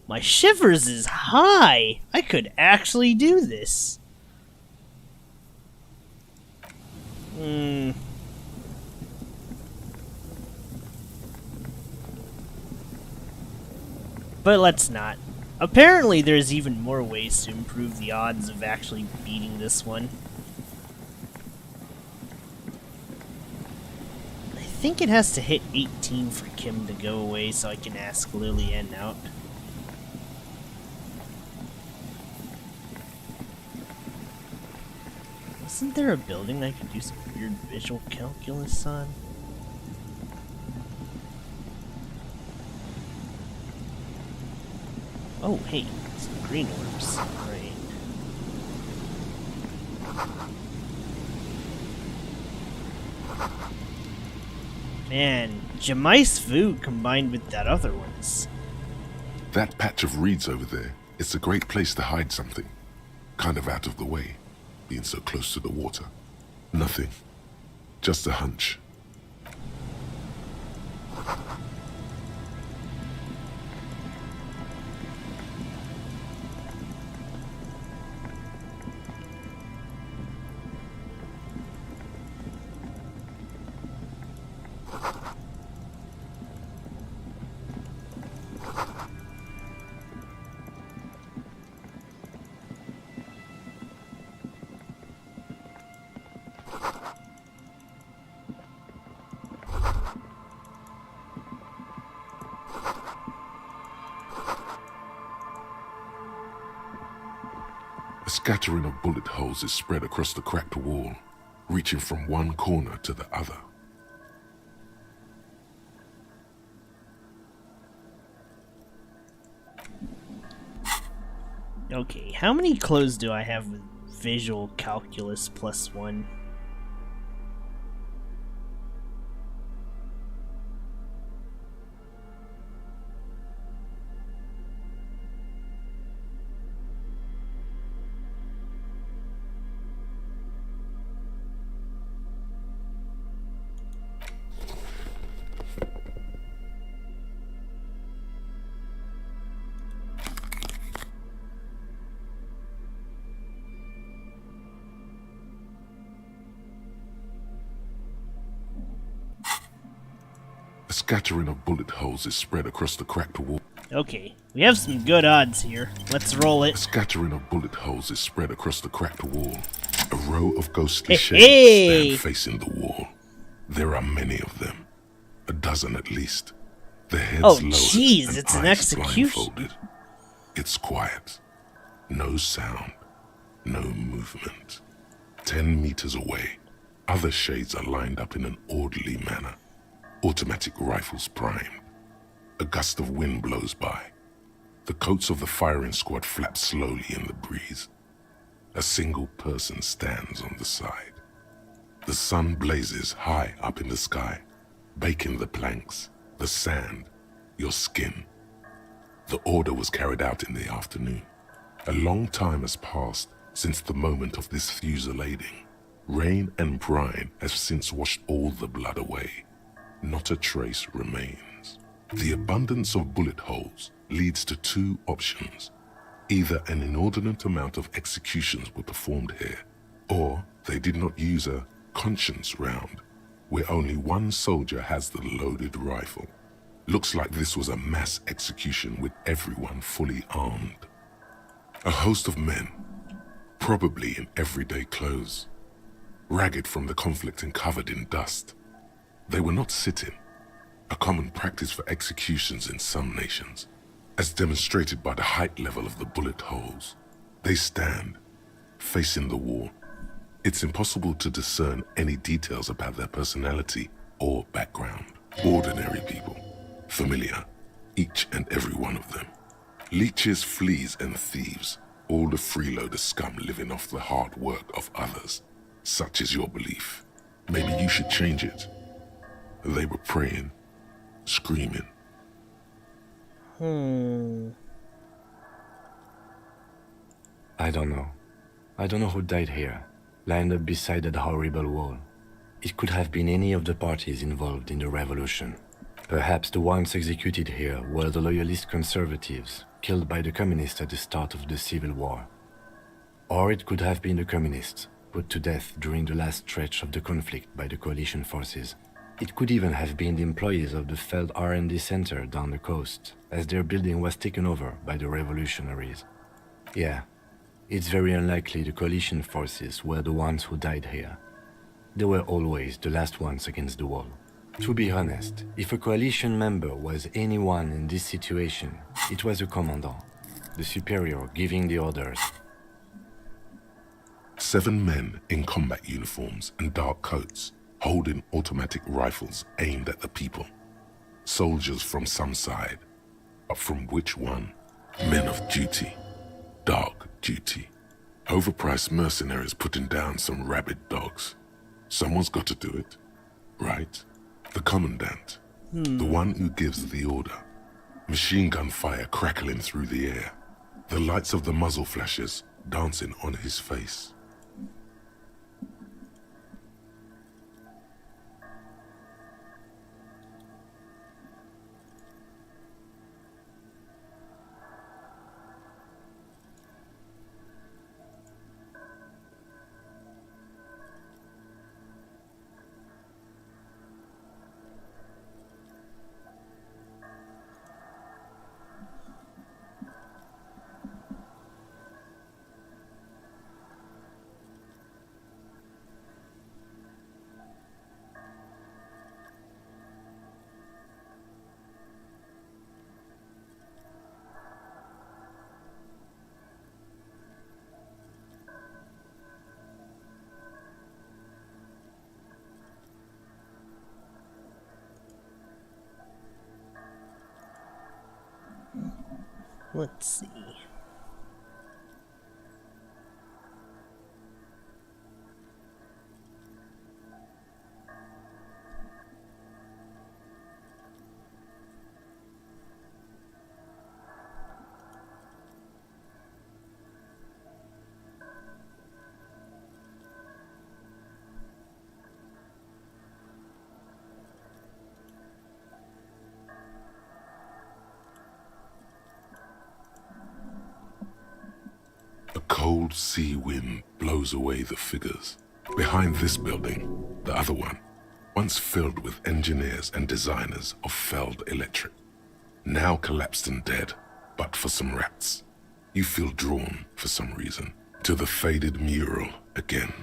My shivers is high! I could actually do this. but let's not. Apparently there's even more ways to improve the odds of actually beating this one. I think it has to hit 18 for Kim to go away so I can ask Lillian out. Isn't there a building I could do some weird visual calculus on? Oh, hey, some green orbs. Right. Man, Jamai's food combined with that other one's. That patch of reeds over there, it's a great place to hide something. Kind of out of the way, being so close to the water. Nothing. Just a hunch. A scattering of bullet holes is spread across the cracked wall, reaching from one corner to the other. Okay, how many clothes do I have with visual calculus +1? A scattering of bullet holes is spread across the cracked wall. Okay, we have some good odds here. Let's roll it. A scattering of bullet holes is spread across the cracked wall. A row of ghostly shapes stand facing the wall. There are many of them. A dozen at least. Their heads lowered and it's an eyes execution. blindfolded. It's quiet. No sound. No movement. 10 meters away, other shades are lined up in an orderly manner. Automatic rifles primed. A gust of wind blows by. The coats of the firing squad flap slowly in the breeze. A single person stands on the side. The sun blazes high up in the sky, baking the planks, the sand, your skin. The order was carried out in the afternoon. A long time has passed since the moment of this fusillading. Rain and brine have since washed all the blood away. Not a trace remains. The abundance of bullet holes leads to two options. Either an inordinate amount of executions were performed here, or they did not use a conscience round, where only one soldier has the loaded rifle. Looks like this was a mass execution with everyone fully armed. A host of men, probably in everyday clothes, ragged from the conflict and covered in dust. They were not sitting, a common practice for executions in some nations, as demonstrated by the height level of the bullet holes. They stand, facing the wall. It's impossible to discern any details about their personality or background. Ordinary people, familiar, each and every one of them. Leeches, fleas, and thieves, all the freeloader scum living off the hard work of others. Such is your belief. Maybe you should change it. They were praying, screaming. I don't know. I don't know who died here, lined up beside that horrible wall. It could have been any of the parties involved in the revolution. Perhaps the ones executed here were the loyalist conservatives, killed by the communists at the start of the Civil War. Or it could have been the communists, put to death during the last stretch of the conflict by the coalition forces. It could even have been the employees of the failed R&D center down the coast, as their building was taken over by the revolutionaries. Yeah, it's very unlikely the coalition forces were the ones who died here. They were always the last ones against the wall. To be honest, if a coalition member was anyone in this situation, it was the commandant, the superior giving the orders. 7 men in combat uniforms and dark coats, holding automatic rifles aimed at the people. Soldiers from some side, but from which one? Men of duty, dark duty. Overpriced mercenaries putting down some rabid dogs. Someone's got to do it, right? The commandant, the one who gives the order. Machine gun fire crackling through the air. The lights of the muzzle flashes dancing on his face. Let's see. A cold sea wind blows away the figures. Behind this building, the other one, once filled with engineers and designers of Feld Electric, now collapsed and dead, but for some rats. You feel drawn, for some reason, to the faded mural again.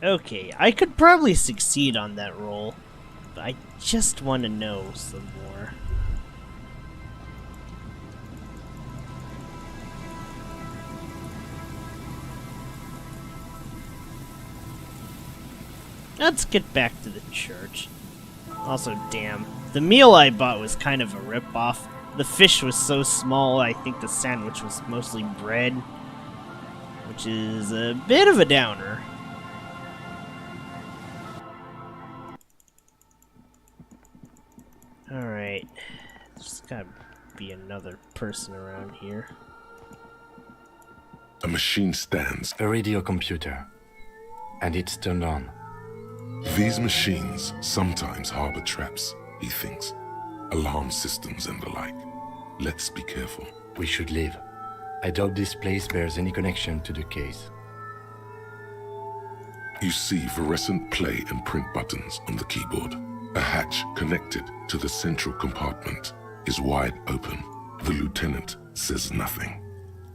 Okay, I could probably succeed on that roll, but I just want to know some more. Let's get back to the church. Also, damn, the meal I bought was kind of a rip-off. The fish was so small, I think the sandwich was mostly bread, which is a bit of a downer. Alright, there's gotta be another person around here. A machine stands. A radio computer. And it's turned on. These machines sometimes harbor traps, he thinks. Alarm systems and the like. Let's be careful. We should leave. I doubt this place bears any connection to the case. You see fluorescent play and print buttons on the keyboard. A hatch connected to the central compartment is wide open. The lieutenant says nothing.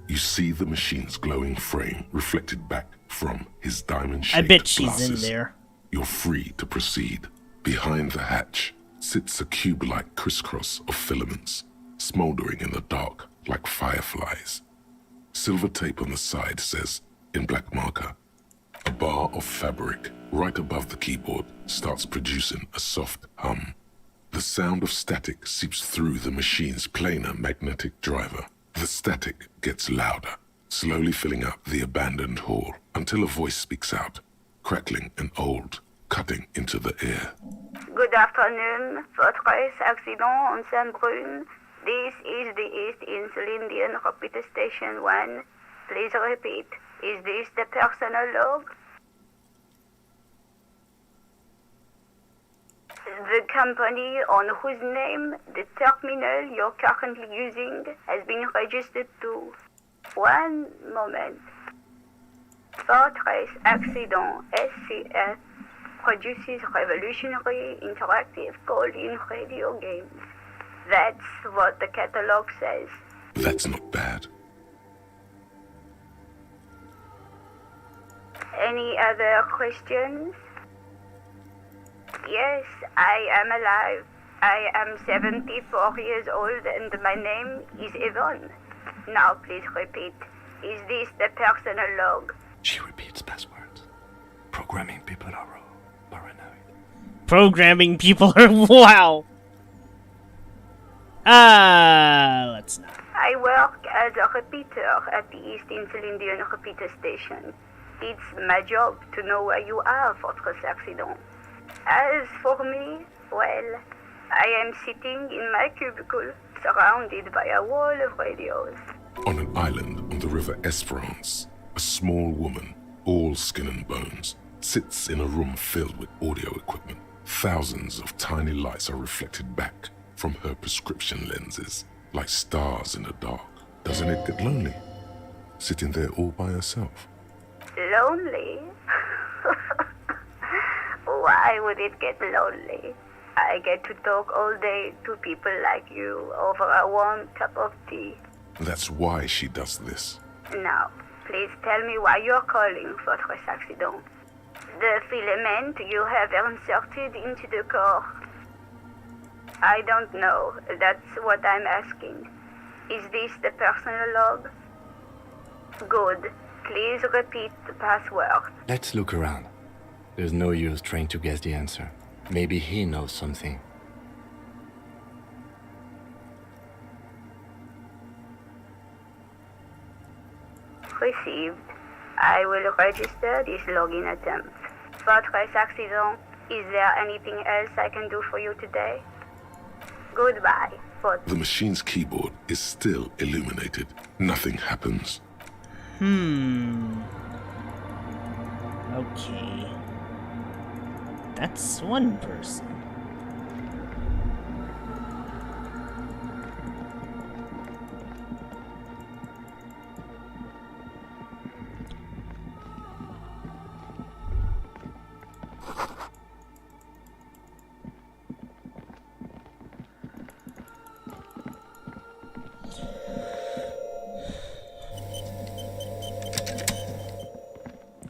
You see the machine's glowing frame reflected back from his diamond-shaped I bet she's glasses. in there. You're free to proceed. Behind the hatch sits a cube-like crisscross of filaments, smoldering in the dark like fireflies. Silver tape on the side says, in black marker, a bar of fabric right above the keyboard starts producing a soft hum. The sound of static seeps through the machine's planar magnetic driver. The static gets louder, slowly filling up the abandoned hall until a voice speaks out, crackling and old, cutting into the air. Good afternoon. Votre accident en Sainte-Brune This is the East Insulindian Repeater Station 1. Please repeat. Is this the personal log? The company on whose name the terminal you're currently using has been registered to. One moment. Fortress Accident SCS produces revolutionary interactive call-in radio games. That's what the catalog says. That's not bad. Any other questions? Yes, I am alive. I am 74 years old and my name is Yvonne. Now please repeat. Is this the personal log? She repeats passwords. Programming people are paranoid. Programming people are wow. Let's not. I work as a repeater at the East Insulindian Repeater Station. It's my job to know where you are, Fortress Accident. As for me, well, I am sitting in my cubicle, surrounded by a wall of radios. On an island on the river Esperance, a small woman, all skin and bones, sits in a room filled with audio equipment. Thousands of tiny lights are reflected back from her prescription lenses, like stars in the dark. Doesn't it get lonely, sitting there all by herself? Lonely? Why would it get lonely? I get to talk all day to people like you over a warm cup of tea. That's why she does this. Now, please tell me why you're calling Fortress Accident. The filament you have inserted into the core. I don't know. That's what I'm asking. Is this the personal log? Good. Please repeat the password. Let's look around. There's no use trying to guess the answer. Maybe he knows something. Received. I will register this login attempt. Fortress Accident, is there anything else I can do for you today? Goodbye. The machine's keyboard is still illuminated. Nothing happens. Okay. That's one person.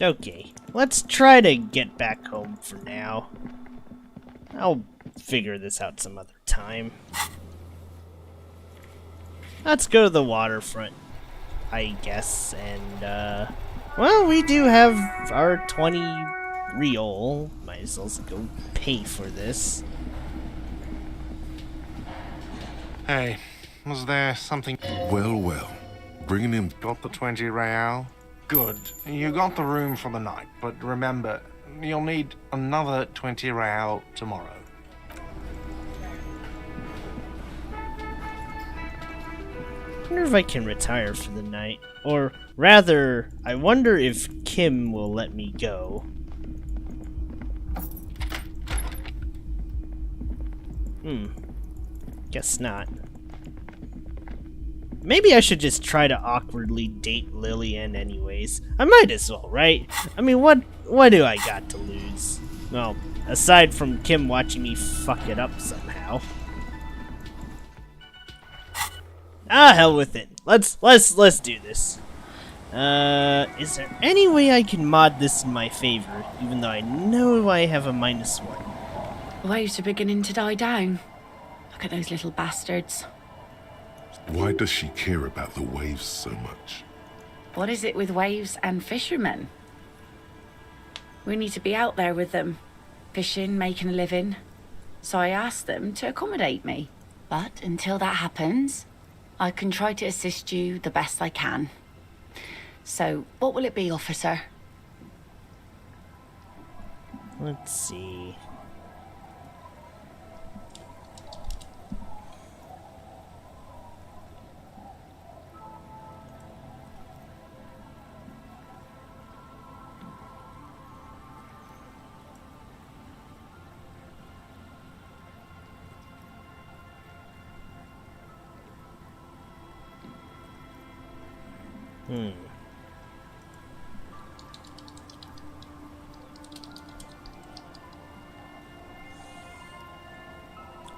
Okay, let's try to get back home for now. I'll figure this out some other time. Let's go to the waterfront, I guess, and, well, we do have our 20 real. Might as well go pay for this. Hey, was there something... Well, bringing him... Got the 20 real? Good. You got the room for the night, but remember, you'll need another 20 real tomorrow. I wonder if I can retire for the night. Or rather, I wonder if Kim will let me go. Guess not. Maybe I should just try to awkwardly date Lillian anyways. I might as well, right? I mean, what do I got to lose? Well, aside from Kim watching me fuck it up somehow. Ah, hell with it. Let's do this. Is there any way I can mod this in my favor, even though I know I have a -1? Waves are beginning to die down. Look at those little bastards. Why does she care about the waves so much? What is it with waves and fishermen? We need to be out there with them, fishing, making a living. So I asked them to accommodate me. But until that happens, I can try to assist you the best I can. So, what will it be, officer? Let's see.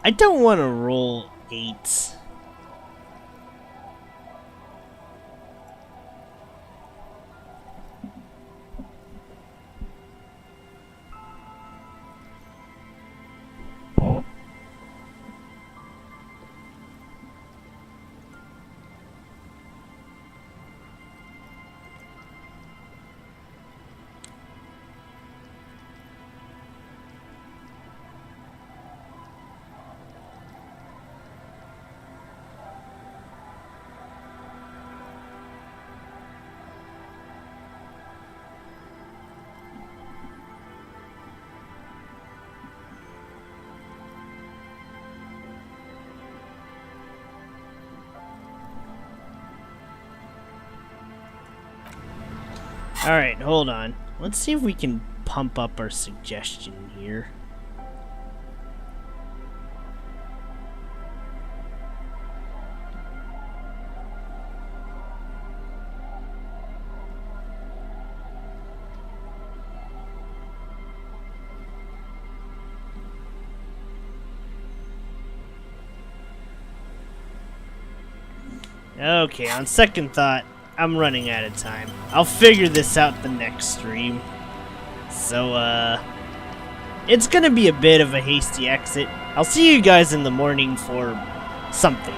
I don't want to roll 8s. Alright, hold on. Let's see if we can pump up our suggestion here. Okay, on second thought, I'm running out of time. I'll figure this out the next stream. So, it's gonna be a bit of a hasty exit. I'll see you guys in the morning for something.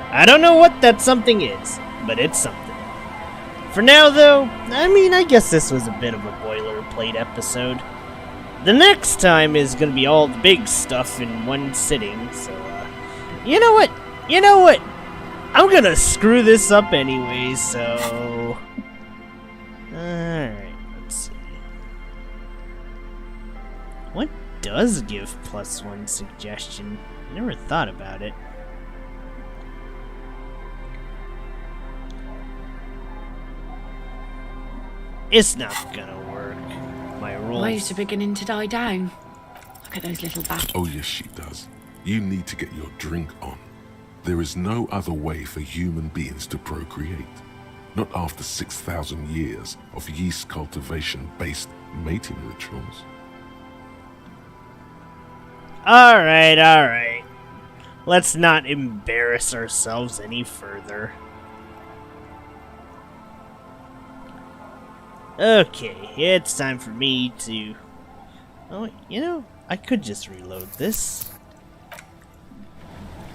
I don't know what that something is, but it's something. For now, though, I guess this was a bit of a boilerplate episode. The next time is gonna be all the big stuff in one sitting, so, you know what? I'm gonna screw this up anyway, so... Alright, let's see. What does give +1 suggestion? I never thought about it. It's not gonna work. My rolls... Waves are beginning to die down. Look at those little bats. Oh yes, she does. You need to get your drink on. There is no other way for human beings to procreate. Not after 6,000 years of yeast cultivation-based mating rituals. Alright. Let's not embarrass ourselves any further. Okay, it's time for me to... Oh, I could just reload this.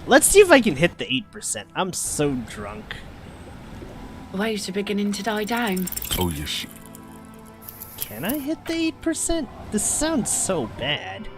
Let's see if I can hit the 8%. I'm so drunk. Waves are beginning to die down. Oh yes, Can I hit the 8%? This sounds so bad.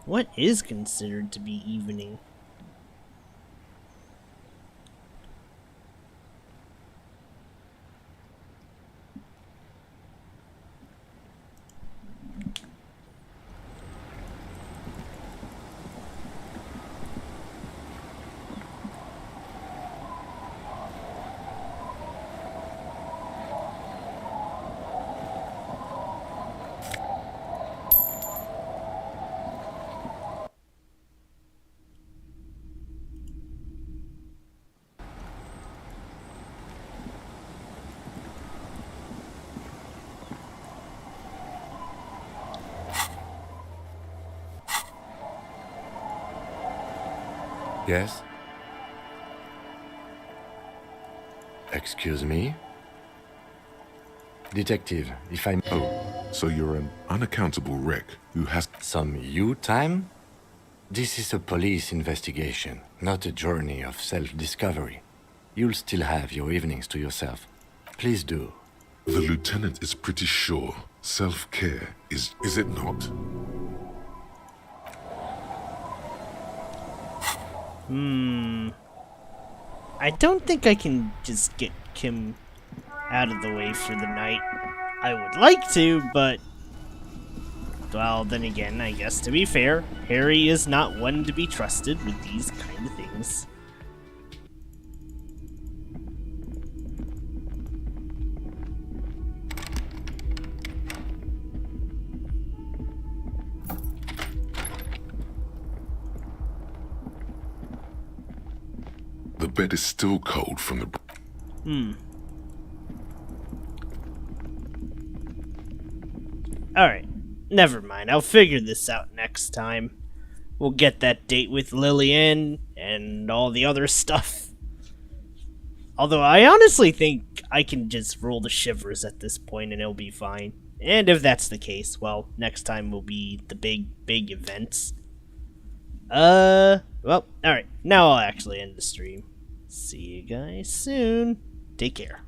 What is considered to be evening? Yes? Excuse me? Detective, if I'm... Oh, so you're an unaccountable wreck who has... Some you time? This is a police investigation, not a journey of self-discovery. You'll still have your evenings to yourself. Please do. The lieutenant is pretty sure self-care is it not? I don't think I can just get Kim out of the way for the night. I would like to, but... well, then again, I guess to be fair, Harry is not one to be trusted with these kind of things. The bed is still cold from the... Alright, never mind. I'll figure this out next time. We'll get that date with Lillian and all the other stuff. Although I honestly think I can just roll the shivers at this point and it'll be fine. And if that's the case, well, next time will be the big events. Well, alright. Now I'll actually end the stream. See you guys soon. Take care.